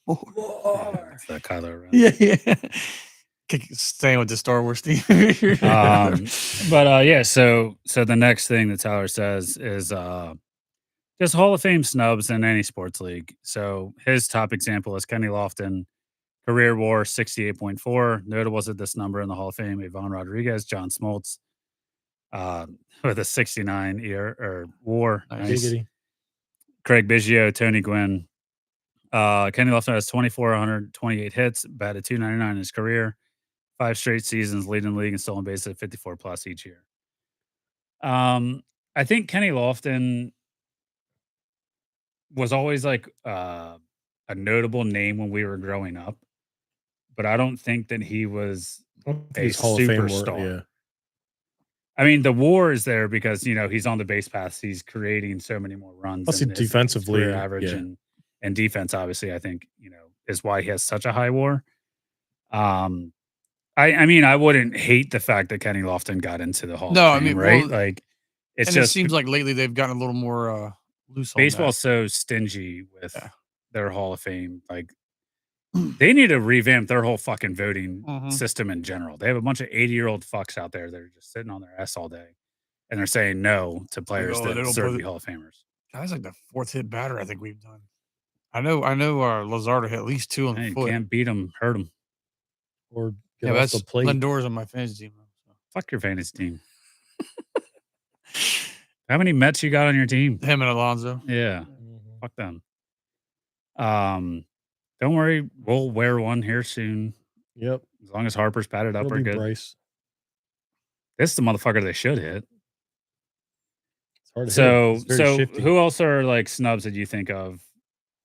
Yeah, it's that Kylo Ren. Yeah. Staying with the Star Wars theme. But yeah, so the next thing that Tyler says is just Hall of Fame snubs in any sports league. So his top example is Kenny Lofton, career WAR 68.4. Notables at this number in the Hall of Fame: Ivan Rodriguez, John Smoltz, with a 69 year or WAR. Nice. Giggity. Craig Biggio, Tony Gwynn. Kenny Lofton has 2,428 hits, batted .299 in his career, 5 straight seasons leading the league in stolen bases at 54 plus each year. I think Kenny Lofton was always like a notable name when we were growing up, but I don't think that he was I don't think a he's Hall of Fame superstar. Yeah. I mean, the WAR is there because he's on the base paths. He's creating so many more runs. Plus, than his defensively, career average yeah. and defense, obviously, I think is why he has such a high WAR. I mean, I wouldn't hate the fact that Kenny Lofton got into the Hall. No, of I Fame, mean, right? well, Like, it's and just it seems like lately they've gotten a little more loose on baseball's so stingy with their Hall of Fame. Like, they need to revamp their whole fucking voting Mhm. system in general. They have a bunch of 80-year-old fucks out there that are just sitting on their ass all day, and they're saying no to players oh, that they don't deserve to put be it- Hall of Famers. that. That's like the 4th hit batter I think we've done. I know Lazardo hit at least 2 on Hey, the you foot. can't beat them, hurt them. Or Yeah, get off that's the plate. Lindor's on my fantasy team. So. Fuck your fantasy team. How many Mets you got on your team? Him and Alonso. Yeah, Mhm. fuck them. Don't worry, we'll wear one here soon. Yep. As long as Harper's patted up, It'll we're be good. Bryce. This is the motherfucker they should hit. It's hard to hit. So, It's very shifty. who else are like snubs that you think of,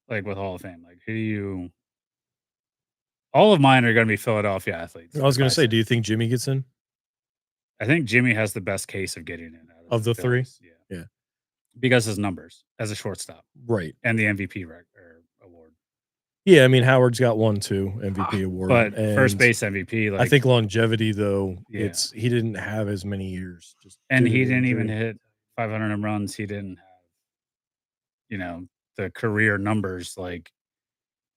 like with Hall of Fame? Like, who do you? All of mine are going to be Philadelphia athletes. I was going to say, Bison. do you think Jimmy gets in? I think Jimmy has the best case of getting in out Of the 3? Phillies. Yeah, Yeah. because his numbers as a shortstop Right. and the MVP award. Yeah, I mean Howard's got one too, MVP award. But first and base MVP, like I think longevity though, Yeah. he didn't have as many years. Just and due to he the didn't even injury. hit 500 home runs. He didn't have, the career numbers. Like,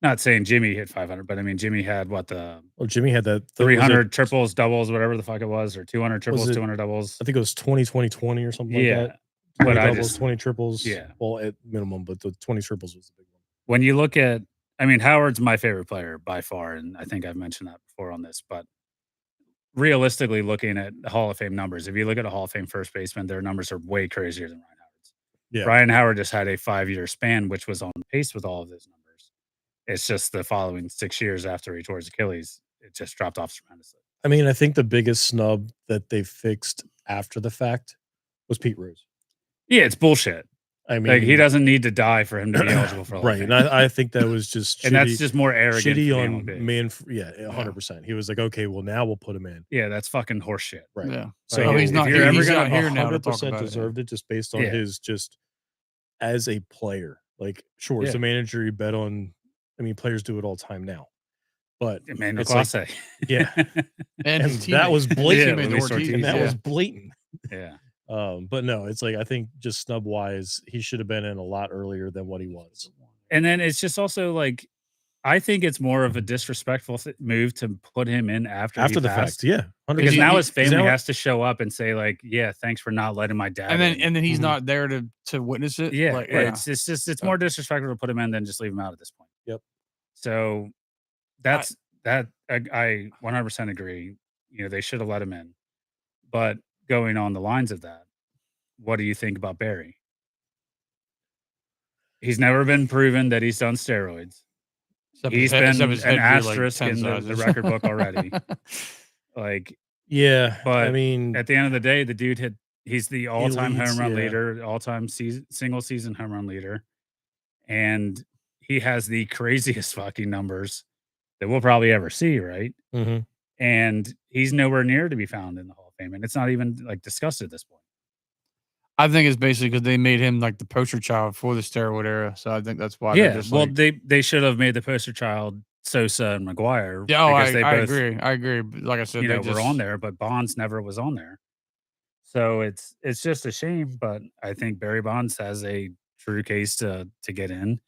not saying Jimmy hit 500, but I mean Jimmy had what the Well, Jimmy had that 300 triples, doubles, whatever the fuck it was, or 200 triples, it- 200 doubles. I think it was 20 or something like Yeah, that. 20 but I doubles, just 20 triples. Yeah. Well, at minimum, but the 20 triples was the big one. when you look at, I mean, Howard's my favorite player by far, and I think I've mentioned that before on this. But realistically, looking at the Hall of Fame numbers, if you look at a Hall of Fame first baseman, their numbers are way crazier than Ryan Howard's. Yeah. Ryan Howard just had a 5-year span, which was on pace with all of those numbers. It's just the following 6 years after he tore his Achilles, it just dropped off tremendously. I mean, I think the biggest snub that they fixed after the fact was Pete Rose. Yeah, it's bullshit. I mean, Like, he doesn't need to die for him to be eligible for Hall of right. Fame. And I think that was just and that's just more arrogant. shitty for on MLB. man. Yeah, 100%. He was like, okay, well now we'll put him in. Yeah, that's fucking horseshit. Right. Yeah. So Like, he's if not you're here. ever He's gonna not here now to talk 100% about it. deserved it just based on Yeah. his just as a player. Like, sure, as Yeah. a manager, you bet on. I mean, players do it all the time now, but Emmanuel it's like, Clase. yeah, And, and his that was teammate. blatant. His teammate, Luis Ortiz, Ortiz, and that yeah. was blatant. yeah. But no, it's like I think just snub wise, he should have been in a lot earlier than what he was. And then it's just also like, I think it's more of a disrespectful move to put him in after the passed. fact. Yeah, 100%. Because now his family now- has to show up and say like, yeah, thanks for not letting my dad. And then he's Mhm. not there to witness it. yeah, Like, it's more disrespectful to put him in than just leave him out at this point. Yep. So that's that. I 100% agree. They should have let him in. But going on the lines of that, what do you think about Barry? He's never been proven that he's done steroids. He's been an asterisk in the record book already. Like, yeah, but I mean, at the end of the day, the dude he's the all-time leads, home run yeah. leader, all-time single season home run leader. And he has the craziest fucking numbers that we'll probably ever see, right? mhm. And he's nowhere near to be found in the Hall of Fame. And it's not even like discussed at this point. I think it's basically because they made him like the poster child for the steroid era. So I think that's why. Yeah, They're just well, like, they should have made the poster child Sosa and McGuire. yeah, because they I both, agree. I agree. But like I said, they were on there, but Bonds never was on there. So it's just a shame. But I think Barry Bonds has a true case to get in.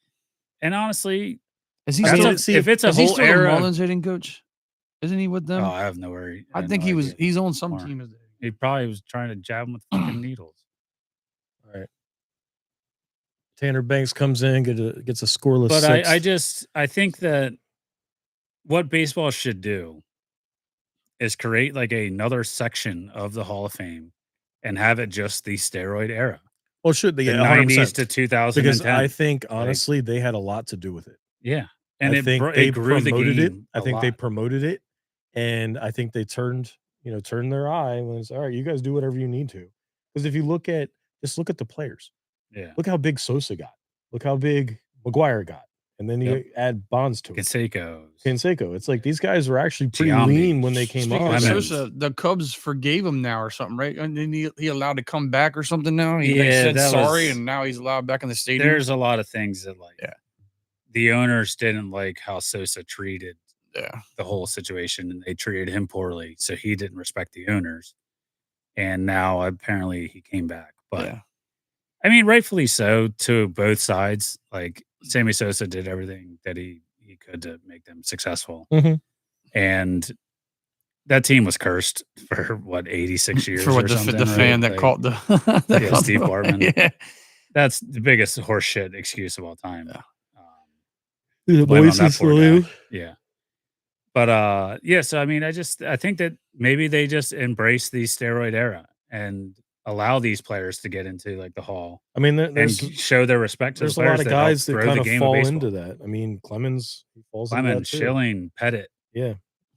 And honestly, Is he that's still? if it's a Is he whole still the era, Marlins hitting coach? Isn't he with them? I have no worry. I think he was. He's on some Or- team. He probably was trying to jab him with fucking needles. All right. Tanner Banks comes in, gets a scoreless. But sixth. I think that what baseball should do is create like another section of the Hall of Fame and have it just the steroid era, well, should they? the Yeah, 100%. 90s to 2010. Because I think honestly, they had a lot to do with it. yeah, and I think they it grew the promoted it. game. I think they lot. promoted it, and I think they turned their eye when it's all right. You guys do whatever you need to, because if you look at the players, Yeah, look how big Sosa got, look how big McGuire got, and then you add Bonds to it. Canseco. It's like these guys were actually pretty Giambi. lean when they came Speaking on. of Clemens. Sosa, the Cubs forgave him now or something, right? And then he allowed to come back or something now. They Yeah, said that sorry, was- and now he's allowed back in the stadium. there's a lot of things that like Yeah. the owners didn't like how Sosa treated Yeah. the whole situation, and they treated him poorly, so he didn't respect the owners. And now apparently he came back, but Yeah. I mean, rightfully so to both sides. Like Sammy Sosa did everything that he could to make them successful, Mhm. and that team was cursed for what 86 years For what or something. the fan right? that Like, caught the that Yeah, caught Steve the- Bartman. Yeah. that's the biggest horseshit excuse of all time. Yeah. The blame on boys that is poor salute. guy. Yeah. But yeah, so I mean, I think that maybe they just embrace the steroid era and allow these players to get into like the hall I mean, and there's show their respect to the there's a players lot of that helped guys that grow kind the of game fall baseball. into that. I mean, Clemens he falls into Clemens, that too. Schilling, Pettit. Yeah.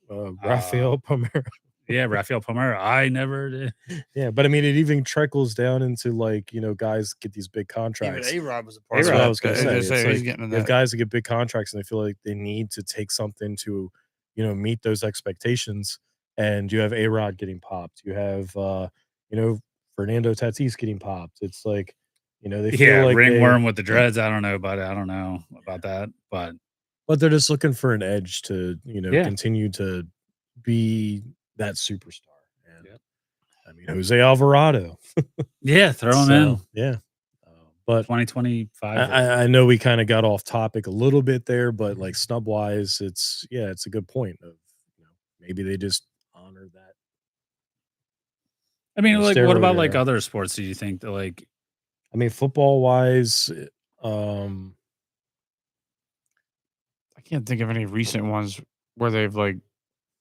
Rafael Palmeiro. Yeah, Rafael Palmeiro. I never did. Yeah, but I mean, it even trickles down into like guys get these big Even contracts. A-Rod was a part That's of what that. I was going to say. It's He's like, getting in you have that. guys that get big contracts and they feel like they need to take something to, meet those expectations. And you have A-Rod getting popped. You have, Fernando Tatis getting popped. It's like, they feel Yeah, like ringworm with the dreads. I don't know about that, but But they're just looking for an edge to, Yeah. continue to be that superstar. And Yep. I mean, Jose Alvarado. Yeah, throw him in. Yeah. But 2025. I know we kind of got off topic a little bit there, but like snub wise, it's a good point of maybe they just honor that. I mean, like, what steroid about like era. other sports? Do you think that like I mean, football wise, I can't think of any recent ones where they've like.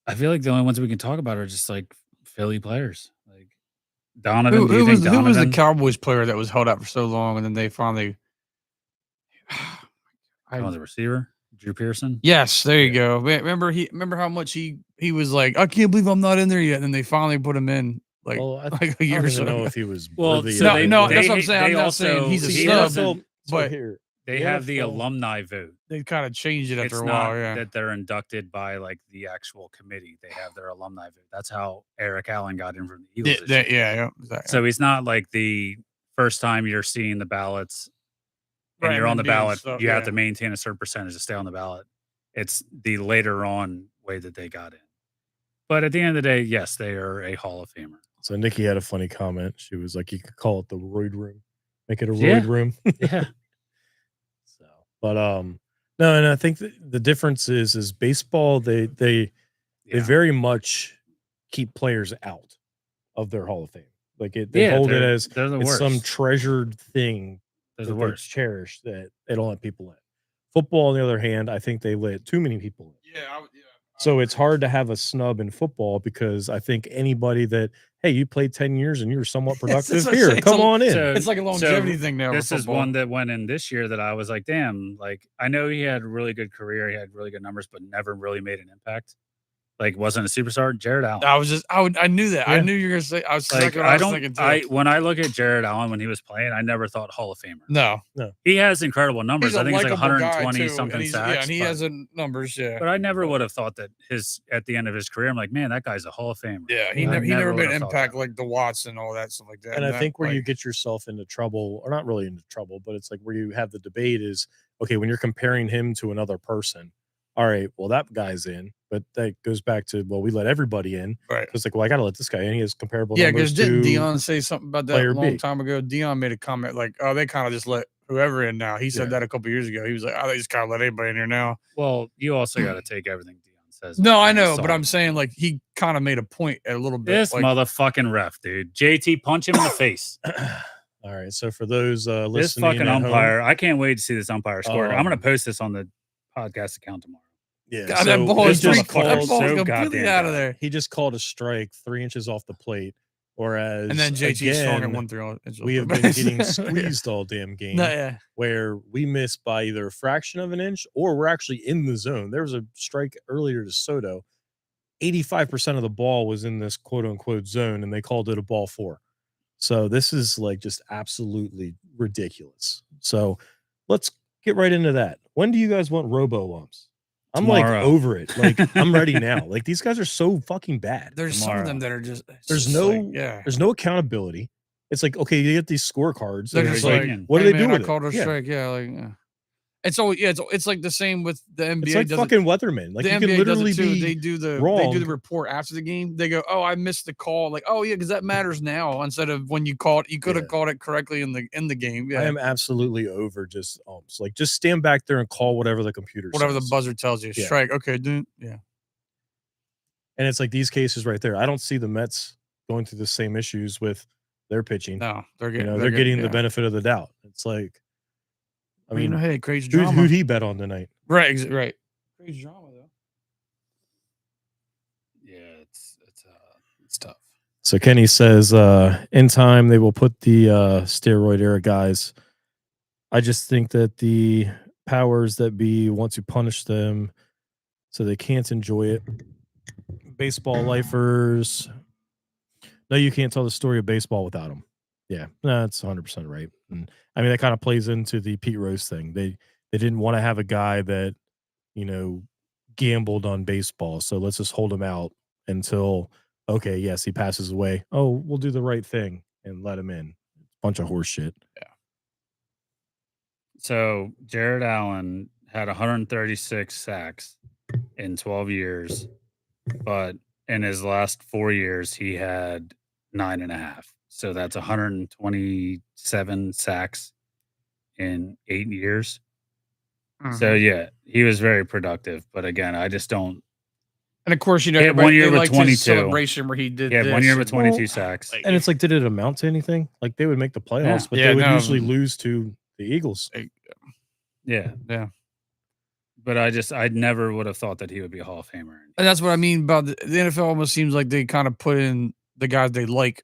I feel like the only ones we can talk about are just like Philly players, like Donovan. Who, Do you who think was Donovan? who was the Cowboys player that was held out for so long and then they finally? Oh, the receiver, Drew Pearson. Yes, there you Yeah. go. Remember how much he was like, I can't believe I'm not in there yet, and then they finally put him in like well, I like a year don't or even so. know ago. if he was Well, worthy. so of they- it, No, but- that's what I'm saying. I'm not saying he's a See, snub, NFL but here They the have the NFL alumni vote. they kind of changed it after It's a not while. Yeah, that they're inducted by like the actual committee. They have their alumni vote. That's how Eric Allen got in from the Eagles. this year. yeah. Exactly. So he's not like the first time you're seeing the ballots and Right, you're and on the then being ballot. stuck, You have yeah. to maintain a certain percentage to stay on the ballot. It's the later on way that they got in. But at the end of the day, yes, they are a Hall of Famer. So Nikki had a funny comment. She was like, "You could call it the roid room, make it a Yeah. roid room." Yeah. So, but no, and I think the difference is baseball. They Yeah. very much keep players out of their Hall of Fame. Like they Yeah, hold it they're- as they're the it's some worst. treasured thing They're that the they worst. cherish that they don't let people in. Football, on the other hand, I think they let too many people in. Yeah, So it's hard to have a snub in football because I think anybody that, hey, you played 10 years and you were somewhat productive, what I'm here, saying. come on in. So- It's like a longevity thing now. This with is football. one that went in this year that I was like, damn, like I know he had a really good career, he had really good numbers, but never really made an impact. Like wasn't a superstar. Jared Allen. I knew that. I Yeah. knew you were gonna say. I was Like exactly what I was thinking too. when I look at Jared Allen when he was playing, I never thought Hall of Famer. No, He has incredible numbers. he's a I think it's like likable guy 120 too, something and he's, sacks. yeah, and he but, has a numbers. Yeah, but I never would have thought that at the end of his career, I'm like, man, that guy's a Hall of Famer. yeah. He I never made would an have thought impact that. like the Watts and all that stuff like that. And I that, think where you like- get yourself into trouble, or not really into trouble, but it's like where you have the debate is, okay, when you're comparing him to another person, all right, well, that guy's in, but that goes back to, well, we let everybody in. right. It's like, well, I got to let this guy in. He has comparable Yeah, numbers because didn't to Dion say something about that player a long B. time ago? Dion made a comment like, "Oh, they kind of just let whoever in now." He said Yeah. that a couple years ago. He was like, "Oh, they just kind of let anybody in here now." Well, you also got to take everything Dion says. No, with I a grain of know, but salt. I'm saying like he kind of made a point a little bit. This like, motherfucking ref, dude. JT, punch him in the face. All right. So for those This listening fucking at home, umpire. I can't wait to see this umpire score. I'm going Um, to post this on the podcast account tomorrow. yeah, God, that ball he is just that ball's called, so completely goddamn out of bad. there. he just called a strike 3 inches off the plate, whereas And then JT swung at again, 1-3. we have been getting squeezed all damn game. No, yeah. Where we miss by either a fraction of an inch or we're actually in the zone. There was a strike earlier to Soto. 85% of the ball was in this quote unquote zone, and they called it a ball 4. So this is like just absolutely ridiculous. So let's get right into that. When do you guys want robo umps? I'm Tomorrow. like over it. Like I'm ready now. Like these guys are so fucking bad. There's some Tomorrow. of them that are just. it's There's just no like, yeah. there's no accountability. It's like, okay, you get these scorecards. They're and just it's like, like, what do hey, they man, do with I called it? a Yeah. strike. Yeah, like yeah. It's always it's like the same with the NBA. It's like does fucking weathermen. Like the you NBA can literally does it too. be They do the wrong. report after the game. They go, "Oh, I missed the call." Like, "Oh yeah, because that matters now." Instead of when you called, you could have Yeah. called it correctly in the game. Yeah, I am absolutely over just umps. Like just stand back there and call whatever the computer whatever the says. buzzer tells you. Yeah. Strike. Okay, dude. Yeah. And it's like these cases right there. I don't see the Mets going through the same issues with their pitching. No, they're You getting. know, they're getting the yeah. benefit of the doubt. It's like, I Well, you mean, know, hey, it creates drama. who'd he bet on tonight? Right, right. Creates drama though. Yeah, it's tough. So Kenny says, in time they will put the steroid era guys. I just think that the powers that be want to punish them so they can't enjoy it. Baseball lifers. No, you can't tell the story of baseball without them. Yeah, that's 100% right. And I mean, that kind of plays into the Pete Rose thing. They didn't want to have a guy that, you know, gambled on baseball. So let's just hold him out until, okay, yes, he passes away. Oh, we'll do the right thing and let him in. Bunch of horse shit. So Jared Allen had 136 sacks in 12 years, but in his last 4 years, he had 9.5. So that's 127 sacks in 8 years. So, yeah, he was very productive. But again, I just don't. And of course, you know, He had 1 year they with liked his 22. celebration where he did He had 1 this year with and- 22 sacks. And it's like, did it amount to anything? Like they would make the playoffs, but Yeah, they would no. usually lose to the Eagles. Yeah. Yeah. But I never would have thought that he would be a Hall of Famer. And that's what I mean about the NFL. Almost seems like they kind of put in the guys they like,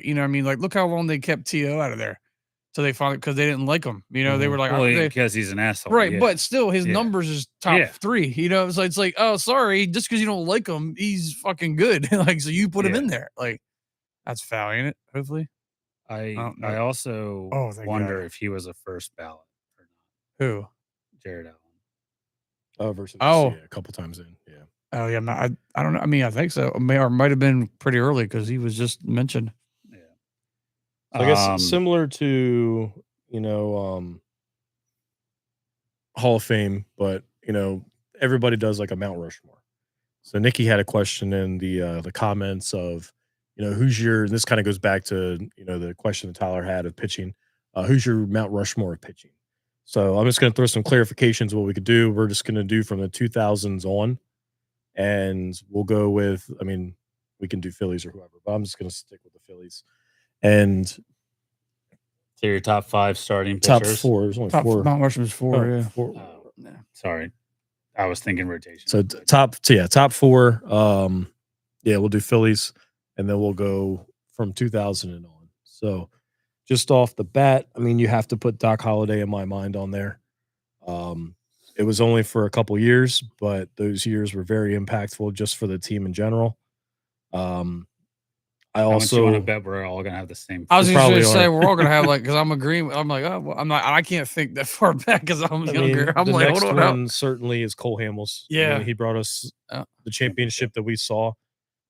you know what I mean? Like, look how long they kept T.O. out of there. So they finally, because they didn't like him. You know, they were like, Well, they- because he's an asshole. right. Yeah. But still, his Yeah. numbers is top Yeah. 3. You know, so it's like, oh, sorry, just because you don't like him, he's fucking good. Like, so you put him in there. Like, that's foul, ain't it? Hopefully. I also wonder if he was a first ballot or not. Who? Jared Allen. Versus Oh. a couple times in. Yeah. Oh yeah, I don't know. I mean, I think so. Might have been pretty early because he was just mentioned. Yeah. So I guess similar to, you know, Hall of Fame, but you know, everybody does like a Mount Rushmore. So Nikki had a question in the comments of, you know, who's your, this kind of goes back to, you know, the question that Tyler had of pitching. Who's your Mount Rushmore of pitching? So I'm just going to throw some clarifications of what we could do. We're just going to do from the 2000s on, and we'll go with, I mean, we can do Phillies or whoever, but I'm just going to stick with the Phillies. And so your top 5 starting top pitchers? 4. There's only Top 4. Mount Rushmore's 4. Yeah. 4. Sorry. I was thinking rotation. So top 4. Yeah, we'll do Phillies, and then we'll go from 2000 and on. So just off the bat, I mean, you have to put Doc Holliday in my mind on there. It was only for a couple years, but those years were very impactful just for the team in general. I also want to bet we're all going to have the same. I was just probably going to say are. we're all going to have like, because I'm agreeing. I'm like, oh, well, I'm not. I can't think that far back because I'm younger. I'm the like, next hold on. one certainly is Cole Hamels. Yeah. He brought us the championship that we saw,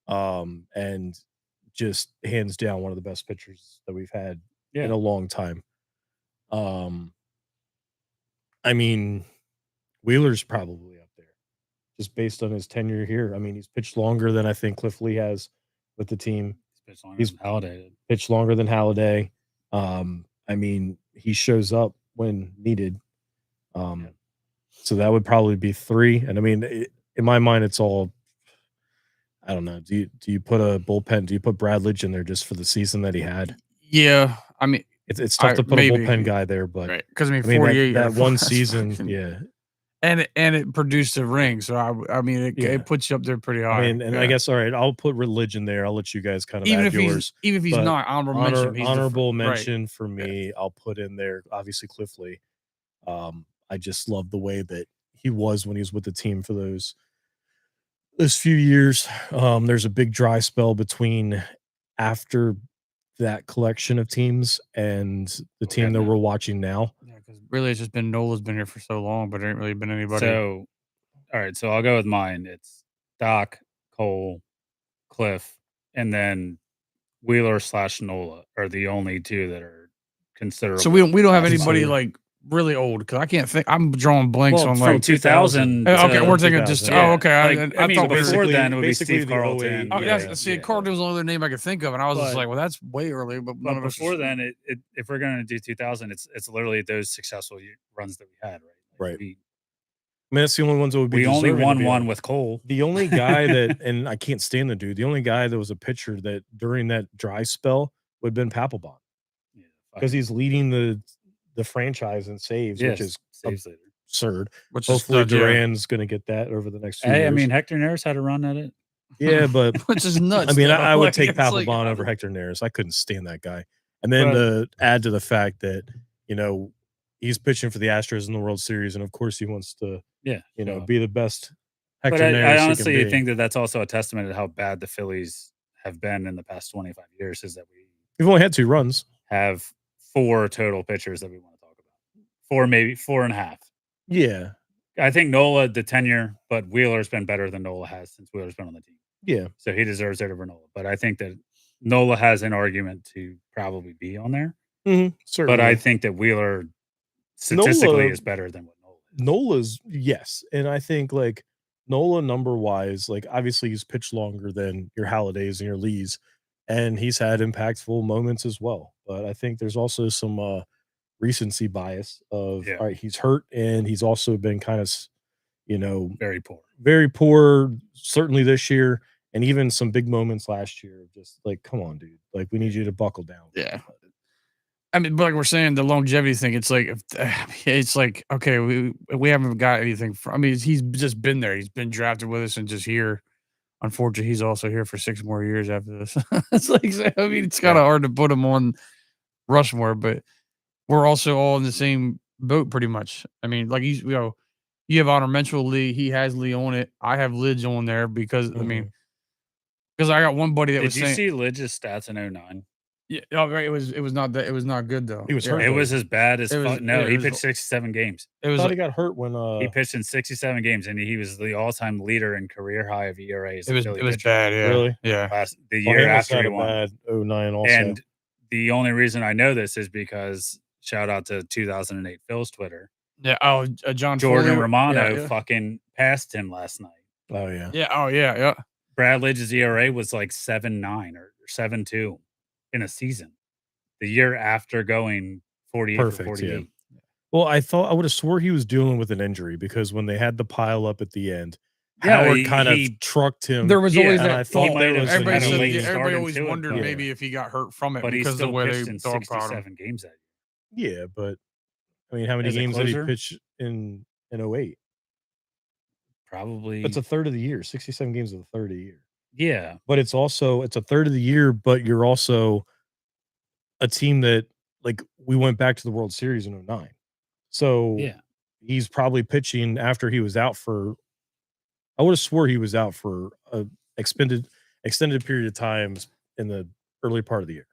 and just hands down one of the best pitchers that we've had in a long time. I mean, Wheeler's probably up there just based on his tenure here. I mean, he's pitched longer than I think Cliff Lee has with the team. He's Halliday. Pitched longer than Halliday. I mean, he shows up when needed. So that would probably be 3. And I mean, in my mind, it's all, I don't know. Do you put a bullpen? Do you put Bradledge in there just for the season that he had? Yeah, I mean, it's tough to put a bullpen guy there, but because I mean, 48 that one season, yeah. And it produced a ring, so I mean, it puts you up there pretty high. I mean, and I guess all right, I'll put religion there. I'll let you guys kind of even add if yours. Even if he's not honorable mention for me, I'll put in there. Obviously, Cliff Lee. I just love the way that he was when he was with the team for those few years. There's a big dry spell between after that collection of teams and the team that we're watching now. Yeah, because really it's just been Nola's been here for so long, but there ain't really been anybody. So, all right, so I'll go with mine. It's Doc, Cole, Cliff, and then Wheeler / Nola are the only 2 that are considerable. So we don't have anybody like really old because I can't think. I'm drawing blanks on from like 2000. Okay, we're thinking just okay. Like, I thought before then it would be basically Steve the Carlton. 08. See, Carlton was the only other name I could think of, and I was just like, well, that's way early. But none of us before then, if we're going to do 2000, it's literally those successful runs that we had, right? Right. I mean, that's the only ones that would be. We only won one with Cole. The only guy that, and I can't stand the dude. The only guy that was a pitcher that during that dry spell would have been Papelbon, because he's leading the franchise in saves, which is absurd. Hopefully Duran's going to get that over the next few years. I mean, Hector Neris had a run at it. Yeah, but which is nuts. I mean, I would take Papelbon over Hector Neris. I couldn't stand that guy. And then to add to the fact that, you know, he's pitching for the Astros in the World Series, and of course he wants to, be the best. Hector Neris. I honestly think that that's also a testament to how bad the Phillies have been in the past 25 years. Is that we've only had 2 runs, have 4 total pitchers that we want to talk about, 4 maybe 4.5. Yeah, I think Nola the tenure, but Wheeler's been better than Nola has since Wheeler's been on the team. Yeah, so he deserves it over Nola. But I think that Nola has an argument to probably be on there. Certainly. But I think that Wheeler statistically is better than what Nola's yes, and I think like Nola number wise, like obviously he's pitched longer than your Hallidays and your Lees, and he's had impactful moments as well. But I think there's also some recency bias of Yeah. all right, he's hurt and he's also been kind of Very poor. very poor certainly this year and even some big moments last year. Just like, come on, dude, like we need you to buckle down. Yeah. I mean, but like we're saying, the longevity thing, it's like, it's like, okay, we haven't got anything from. I mean, he's just been there. He's been drafted with us and just here. Unfortunately, he's also here for 6 more years after this. It's like, I mean, it's kind of Yeah. hard to put him on Rushmore, but we're also all in the same boat pretty much. I mean, like you have honorable Lee. He has Lee on it. I have Lids on there because I mean, Mhm. because I got one buddy that Did was you saying, see Lidge's stats in 09? yeah, oh, right. It was not that. It was not good though. He was Yeah. hurt, It though. was as bad as It was- fuck. No, yeah, it he was- pitched 67 games. It I was thought he got hurt when He pitched in 67 games, and he was the all-time leader in career high of ERA as a Philly it was pitcher. bad. Yeah. Really? Yeah. The well, year Hammers after had he a won. bad 09 also. And the only reason I know this is because shout out to 2008 Phil's Twitter. Yeah. Oh, John Jordan Foley, Romano yeah. fucking passed him last night. Oh yeah. Yeah. Oh yeah. Yeah. Brad Lidge's ERA was like 7.9 or 7.2 in a season. The year after going 48 Perfect, for 48. yeah. Well, I would have swore he was dealing with an injury because when they had the pile up at the end, Yeah, Howard kind of trucked him. There was always Yeah, and that I thought. thought there was a Everybody had a said, late knee. yeah, start everybody always into it, wondered but- maybe if he got hurt from it But he because of the still way pitched they in dog piled him. 67 games that year. Yeah, but I mean, how many As a games did he closer? pitch in 08? Probably. It's a third of the year. 67 games is a third of the year. Yeah. But it's a third of the year, but you're also a team that like we went back to the World Series in 09. So Yeah. he's probably pitching after he was out for I would have swore he was out for a extended period of times in the early part of the year.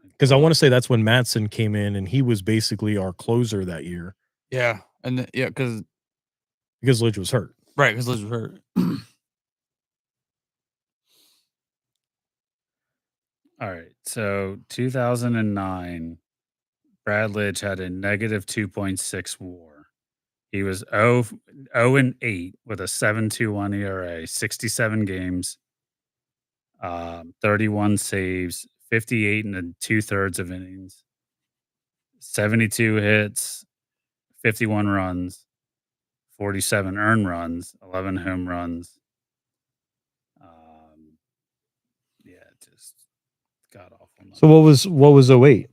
Because I want to say that's when Matson came in and he was basically our closer that year Yeah. And yeah, because Lidge was hurt. right, because Liz was hurt. All right. So 2009, Brad Lidge had a negative 2.6 WAR. He was 0-8 with a 7.21 ERA, 67 games, 31 saves, 58 and 2/3 of innings, 72 hits, 51 runs, 47 earned runs, 11 home runs. Yeah, just god awful. So what was 08?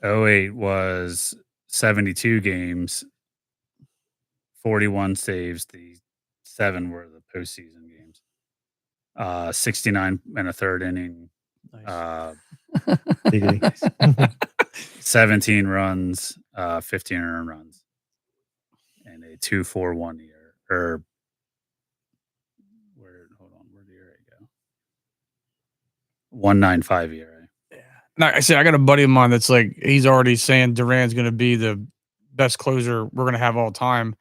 08 was 72 games, 41 saves. The 7 were the postseason games. 69 and a third inning. Nice. 17 runs, 15 earned runs, and a 2.41 year. Or where'd the ERA go? 1.95 ERA. Now, I say I got a buddy of mine that's like he's already saying Duran's going to be the best closer we're going to have all time,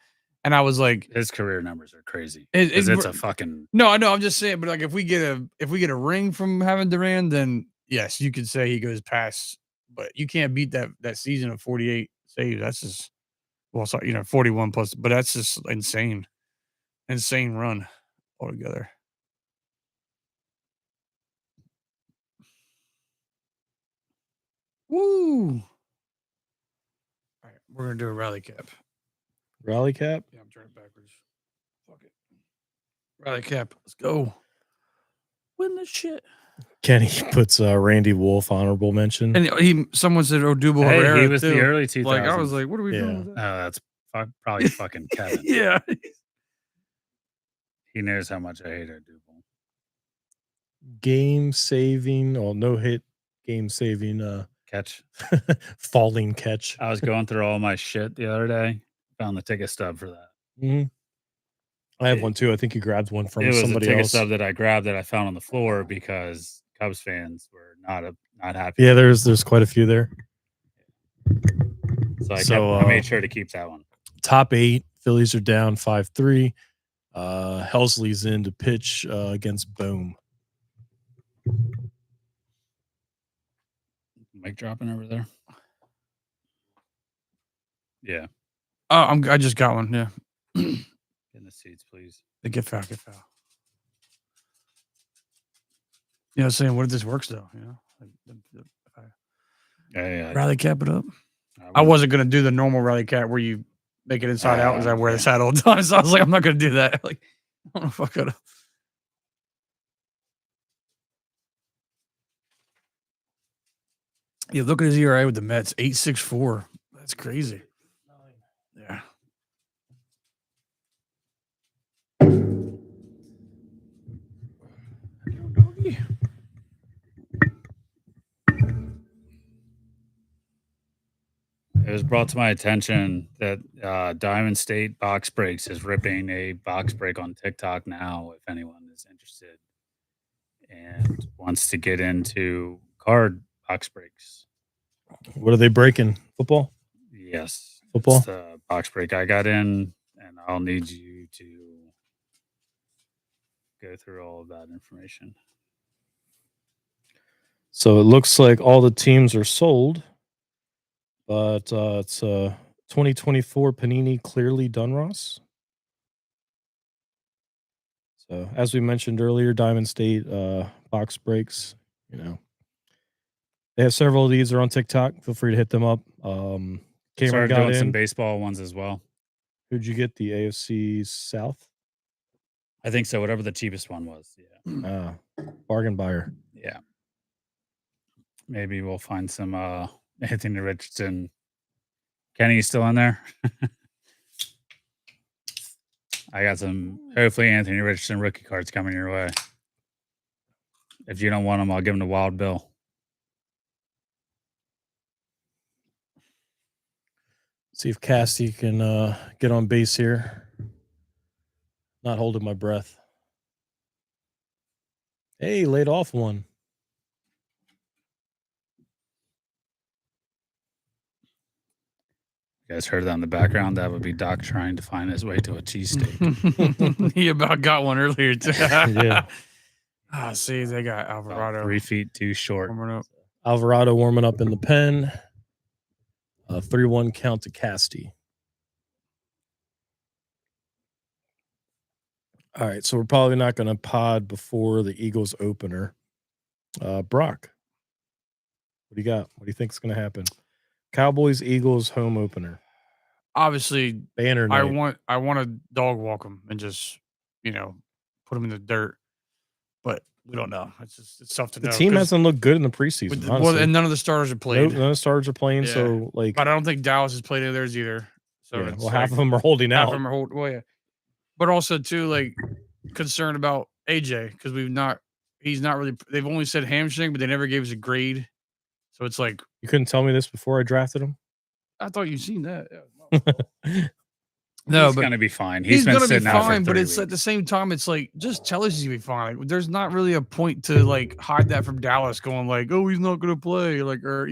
and I was like, His career numbers are crazy. It's It's a fucking no, I know. I'm just saying, but like if we get a ring from having Duran, then yes, you could say he goes past. But you can't beat that season of 48 saves. That's just 41 plus. But that's just insane run altogether. Woo! All right, we're gonna do a rally cap. Rally cap? Yeah, I'm turning it backwards. Fuck it. Rally cap. Let's go. Win this shit. Kenny puts Randy Wolf honorable mention. And someone said Odubel Hey, Herrera. he was the too. early 2000s. Like I was like, what are we Yeah. doing? With that? That's probably fucking Kevin. Yeah. He knows how much I hate Odubel. Game saving, no hit, game saving, Catch. falling catch. I was going through all my shit the other day. Found the ticket stub for that. Mm-hmm. I have one too. I think you grabbed one from It was somebody a ticket else. stub that I grabbed that I found on the floor because Cubs fans were not happy. Yeah, there's quite a few there. So I made sure to keep that one. Top 8, Phillies are down 5-3. Helsley's in to pitch against Boom. Mic dropping over there. Yeah. Oh, I just got one. Yeah. In the seats, please. Get foul. Get foul. You know, saying what if this works though? You know, like, Yeah. rally cap it up. I wasn't gonna do the normal rally cap where you make it inside out because I wear this hat all the time. So I was like, I'm not gonna do that. Like, I don't know if I could have. Yeah, look at his ERA with the Mets, 8.64. That's crazy. Yeah. It was brought to my attention that Diamond State Box Breaks is ripping a box break on TikTok now. If anyone is interested and wants to get into card box breaks, What are they breaking? Football? yes, Football? it's the box break I got in, and I'll need you to go through all of that information. So it looks like all the teams are sold, but it's 2024 Panini Clearly Dunross. So as we mentioned earlier, Diamond State box breaks, you know. They have several of these. They're on TikTok. Feel free to hit them up. Cameron Started got doing in. some baseball ones as well. Who'd you get? The AFC South? I think so. Whatever the cheapest one was. Yeah. Bargain buyer. Yeah. Maybe we'll find some Anthony Richardson. Kenny, you still in there? I got some, hopefully, Anthony Richardson rookie cards coming your way. If you don't want them, I'll give them to Wild Bill. See if Cassie can get on base here. Not holding my breath. Hey, laid off one. You guys heard that in the background? That would be Doc trying to find his way to a cheesesteak. He about got one earlier too. Yeah. See, they got Alvarado. About 3 feet too short. Alvarado warming up in the pen. 3-1 count to Casty. All right, so we're probably not going to pod before the Eagles opener. Brock, what do you got? What do you think is going to happen? Cowboys Eagles home opener. Obviously, banner night. I want to dog walk them and just put them in the dirt, but we don't know. It's tough to know. The team hasn't looked good in the preseason. Well, and none of the starters are played. None of the starters are playing. Yeah. So but I don't think Dallas has played any of theirs either. So yeah. Well, half of them are holding out. Half of them are holding. Well, yeah, but also too concerned about AJ because he's not really. They've only said hamstring, but they never gave us a grade. So it's like you couldn't tell me this before I drafted him. I thought you'd seen that. No, he's gonna be fine. He's gonna be fine, but it's at the same time, it's like just tell us he's gonna be fine. Like, there's not really a point to hide that from Dallas, going oh, he's not gonna play, or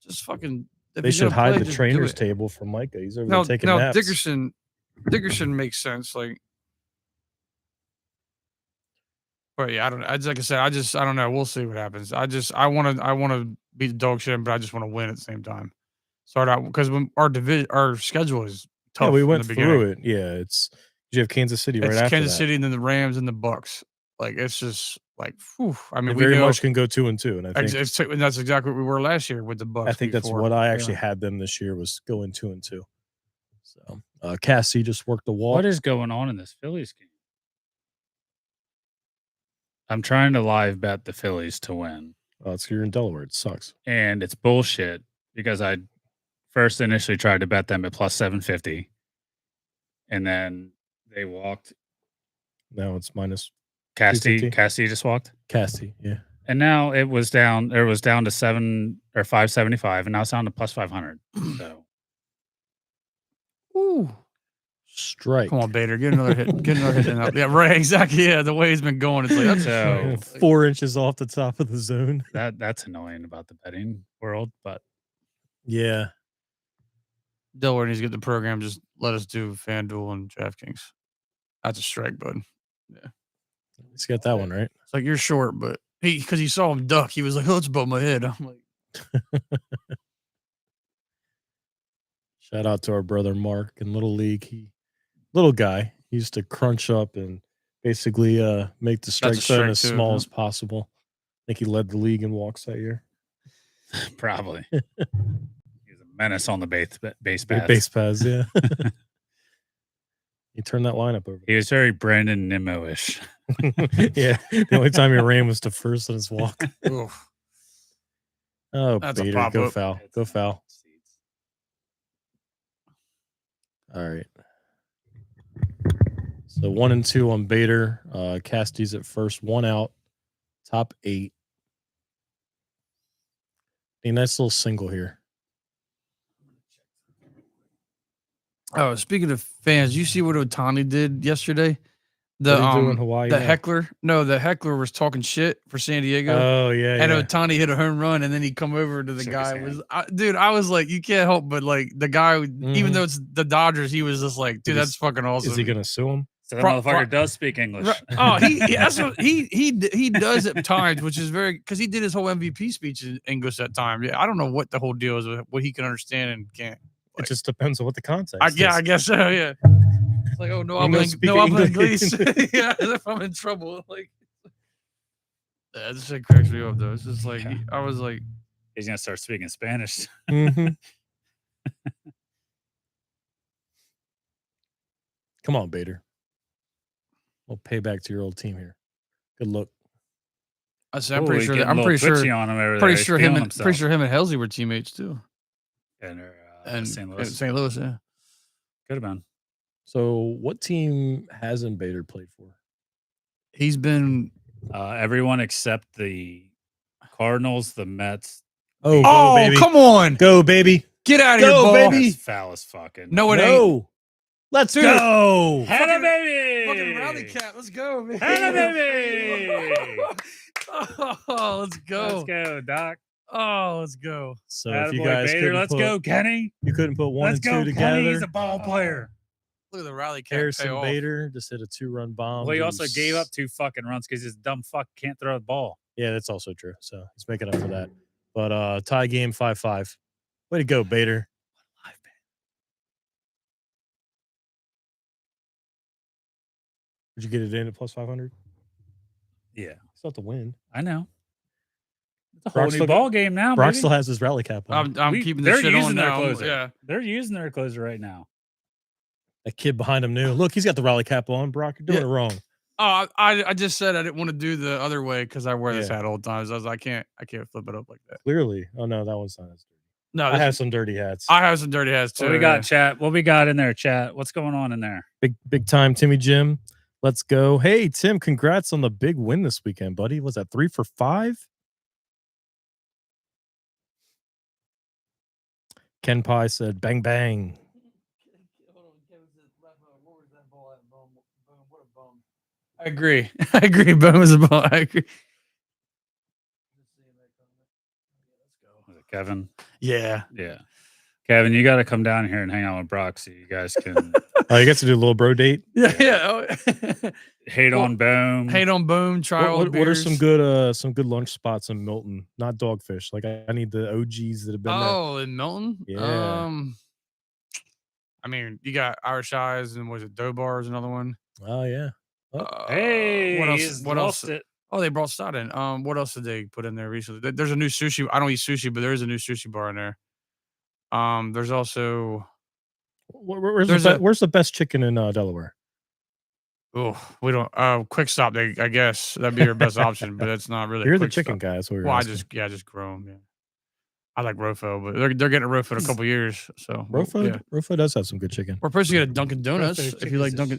just fucking. They should hide the trainer's table from Micah. He's over there taking naps. Dickerson makes sense. But yeah, I don't know. Like I said, I don't know. We'll see what happens. I want to beat the dog shit, but I just want to win at the same time. Start out because when our schedule is tough. Yeah, we went through it. Yeah, you have Kansas City right after Kansas City and then the Rams and the Bucks. It's just whew. I mean, we very much can go 2-2, and I think and that's exactly what we were last year with the Bucks. I think that's what I actually had them this year was going 2-2. So Cassie just worked the wall. What is going on in this Phillies game? I'm trying to live bet the Phillies to win. Oh, it's you're in Delaware. It sucks. And it's bullshit because I first initially tried to bet them at plus 750. And then they walked. Now it's minus. Cassie just walked? Cassie, yeah. And now it was down to 7 or 575, and now it's down to plus 500. So. Ooh. Strike. Come on, Bader. Get another hit. Yeah, right. Exactly. Yeah, the way he's been going, it's like that's 4 inches off the top of the zone. That's annoying about the betting world, but yeah. Delaware needs to get the program. Just let us do FanDuel and DraftKings. That's a strike, bud. Yeah. He's got that one right. It's like you're short, but because he saw him duck, he was like, "Oh, it's above my head." I'm like, Shout out to our brother Mark in Little League. Little guy. He used to crunch up and basically make the strike zone as small as possible. I think he led the league in walks that year. Probably. He was a menace on the base paths. Base paths, yeah. He turned that lineup over. He was very Brandon Nimmo-ish. Yeah. The only time he ran was to first on his walk. Oof. Oh, That's a Bader, pop go up. foul. Go foul. All right. So 1 and 2 on Bader. Casty's at first, 1 out, top 8. A nice little single here. Oh, speaking of fans, you see what Ohtani did yesterday? What did he do in Hawaii? The heckler. No, the heckler was talking shit for San Diego. Oh yeah. And yeah. Ohtani hit a home run, and then he come over to the Shook guy. his Dude, I was like, you can't help but like the guy. Even though it's the Dodgers, he was just like, dude, that's fucking awesome. Is he gonna sue him? So that motherfucker does speak English. Right. Oh, that's what he does at times, which is very because he did his whole MVP speech in English that time. Yeah, I don't know what the whole deal is with what he can understand and can't. It just depends on what the context is. I guess so. Yeah. It's like, oh no, I'm English. Yeah, as if I'm in trouble. Like, yeah, this shit cracks me up though. It's just like I was like, he's gonna start speaking Spanish. Mm-hmm. Come on, Bader. We'll pay back to your old team here. Good look. I'm pretty sure. I'm pretty sure. On him over pretty there. sure him. Pretty sure him and Halsey were teammates too. And St. Louis. St. Louis, yeah. Could have been. So, what team hasn't Bader played for? He's been everyone except the Cardinals, the Mets. Oh, baby. Come on. Go, baby. Get out of here, ball. baby. That's foul as fucking. No, it ain't. Let's go. Hannah, baby. Fucking rally cat. Let's go, baby. Hannah, baby. Oh, let's go. Let's go, Doc. Oh, let's go. So if you guys Bader, let's go, Kenny. You couldn't put 1 and 2 Kenny. together. He's a ball player. Look at the rally cat. Harrison Bader just hit a 2-run bomb. Well, he also gave up 2 fucking runs because his dumb fuck can't throw the ball. Yeah, that's also true. So he's making up for that. But tie game 5-5. Way to go, Bader. Did you get it in at plus 500? Yeah. Still have to win. I know. It's a whole new ball game now. Brock still has his rally cap on. I'm keeping this shit on now. Closer. Yeah. They're using their closer right now. That kid behind him knew. Look, he's got the rally cap on. Brock, you're doing it wrong. Oh, I just said I didn't want to do the other way because I wear this hat all the time. So I was like, I can't flip it up like that. Clearly. Oh no, that one's not as dirty. No, I have some dirty hats. I have some dirty hats too. What we got, chat? What we got in there, chat? What's going on in there? Big time, Timmy Jim. Let's go. Hey, Tim, congrats on the big win this weekend, buddy. Was that 3 for 5? Ken Pye said, bang, bang. I agree. I agree. Boom is a ball. I agree. Kevin? Yeah. Yeah. Kevin, you got to come down here and hang out with Brock so you guys can. Oh, you get to do a little bro date? Yeah. Hate on Boom. Hate on Boom. Try what are some good lunch spots in Milton? Not Dogfish. Like I need the OGs that have been there. Oh, in Milton? Yeah. I mean, you got Irish Eyes and was it Dough Bar is another one? Oh yeah. Hey, what else? What else? Oh, they brought Stott in. What else did they put in there recently? There's a new sushi. I don't eat sushi, but there is a new sushi bar in there. There's also where's the best chicken in Delaware? Oh, we don't. Quick Stop. I guess that'd be your best option, but it's not really. You're the chicken guy. That's what you're asking. I just grow them. Yeah, I like Rofo, but they're getting a Rofo in a couple years. So Rofo does have some good chicken. We're supposed to get a Dunkin' Donuts if you like Dunkin'.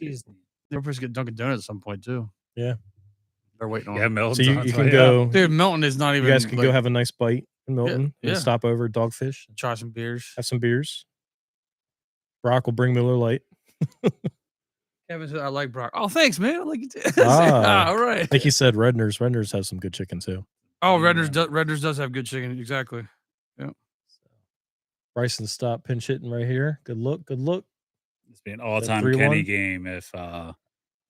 We're supposed to get Dunkin' Donuts at some point too. Yeah, they're waiting on. Yeah, Milton. So you can go, dude. Milton is not even. You guys can go have a nice bite in Milton. Yeah. And stop over at Dogfish. Try some beers. Have some beers. Brock will bring Miller Lite. Kevin said, "I like Brock." Oh, thanks, man. I like you too. All right. I think he said Redner's. Redner's has some good chicken too. Oh, Redner's does have good chicken. Exactly. Yeah. Bryson Stott pinch hitting right here. Good look. Good look. It's be an all-time Kenny game if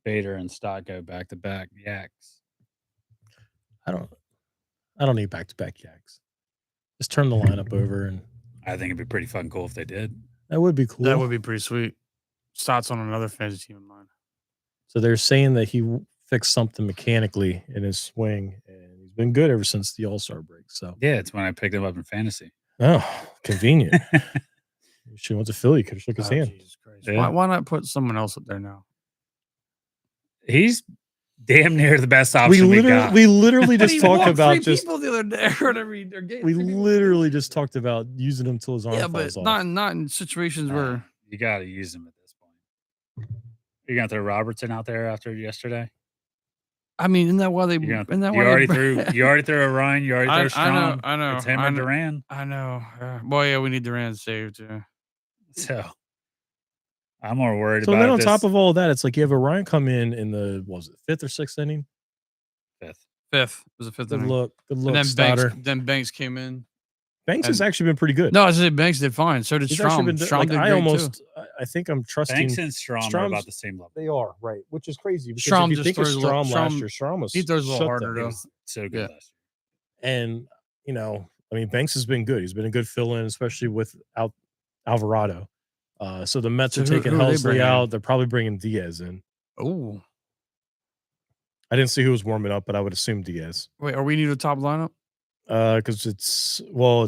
Bader and Stott go back-to-back yaks. I don't need back-to-back yaks. Just turn the lineup over and. I think it'd be pretty fucking cool if they did. That would be cool. That would be pretty sweet. Stott's on another fantasy team of mine. So they're saying that he fixed something mechanically in his swing, and he's been good ever since the All-Star break. So Yeah, it's when I picked him up in fantasy. oh, convenient. You should have went to Philly. Could have shook his hand. Jesus Christ. Yeah. Why not put someone else up there now? He's damn near the best option we got. We literally just He talked walked about 3 just people the other day or whatever. Their game. we literally just talked about using him till his arm Yeah, but falls off. not in situations where You got to use him at this point. You're going to throw Robertson out there after yesterday? I mean, isn't that why they? You already threw a Ryan. You already threw Strom. I know. It's him or Duran. I know. Well, yeah, we need Duran saved too. So I'm more worried So about. then on top of all that, it's like you have a Ryan come in the what was it 5th or 6th inning? Fifth. It was a 5th Good inning. look, And then Stoddard. Banks came in. Banks has actually been pretty good. No, I said Banks did fine. So did He's Strom. actually been Strom like, did I great almost too. I think I'm trusting Banks and Strom are Strom's- about the same level. They are, right, which is crazy because Strom if you just think of throws a Strom little- last Strom- year, Strom was he throws a little shut harder, down. He though. was so good Yeah. last year. And I mean, Banks has been good. He's been a good fill-in, especially with Alvarado. So the Mets So are who taking are they Helsley bringing in? out. They're probably bringing Diaz in. Oh, I didn't see who was warming up, but I would assume Diaz. wait, are we need a top lineup? Because it's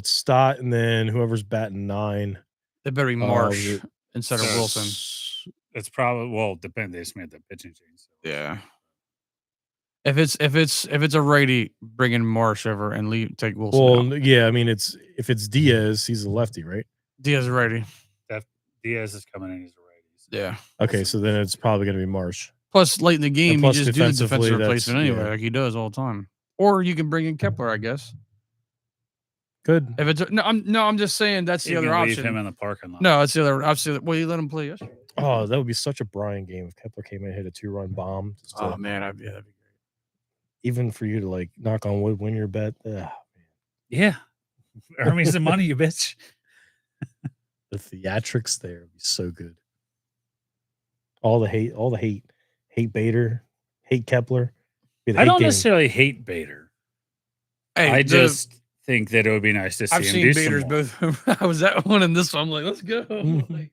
Stott and then whoever's batting 9. It better be Marsh instead of So- Wilson. It's probably depends. They just made the pitching change. So. Yeah. If it's a righty, bring in Marsh over and take Wilson. Well, out. yeah, I mean if it's Diaz, he's a lefty, right? Diaz is righty. Diaz is coming in. He's a righty. So. Yeah. Okay, so then it's probably going to be Marsh. Plus, late in the game, you plus just do the defensively, defensive that's- replacement anyway, yeah. like he does all the time. Or you can bring in Kepler, I guess. Good. If it's I'm just saying that's the You other can leave option. him in the parking lot. No, that's the other option. Well, you let him play yesterday. Oh, that would be such a Brian game if Kepler came in and hit a 2-run bomb. Just to- Oh man, that'd be great. even for you to like knock on wood, win your bet. Yeah. Earn me some money, you bitch. The theatrics there would be so good. All the hate, hate Bader, hate Kepler. Be the I hate don't game. necessarily hate Bader. Hey, I just think that it would be nice to see I've him seen do Bader's some more. both. I was that one and this one. I'm like, let's go. Mhm. Like,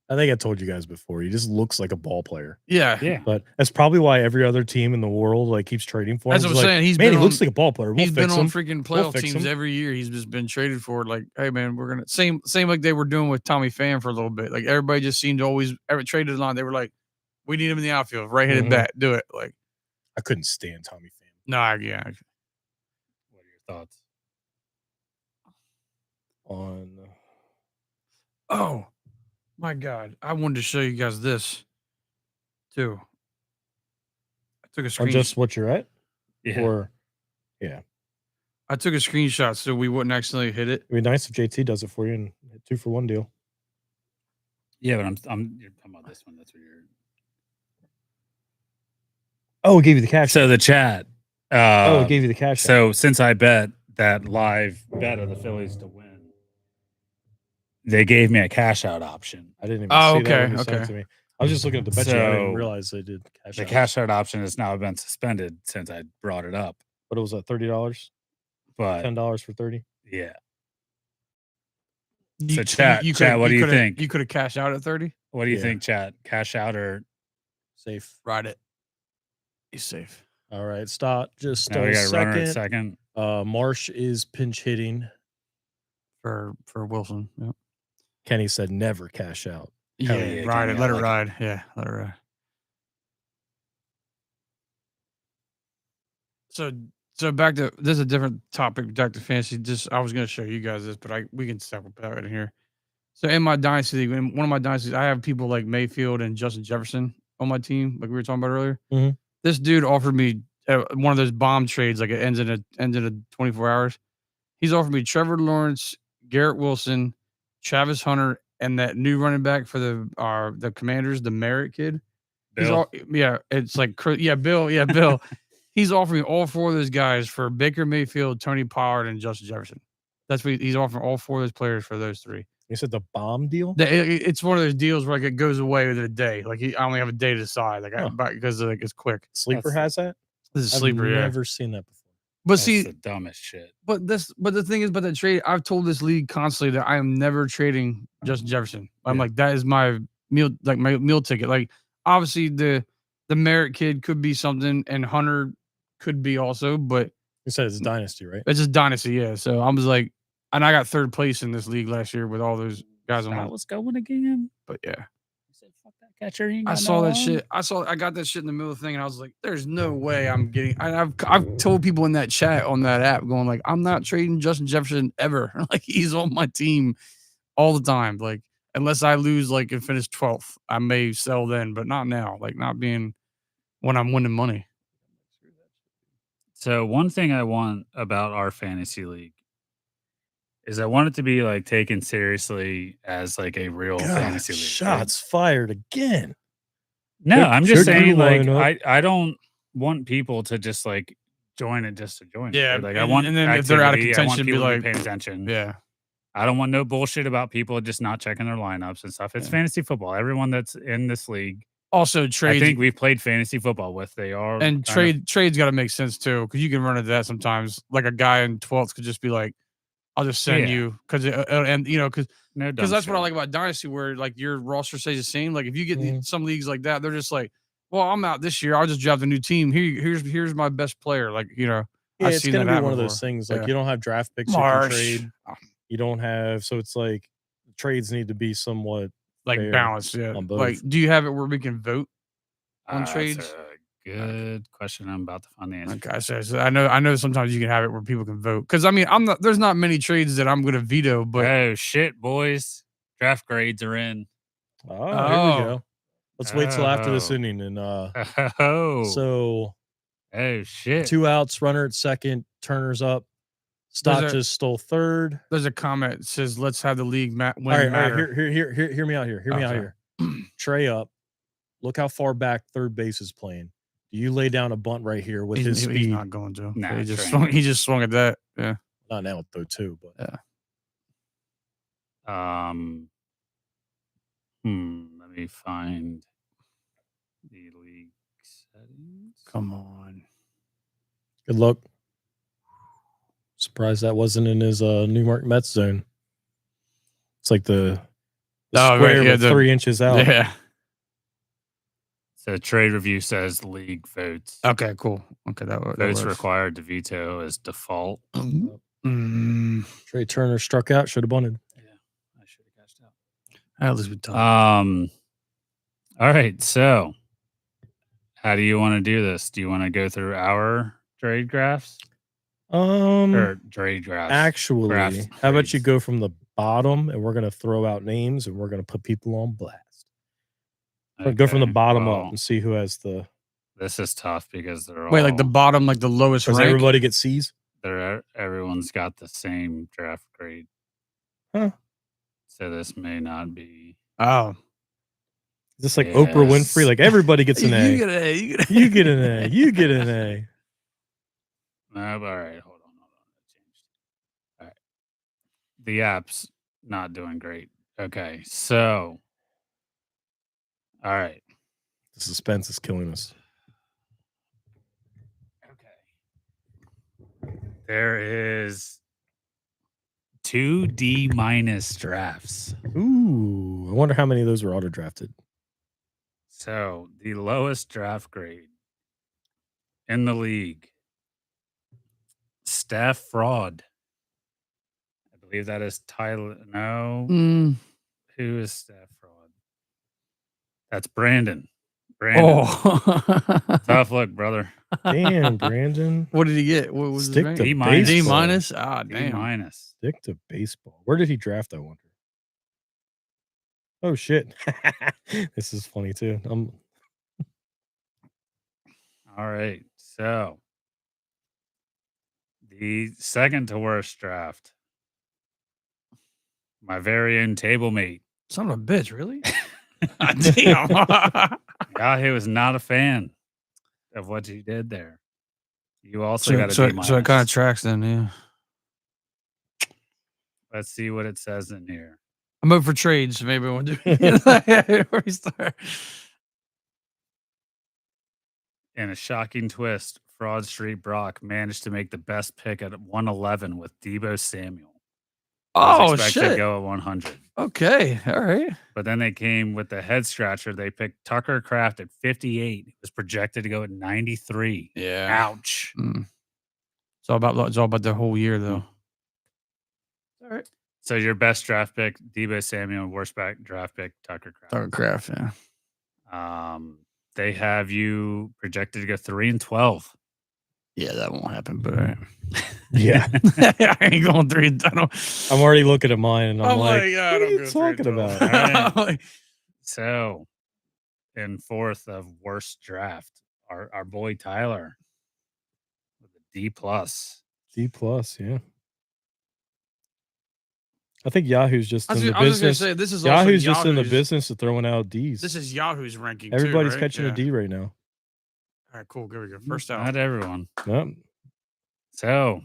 I think I told you guys before. He just looks like a ball player, yeah, Yeah. but that's probably why every other team in the world like keeps trading for him. That's what It's I'm like, saying. He's man, been he looks on- like a ball player. We'll he's been fix on him. freaking We'll playoff fix teams him. every year. He's just been traded for. Like, hey man, we're gonna same like they were doing with Tommy Pham for a little bit. Like everybody just seemed to always ever traded on. They were like, we need him in the outfield, right-handed Mhm. bat, do it. Like, I couldn't stand Tommy Pham. no, yeah. What are your thoughts? On Oh my god, I wanted to show you guys this too. I took a on screen. just what you're at, Yeah. or I took a screenshot so we wouldn't accidentally hit it. it'd be nice if JT does it for you and 2-for-1 deal. Yeah, but you're talking about this one. That's what you're. Oh, it gave you the cash. So the chat. It gave you the cash. So since I bet that live bet of the Phillies to win, they gave me a cash out option. I didn't even Oh, see that when okay, you sent it okay. to me. I was just looking at the bet. I didn't So, realize they did cash The out. cash out option has now been suspended since I brought it up. But it was at $30, But $10 for 30. yeah, You, chat, what do you coulda- think? You could have cashed out at 30. what do you Yeah. think, chat? Cash out or Safe. Ride it. He's safe. All right, stop. Just no? We a got a runner at second. second. Marsh is pinch hitting. For Wilson. Yeah. Kenny said never cash out. Hell Yeah, yeah, ride Kenny, it. I Let it like it. ride. Yeah, let it ride. So back to this is a different topic. Back to fantasy. Just I was going to show you guys this, but we can step about it in here. So in my dynasty league, in one of my dynasties, I have people like Mayfield and Justin Jefferson on my team, like we were talking about earlier. Mhm. This dude offered me one of those bomb trades, like it ends in a 24 hours. He's offered me Trevor Lawrence, Garrett Wilson, Travis Hunter, and that new running back for the Commanders, the Merritt kid. Bill? It's like Bill. He's offering all 4 of those guys for Baker Mayfield, Tony Pollard, and Justin Jefferson. That's what he's offering all 4 of those players for those 3. You said the bomb deal? It's one of those deals where like it goes away within a day. Like I only have a day to decide, like Huh. because like it's quick. Sleeper That's- has that? This is I've sleeper, yeah. never seen that before. But That's see, the dumbest shit. but the thing is, but the trade, I've told this league constantly that I am never trading Justin Jefferson. I'm Yeah. like, that is my meal ticket. Like, obviously the Merritt kid could be something, and Hunter could be also, but You said it's a dynasty, right? it's just dynasty, yeah. So I was like, and I got third place in this league last year with all those guys. I'm That like, was going again. but yeah. You said, fuck that catcher. He ain't I got saw no that arm." shit. I got that shit in the middle of the thing, and I was like, "There's no way I'm getting." I've told people in that chat on that app, going like, "I'm not trading Justin Jefferson ever. Like, he's on my team all the time. Like, unless I lose, like, and finish 12th, I may sell then, but not now. Like, not being when I'm winning money." So one thing I want about our fantasy league is I want it to be like taken seriously as like a real God, fantasy league. shots fired again. No, Check- I'm just check your saying, like, lineup. I don't want people to just like join it just to join Yeah, it. Like, I and- want and then if they're out of activity, I want contention, be people to like, be paying attention. Yeah. I don't want no bullshit about people just not checking their lineups and stuff. It's Yeah. fantasy football. Everyone that's in this league, Also, I trades think we've played fantasy football with. They are and kind of- trades got to make sense too, because you can run into that sometimes. Like a guy in 12th could just be like, "I'll just send Yeah. you," because and you know, because no dumb because that's what I shit. like about Dynasty, where like your roster stays the same. Like if you get Mhm. some leagues like that, they're just like, "Well, I'm out this year. I'll just draft a new team. Here's my best player." Like, you know, Yeah, I've it's seen gonna that be happen one of those before. things like Yeah. you don't have draft picks you can Marsh, trade. You don't have, so it's like trades need to be somewhat like fair balanced. Yeah. on both. Like, do you have it where we can vote on That's trades? a good question. I'm about to find the answer. Okay, so I know sometimes you can have it where people can vote. Because I mean, there's not many trades that I'm going to veto, but Oh shit, boys! Draft grades are in. Oh, here we Oh. go. Let's wait till after this Oh. inning and Oh, so oh shit! 2 outs, runner at second, Turner's up. Stott There's a- just stole third. there's a comment that says, "Let's have the league win All right, matter." hear me out here. Hear me out Okay. here. Trey up. Look how far back third base is playing. Do you lay down a bunt right here with his He's speed? not going to. Nah, he just Trey. swung at that. Yeah. Not now though, too, but Let me find the league settings. Come on. good luck. Surprised that wasn't in his New York Mets zone. It's like the Oh, right, square yeah, with the- 3 inches out. Yeah. So trade review says league votes. Okay. Cool. Okay. That Votes works. required to veto is default. Mm, Trey Turner struck out. Should have bunted. Yeah, I should have cashed out. at least we talked. All right. So, how do you want to do this? Do you want to go through our trade graphs or trade graphs? Actually, graphs, how about you trades? go from the bottom and we're gonna throw out names and we're gonna put people on blast. Go from the Okay, bottom well, up and see who has the. This is tough because they're all Wait, like the bottom, like the lowest Does rank. everybody get C's? everyone's got the same draft grade. Huh. So this may not be. Oh, Is this like Oprah Winfrey? Yes. Like everybody gets an A. You get an A. You get an A. You get an A. You get an A. All right, hold on. It changed. All right. The app's not doing great. Okay, so. All right. The suspense is killing us. Okay. There is 2 D- drafts. Ooh, I wonder how many of those were auto drafted. So the lowest draft grade in the league, staff fraud. I believe that is Tyler. No, Mm. who is staff fraud? That's Brandon. Brandon, Oh. tough look, brother. Damn, Brandon. What did he get? What was Stick his to rank? D-. D baseball. minus. Ah, D-. damn. Stick to baseball. Where did he draft? I wonder. Oh shit! This is funny too. All right, so the second to worst draft, my very own table mate. Son of a bitch, really? Damn. Yeah, he was not a fan of what you did there. You also got a so D-. it kind of tracks then, yeah. Let's see what it says in here. I'm up for trades. Maybe I want to do Where we start. In a shocking twist, Fraud Street Brock managed to make the best pick at 111 with Debo Samuel. Was Oh expected to shit. go at 100. Okay. All right. But then they came with the head scratcher. They picked Tucker Kraft at 58. He was projected to go at 93. Yeah. Ouch. It's all about the whole year though. All right. So your best draft pick, Debo Samuel, worst draft pick, Tucker Kraft. Tucker Kraft, yeah. They have you projected to go 3-12. Yeah, that won't happen, but all right. Yeah. I ain't going 3. I'm already looking at mine, and I'm like, yeah, what are you talking about? Right. So, in fourth of worst draft, our boy Tyler with a D+. D+, yeah. I think Yahoo's just in the I was business. gonna say, this is Yahoo's also just in the Yahoo's- business of throwing out Ds. This is Yahoo's ranking. Everybody's too, right? catching a D right now. All right, cool. Here we go. First out. Not everyone. Yep. So,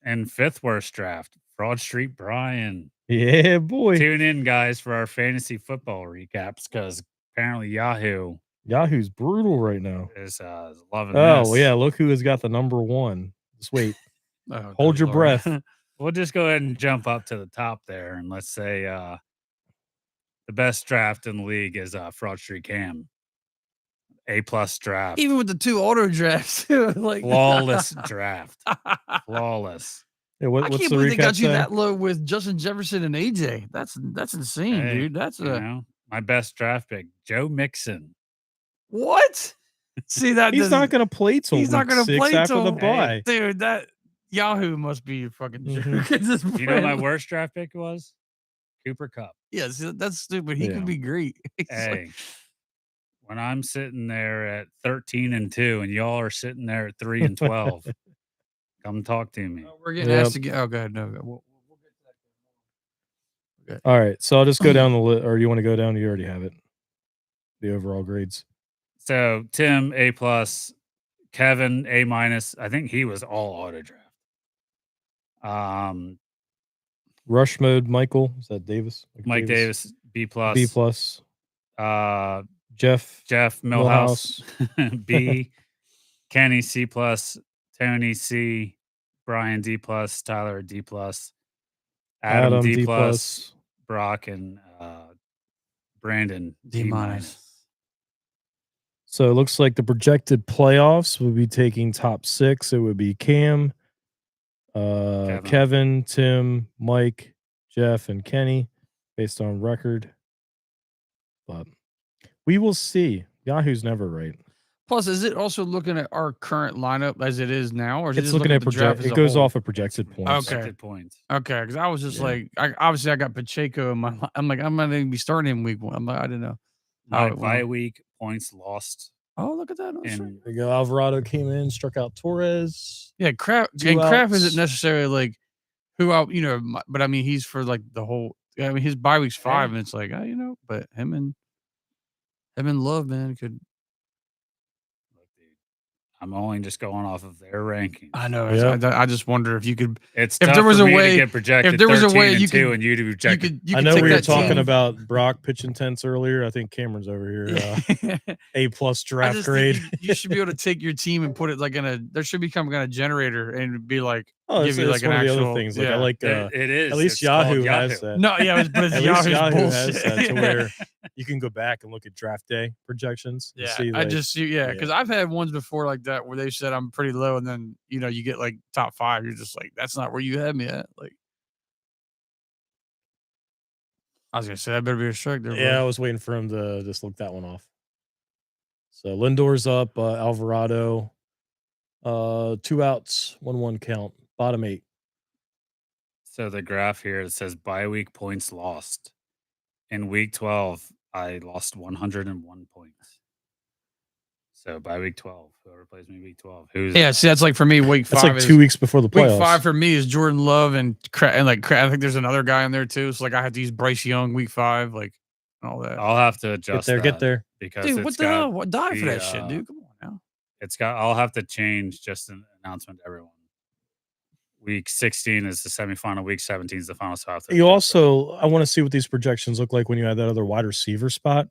in fifth worst draft, Fraud Street Brian. Yeah, boy. Tune in, guys, for our fantasy football recaps because apparently Yahoo's brutal right now. is loving Oh, this. yeah. Look who has got the number 1. Just wait. Oh, Hold good your Lord. breath. We'll just go ahead and jump up to the top there, and let's say the best draft in the league is Fraud Street Cam. A+ draft. Even with the 2 auto drafts, like Flawless draft. Flawless. Yeah, I what's can't the believe they recap got you say? that low with Justin Jefferson and AJ. That's insane, Hey, dude. That's you know, my best draft pick, Joe Mixon. what? See that He's not going to play till he's not week gonna 6 play after the till- bye. dude. That Yahoo must be a fucking Mhm. jerk at this point. You know what my worst draft pick was? Cooper Kupp. Yeah, see, that's stupid. He Yeah. could be great. He's like- Hey, when I'm sitting there at 13-2 and y'all are sitting there at 3-12, come talk to me. we're getting Yep. asked to get. Oh, go ahead. No, we'll get to that. All right. So I'll just go down the list. Or you want to go down? You already have it. The overall grades. So Tim, A+, Kevin, A-. I think he was all auto draft. Rush mode, Michael. Is that Davis? Mike Davis, B+. B+. Jeff. Jeff Millhouse, B. Kenny, C+. Tony, C. Brian, D+. Tyler, D+. Adam, D+. Brock, and Brandon, D-. So it looks like the projected playoffs would be taking top 6. It would be Cam, Kevin, Tim, Mike, Jeff, and Kenny based on record. But we will see. Yahoo's never right. Plus, is it also looking at our current lineup as it is now, or is It's it just looking at the draft project. as It a goes whole? off of projected points. Okay. Projected points. Okay, because I was just Yeah. like, obviously I got Pacheco in my. I'm like, I'm not even be starting in week 1. I'm like, I didn't know. My it bye went. week points lost. Oh, look at that! Oh, shit. And There you go. Alvarado came in, struck out Torres. Yeah, Kraft. Two And Kraft outs. isn't necessarily like who out, but I mean, he's for like the whole. I mean, his bye week's 5, and it's like, but him and Love, man, could. Look, dude, I'm only just going off of their rankings. I know. Yep. I just wonder if you could. It's If tough there was for a me way- to get projected if there was a way 13 you and 2 could- and you to be You projected. could. I know take we were that talking team- about Brock pitching tents earlier. I think Cameron's over here. A+ I draft just grade. think you should be able to take your team and put it like there should be some kind of generator and be like, Oh, give it's, you it's like an one of the actual other things. Like yeah. I like. It is. At least It's called Yahoo has that. No, yeah, but it's At least Yahoo's Yahoo bullshit. has that to where you can go back and look at draft day projections. And Yeah, see, I like, just see, because I've had ones before like that where they said I'm pretty low, and then you get like top 5. You're just like, that's not where you had me at. Like, I was gonna say that better be a strike there. Yeah, I bud. was waiting for him to just look that one off. So Lindor's up, Alvarado, 2 outs, 1-1 count, bottom 8. So the graph here, it says bye week points lost. In week 12, I lost 101 points. So by week 12, whoever plays me week 12, who's Yeah, see, that's like for me, week 5. That's like is, 2 weeks before the playoffs. Week 5 for me is Jordan Love and I think there's another guy in there too. So like I had to use Bryce Young week 5, like and all that. I'll have to adjust Get there. because Dude, it's what the got, hell? What die for the, that shit, dude? Come on now. it's got, I'll have to change just an announcement to everyone. Week 16 is the semifinal. Week 17 is the final. So I have to You adjust also, I want to see what these projections look like when you have that other wide receiver spot.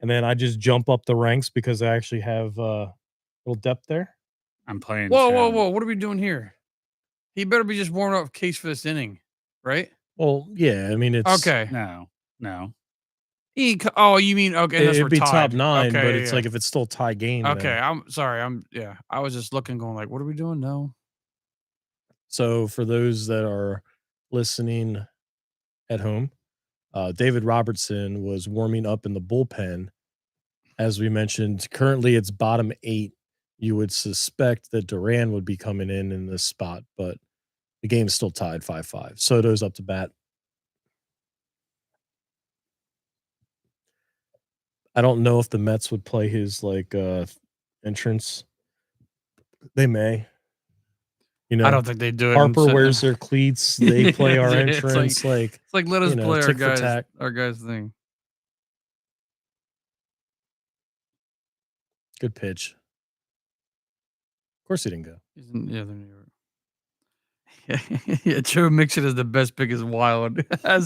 And then I just jump up the ranks because I actually have a little depth there. I'm playing. Whoa! Shem. What are we doing here? He better be just warming up case for this inning, right? Well, yeah. I mean, it's Okay. No. Oh, you mean okay? Unless It'd we're be tied. top 9, Okay, but it's like if it's still tie game. okay. Then. I'm sorry. I was just looking, going like, what are we doing? No. So for those that are listening at home, David Robertson was warming up in the bullpen. As we mentioned, currently it's bottom 8. You would suspect that Duran would be coming in this spot, but the game's still tied 5-5. Soto's up to bat. I don't know if the Mets would play his entrance. They may. You know, I don't think they do it. Harper wears their cleats. They play our Yeah, it's entrance. it's like let us play tick for tack. our guys thing. Good pitch. Of course he didn't go. Yeah, they're New York. Yeah, Joe Mixon is the best pick. Is wild.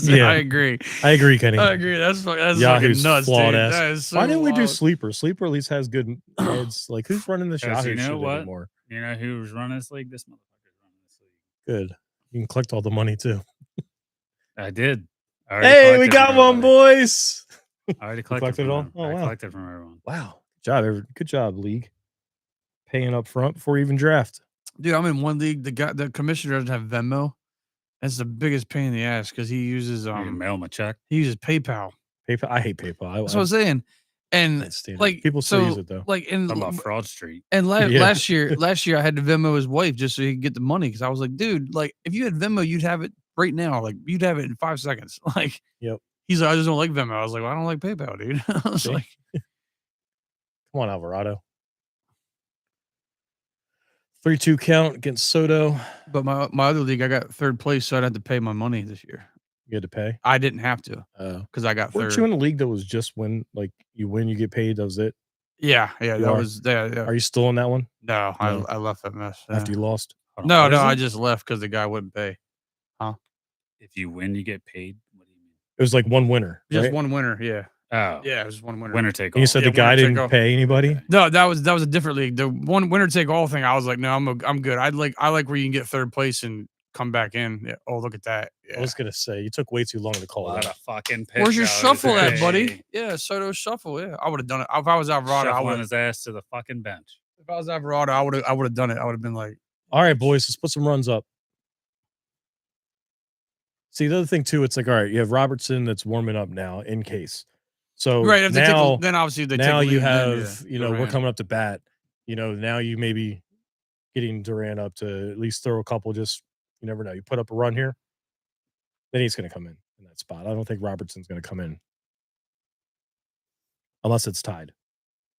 Yeah. I agree. I agree, Kenny. I agree. That's Yahoo's fucking nuts, flawed dude. ass. That is so Why didn't we do wild. Sleeper? Sleeper at least has good heads. Like, who's running this Yahoo you know shit what? anymore? You know who's running this league? This motherfucker's running this league. Good. You can collect all the money too. I did. I already Hey, we collected got from one, everybody. boys. I already collected collected it all? from Oh, I wow. collected from everyone. Wow. Good job, league. Paying up front before you even draft. Dude, I'm in one league. The commissioner doesn't have Venmo. That's the biggest pain in the ass because he uses You can mail him a check. he uses PayPal. PayPal. I hate PayPal. That's what I'm saying. And like people still use it though. Like in Talking about Fraud Street. and Yeah. last year I had to Venmo his wife just so he could get the money because I was like, dude, like if you had Venmo, you'd have it right now. Like you'd have it in 5 seconds. Like Yep. He's like, I just don't like Venmo. I was like, well, I don't like PayPal, dude. I was See? like, Come on, Alvarado. 3-2 count against Soto. but my other league, I got third place, so I'd have to pay my money this year. You had to pay? I didn't have to because I got Weren't third. you in a league that was just when, like, you win, you get paid? That was it? Yeah, You that are? was yeah. Are you still in that one No, No. I left that mess. after you lost? No, What is I it? just left because the guy wouldn't pay. If you win, you get paid. What do you mean? It was like one winner. Just right? one winner. Yeah, Oh, yeah, it was one winner. winner take And you all. said Yeah, the guy winner take didn't all. pay anybody? No, that was a different league. The one winner take all thing. I was like, no, I'm good. I like where you can get third place and come back in. Yeah. Oh, look at that. Yeah. I was going to say, you took way too long to call What that. a fucking pitch. Where's your shuffle at, buddy? Hey. Yeah, Soto shuffle. Yeah, I would have done it. If I was Alvarado, I Shuffling would. his ass to the fucking bench. If I was Alvarado, I would have done it. I would have been like, All right, boys, let's put some runs up. See, the other thing, too, it's like, all right, you have Robertson that's warming up now in case. So right. If they now, then obviously they now take you lead, then, have, yeah, we're Durant. coming up to bat. Now you may be getting Durant up to at least throw a couple. Just, you never know. You put up a run here, then he's going to come in that spot. I don't think Robertson's going to come in unless it's tied.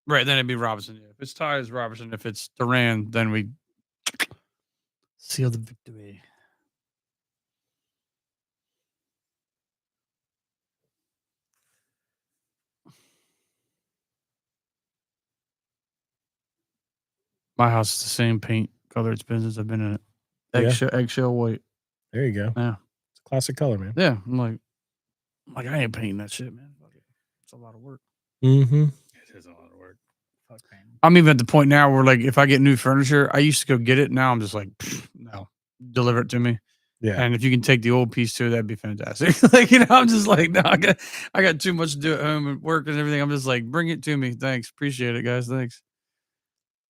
Right, then it'd be Robinson. Yeah. If it's tied, it's Robertson. If it's Duran, then we seal the victory. My house is the same paint color it's been since I've been in it. Yeah. Eggshell white. There you go. Yeah. It's a classic color, man. Yeah. I'm like, I ain't painting that shit, man. Fuck it. It's a lot of work. Mm-hmm. It is a lot of work. Fuck, man. I'm even at the point now where, like, if I get new furniture, I used to go get it. Now I'm just like, no, deliver it to me. Yeah. And if you can take the old piece too, that'd be fantastic. Like, I'm just like, no, I got too much to do at home and work and everything. I'm just like, bring it to me. Thanks. Appreciate it, guys. Thanks.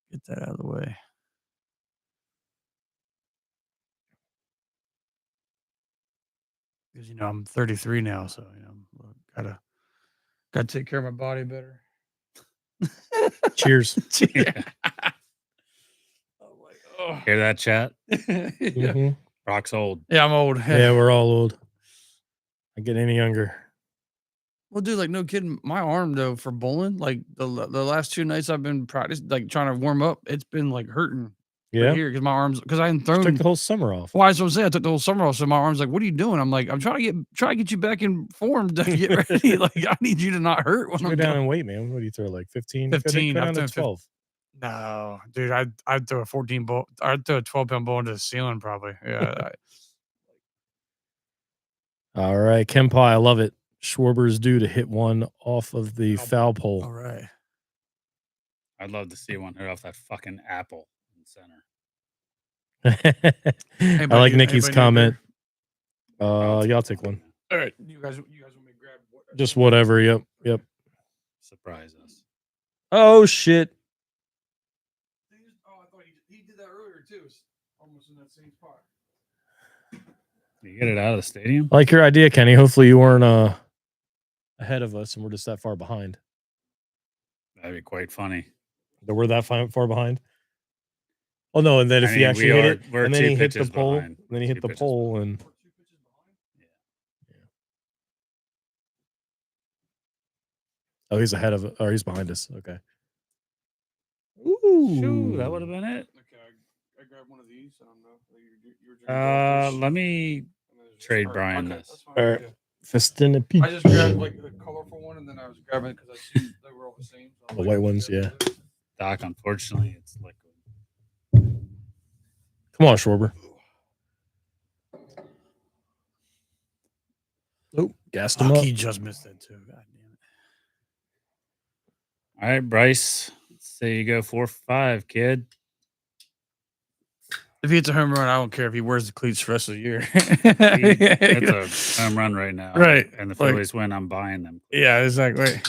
Get that out of the way. Because, I'm 33 now. So, gotta take care of my body better. Cheers. Yeah. Oh my God. Hear that, chat? Yeah. Mm-hmm. Rock's old. Yeah, I'm old. Yeah, we're all old. I get any younger. Well, dude, like, no kidding. My arm, though, for bowling, like the last 2 nights I've been practicing, like trying to warm up, it's been like hurting. Yeah. Here because my arms, because I hadn't Just took thrown. the whole summer off. Well, that's what I'm saying. I took the whole summer off, so my arm's like, "What are you doing?" I'm like, "I'm trying to get you back in form to get ready. Like, I need you to not hurt when Go I'm down doing." in weight, man. What do you throw? Like 15? 15. Go I've down to done 12. No, dude, I'd throw a 14 ball. I'd throw a 12-pound ball into the ceiling, probably. Yeah. All right, Ken Pie, I love it. Schwarber's due to hit one off of the foul All pole. right. I'd love to see one hit off that fucking apple and center. I like Nikki's comment. Yeah, I'll take one. All right, you guys want me to grab Just whatever. Yep. Surprise us. Oh shit! Oh, I thought he did that earlier too. It's almost in that same spot. You get it out of the stadium? I like your idea, Kenny. Hopefully you weren't ahead of us and we're just that far behind. That'd be quite funny. That we're that far behind. Oh no! And then if he actually hit it, and then he hit the pole, and then he hit the pole, and oh, he's ahead of, or he's behind us. Okay. Ooh, shoot, that would have been it. Okay, I grabbed one of these. I don't know. Let me trade Brian this. All right. Festinity. I just grabbed like the colorful one, and then I was grabbing it because I seen they were all the same. So The white ones, yeah. Doc, unfortunately, it's liquid. Come on, Schwarber. Oh, gassed him up. He just missed that too. God damn it. All right, Bryce. Let's say you go 4 for 5, kid. If he hits a home run, I don't care if he wears the cleats the rest of the year. It's a home run right now. Right. And the Phillies win, I'm buying them. Yeah, exactly.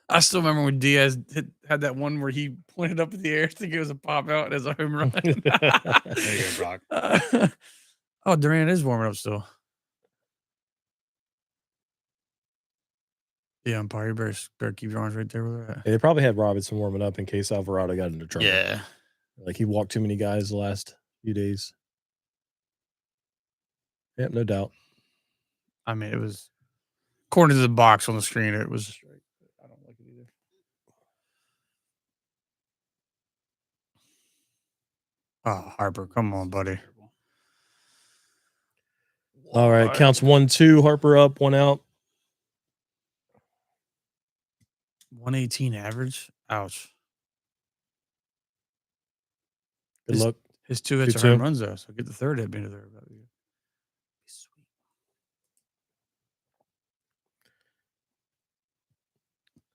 I still remember when Diaz had that one where he pointed up in the air, thinking it was a pop out as a home run. There you go, Brock. Oh, Durant is warming up still. Yeah, umpire, you better keep your arms right there with that. Yeah, they probably had Robinson warming up in case Alvarado got into trouble. Yeah. Like he walked too many guys the last few days. Yep, no doubt. I mean, it was according to the box on the screen, it was straight. I don't like it either. Oh, Harper, come on, buddy. All right, counts 1-2. Harper up, 1 out. 118 average. Ouch. Good luck. His 2 hits are 2-2. home runs though, so get the third hit into there. Sweet.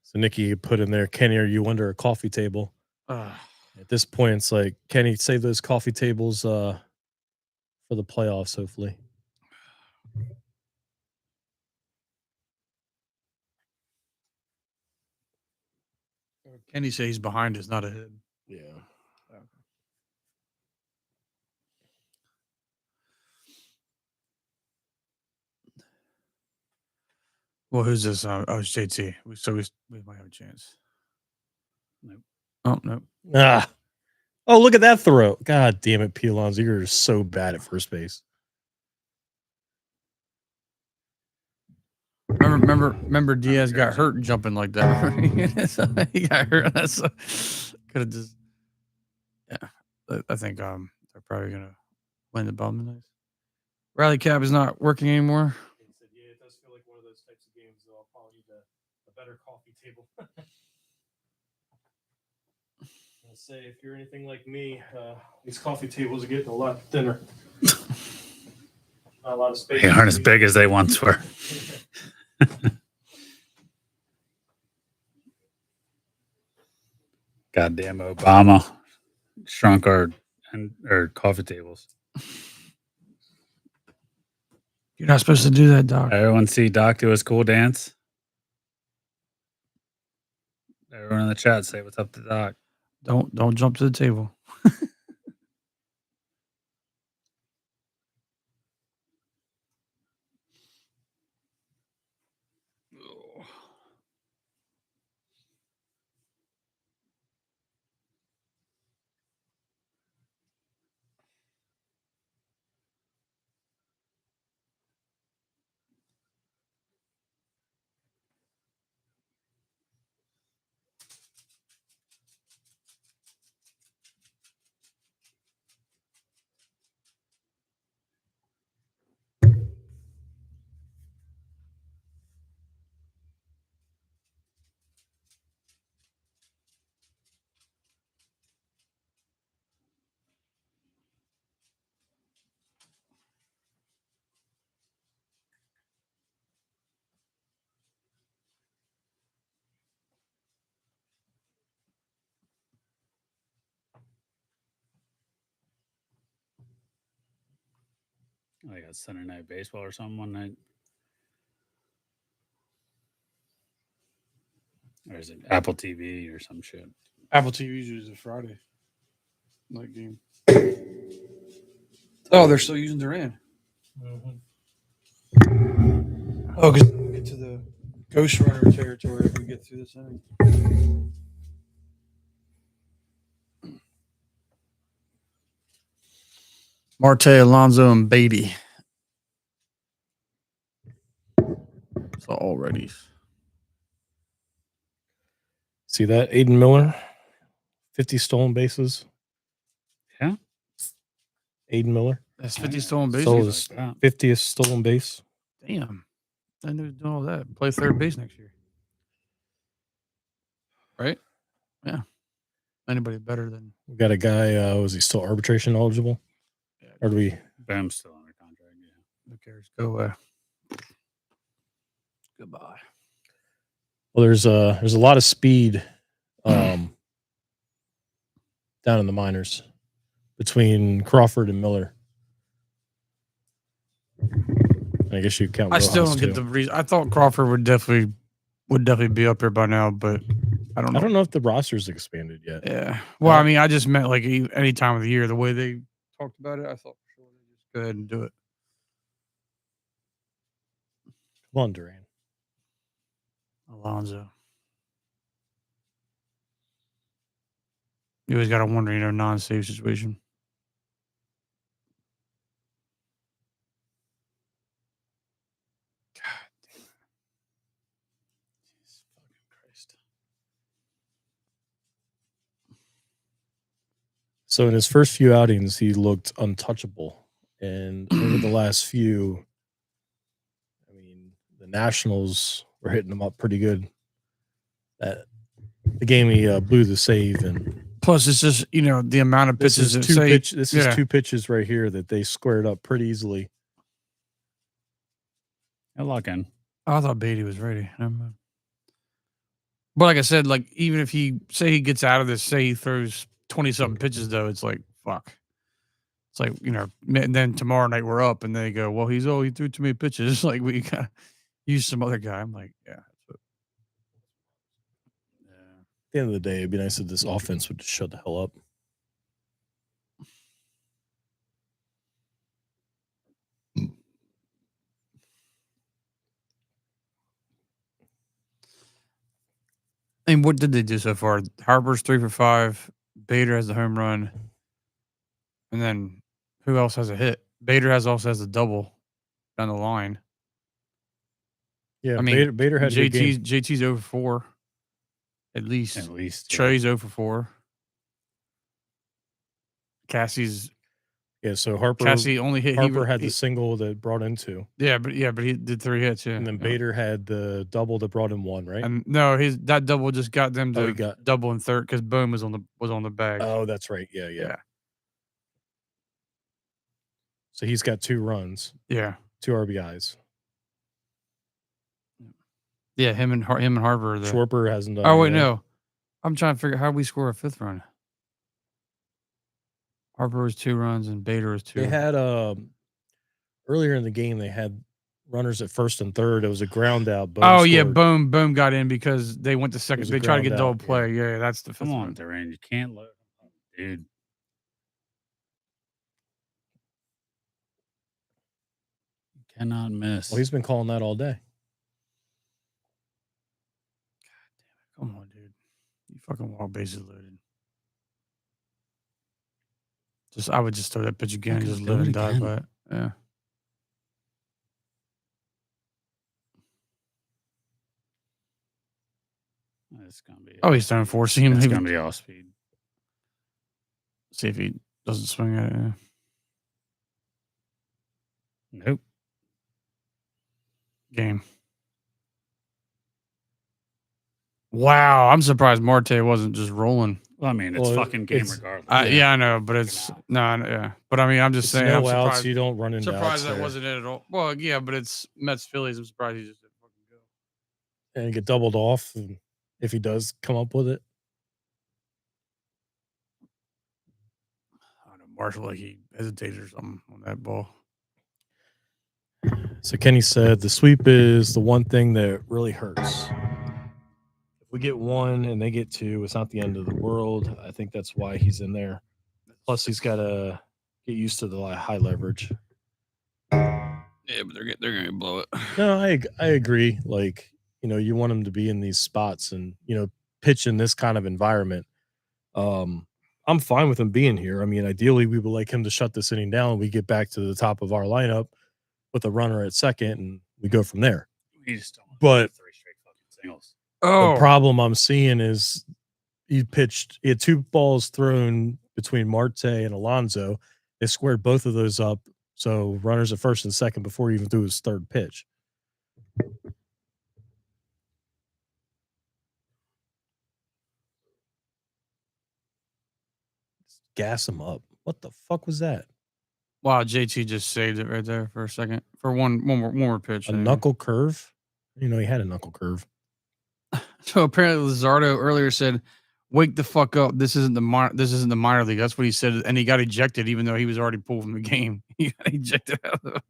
So Nikki put in there, Kenny, are you under a coffee table? At this point, it's like, Kenny, save those coffee tables for the playoffs, hopefully. Kenny say he's behind us, not ahead. Yeah. Okay. Well, who's this? Oh, it's JT. We might have a chance. Nope. Oh, nope. Ah. Oh, look at that throw. God damn it, P. Alonso. You're so bad at first base. Remember Diaz got hurt jumping like that. So he got hurt. That's could have just. Yeah, I think they're probably gonna win the bum. Rally cap is not working anymore. He said, yeah, it does feel like one of those types of games, though. I'll probably need a better coffee table. I'll say, if you're anything like me, these coffee tables are getting a lot thinner. Not a lot of space. They aren't as big as they once were. Goddamn Obama shrunk our coffee tables. You're not supposed to do that, Doc. Everyone see Doc do his cool dance? Everyone in the chat say what's up to Doc. Don't jump to the table. Like a Sunday Night Baseball or something one night. Or is it Apple TV or some shit? Apple TV usually a Friday night game. Oh, they're still using Duran. Oh, because we get to the Ghost Runner territory if we get through this inning. Marte, Alonso, and Beatty. So all righties. See that? Aiden Miller, 50 stolen bases. Yeah. Aiden Miller. That's 50 stolen bases. So his 50th stolen base. Damn. I knew he was doing all that. Play third base next year. Right? Yeah. Anybody better than. We got a guy, was he still arbitration eligible? Yeah. Or do we? Bam's still under contract. Yeah. Who cares? Go away. Goodbye. Well, there's a lot of speed down in the minors between Crawford and Miller. I guess you count. I still Rojas, don't get too. the reason. I thought Crawford would definitely be up here by now, but I don't know. I don't know if the roster's expanded yet. Yeah. Well, I mean, I just meant like any time of the year, the way they talked about it, I thought for sure they'd just go ahead and do it. Come on, Duran. Alonso. You always got to wonder, non-save situation. God damn it. Jesus fucking Christ. So in his first few outings, he looked untouchable. And over the last few, I mean, the Nationals were hitting him up pretty good. The game he blew the save, and plus it's just the amount of pitches. This is two pitches right here that they squared up pretty easily. And lock in. I thought Beatty was ready. But like I said, like even if he gets out of this, say he throws 20-something pitches, though, it's like fuck. It's like and then tomorrow night we're up, and they go, well, he threw too many pitches. It's like we gotta use some other guy. I'm like, yeah. At the end of the day, it'd be nice if this offense would just shut the hell up. And what did they do so far? Harper's 3 for 5. Bader has the home run, and then who else has a hit? Bader also has a double down the line. Yeah, I mean, Bader had JT's over 4. At least. Trey's 0 for 4. Cassie's. Yeah, so Cassie only hit. Harper had the single that brought in 2. Yeah, but he did 3 hits. Yeah, and then Bader had the double that brought in 1, right? And no, that double just got them to double in third because Boom was on the bag. Oh, that's right. Yeah. So he's got 2 runs. Yeah, 2 RBIs. Yeah, him and Harper. Schwarber hasn't done. Oh wait, no. I'm trying to figure out how we score a 5th run. Harper was 2 runs and Bader was 2. They had earlier in the game they had runners at first and third. It was a ground out. Boom got in because they went to second. They tried to get double play. Yeah, that's the 5th Come on, run. Duran. You can't let dude. You cannot miss. Well, he's been calling that all day. God damn it. Come on, dude. You fucking walk bases loaded. I would just throw that pitch again and just live and die by it. Yeah. It's gonna be. He's throwing 4 seam. It's gonna be off speed. See if he doesn't swing at it. Yeah. Nope. Game. Wow, I'm surprised Marte wasn't just rolling. Well, I mean, it's fucking game regardless. Yeah, I know, but it's yeah. But I mean, I'm just saying. No I'm outs, surprised. you don't run into Surprised outs that there. wasn't it at all. Well, yeah, but it's Mets Phillies. I'm surprised he just didn't fucking go. And get doubled off, and if he does come up with it. I don't know, Marshall, like he hesitated or something on that ball. So Kenny said the sweep is the one thing that really hurts. If we get one and they get two, it's not the end of the world. I think that's why he's in there. Plus, he's got to get used to the high leverage. Yeah, but they're gonna blow it. No, I agree. Like, you want him to be in these spots and pitch in this kind of environment. I'm fine with him being here. I mean, ideally, we would like him to shut this inning down. And we get back to the top of our lineup with a runner at second, and we go from there. We just don't want But 3 straight fucking singles. the problem I'm seeing is he had 2 balls thrown between Marte and Alonso. They squared both of those up. So runners at first and second before he even threw his third pitch. Gas him up. What the fuck was that? Wow, JT just saved it right there for a second for one more pitch. A knuckle curve? He had a knuckle curve. So apparently Luzardo earlier said, "Wake the fuck up! This isn't the minor league." That's what he said, and he got ejected even though he was already pulled from the game. He got ejected out of the.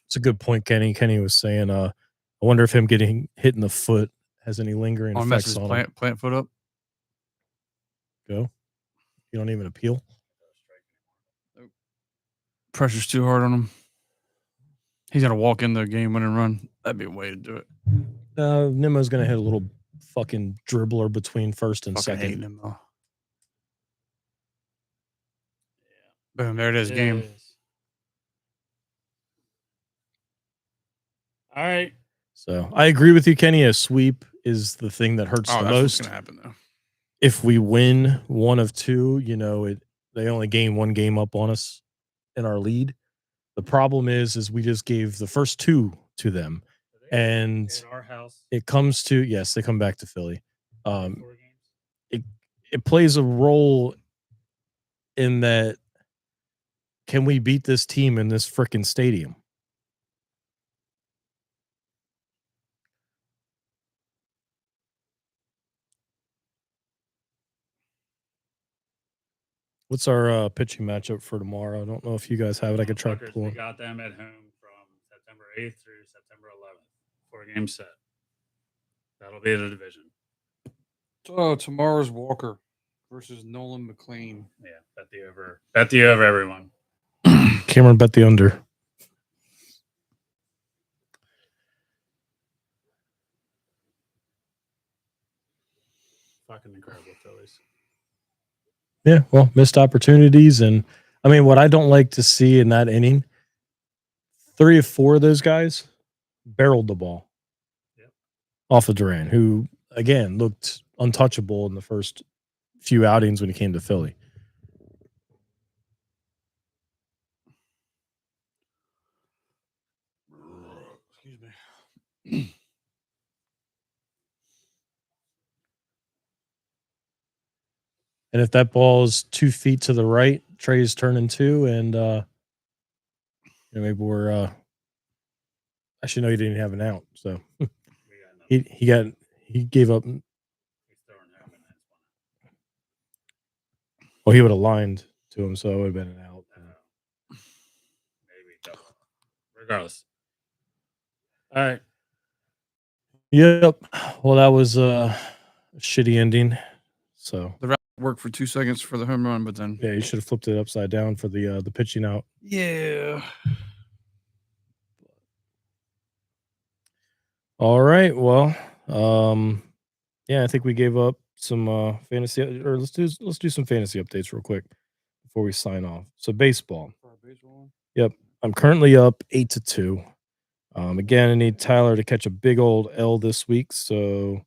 It's a good point, Kenny. Kenny was saying, I wonder if him getting hit in the foot has any lingering effects on him. Plant foot up. Go. You don't even appeal. Pressure's too hard on him. He's got to walk in the game winning run. That'd be a way to do it. Nimmo's gonna hit a little fucking dribbler between first and Fucking second. hate Nimmo. Boom! There it is. Game. All right. So I agree with you, Kenny. A sweep is the thing that hurts the That's most. what's gonna happen though. If we win one of two, they only gain one game up on us in our lead. The problem is we just gave the first 2 to them, and At our house. it comes to they come back to Philly. It plays a role in that. Can we beat this team in this freaking stadium? What's our pitching matchup for tomorrow? I don't know if you guys have it. I could try to pull We it. got them at home from September 8th through September 11th. 4-game set. That'll be the division. So tomorrow's Walker versus Nolan McLean. Yeah, bet the over. Bet the over, everyone. Cameron bet the under. Fucking incredible Phillies. Yeah, well, missed opportunities. And I mean, what I don't like to see in that inning, 3 of 4 of those guys barreled the ball off of Duran, who, again, looked untouchable in the first few outings when he came to Philly. Excuse me. And if that ball is 2 feet to the right, Trey's turning 2, and maybe we're actually no, he didn't have an out, so he gave up. Well, he would have lined to him, so it would have been an out. Maybe. Regardless. All right. Yep. Well, that was a shitty ending. So The route worked for 2 seconds for the home run, but then yeah, you should have flipped it upside down for the pitching out. yeah. All right. Well, yeah, I think we gave up some fantasy, or let's do some fantasy updates real quick before we sign off. So baseball. Yep. I'm currently up 8-2. Again, I need Tyler to catch a big old L this week. So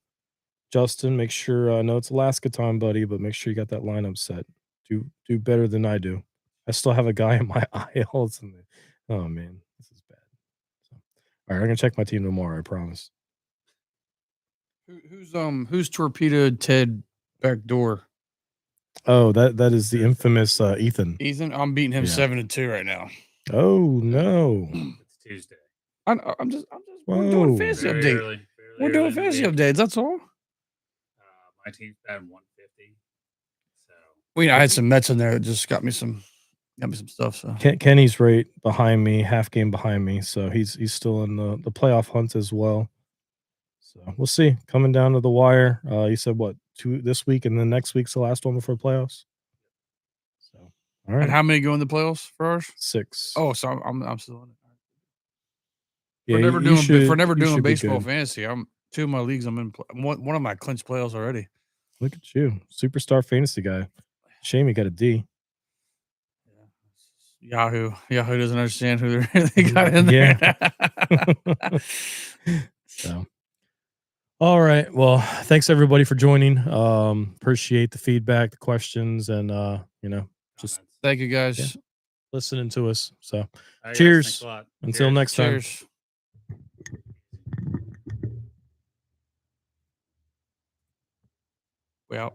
Justin, make sure I know it's Alaska time, buddy, but make sure you got that lineup set. Do better than I do. I still have a guy in my ILs. Oh man, this is bad. So, all right, I'm gonna check my team tomorrow. I promise. Who's torpedoed Ted backdoor? Oh, that is the infamous Ethan. Ethan, I'm beating him 7-2 right now. Oh no, It's Tuesday. I'm just we're doing fantasy Very update. early, We're doing fantasy updates. That's all. My team's batting 150. So I had some Mets in there that just got me some Got me some stuff. So Kenny's right behind me, half game behind me, so he's still in the playoff hunt as well. So we'll see. Coming down to the wire. You said what, 2 this week, and then next week's the last one before playoffs. So all and right, how many go in the playoffs for ours? 6. Oh, so I'm still in it. Yeah, For never you doing should for never you doing should be baseball good. fantasy. I'm 2 of my leagues. I'm in one of my clinched playoffs already. Look at you, superstar fantasy guy. Shame you got a D. Yahoo doesn't understand who they got in Yeah. there. So, all right. Well, thanks everybody for joining. Appreciate the feedback, the questions, and just Thank you guys. listening to us. So, All right, guys, cheers. thanks a lot. Until Cheers. next time. Cheers. We out.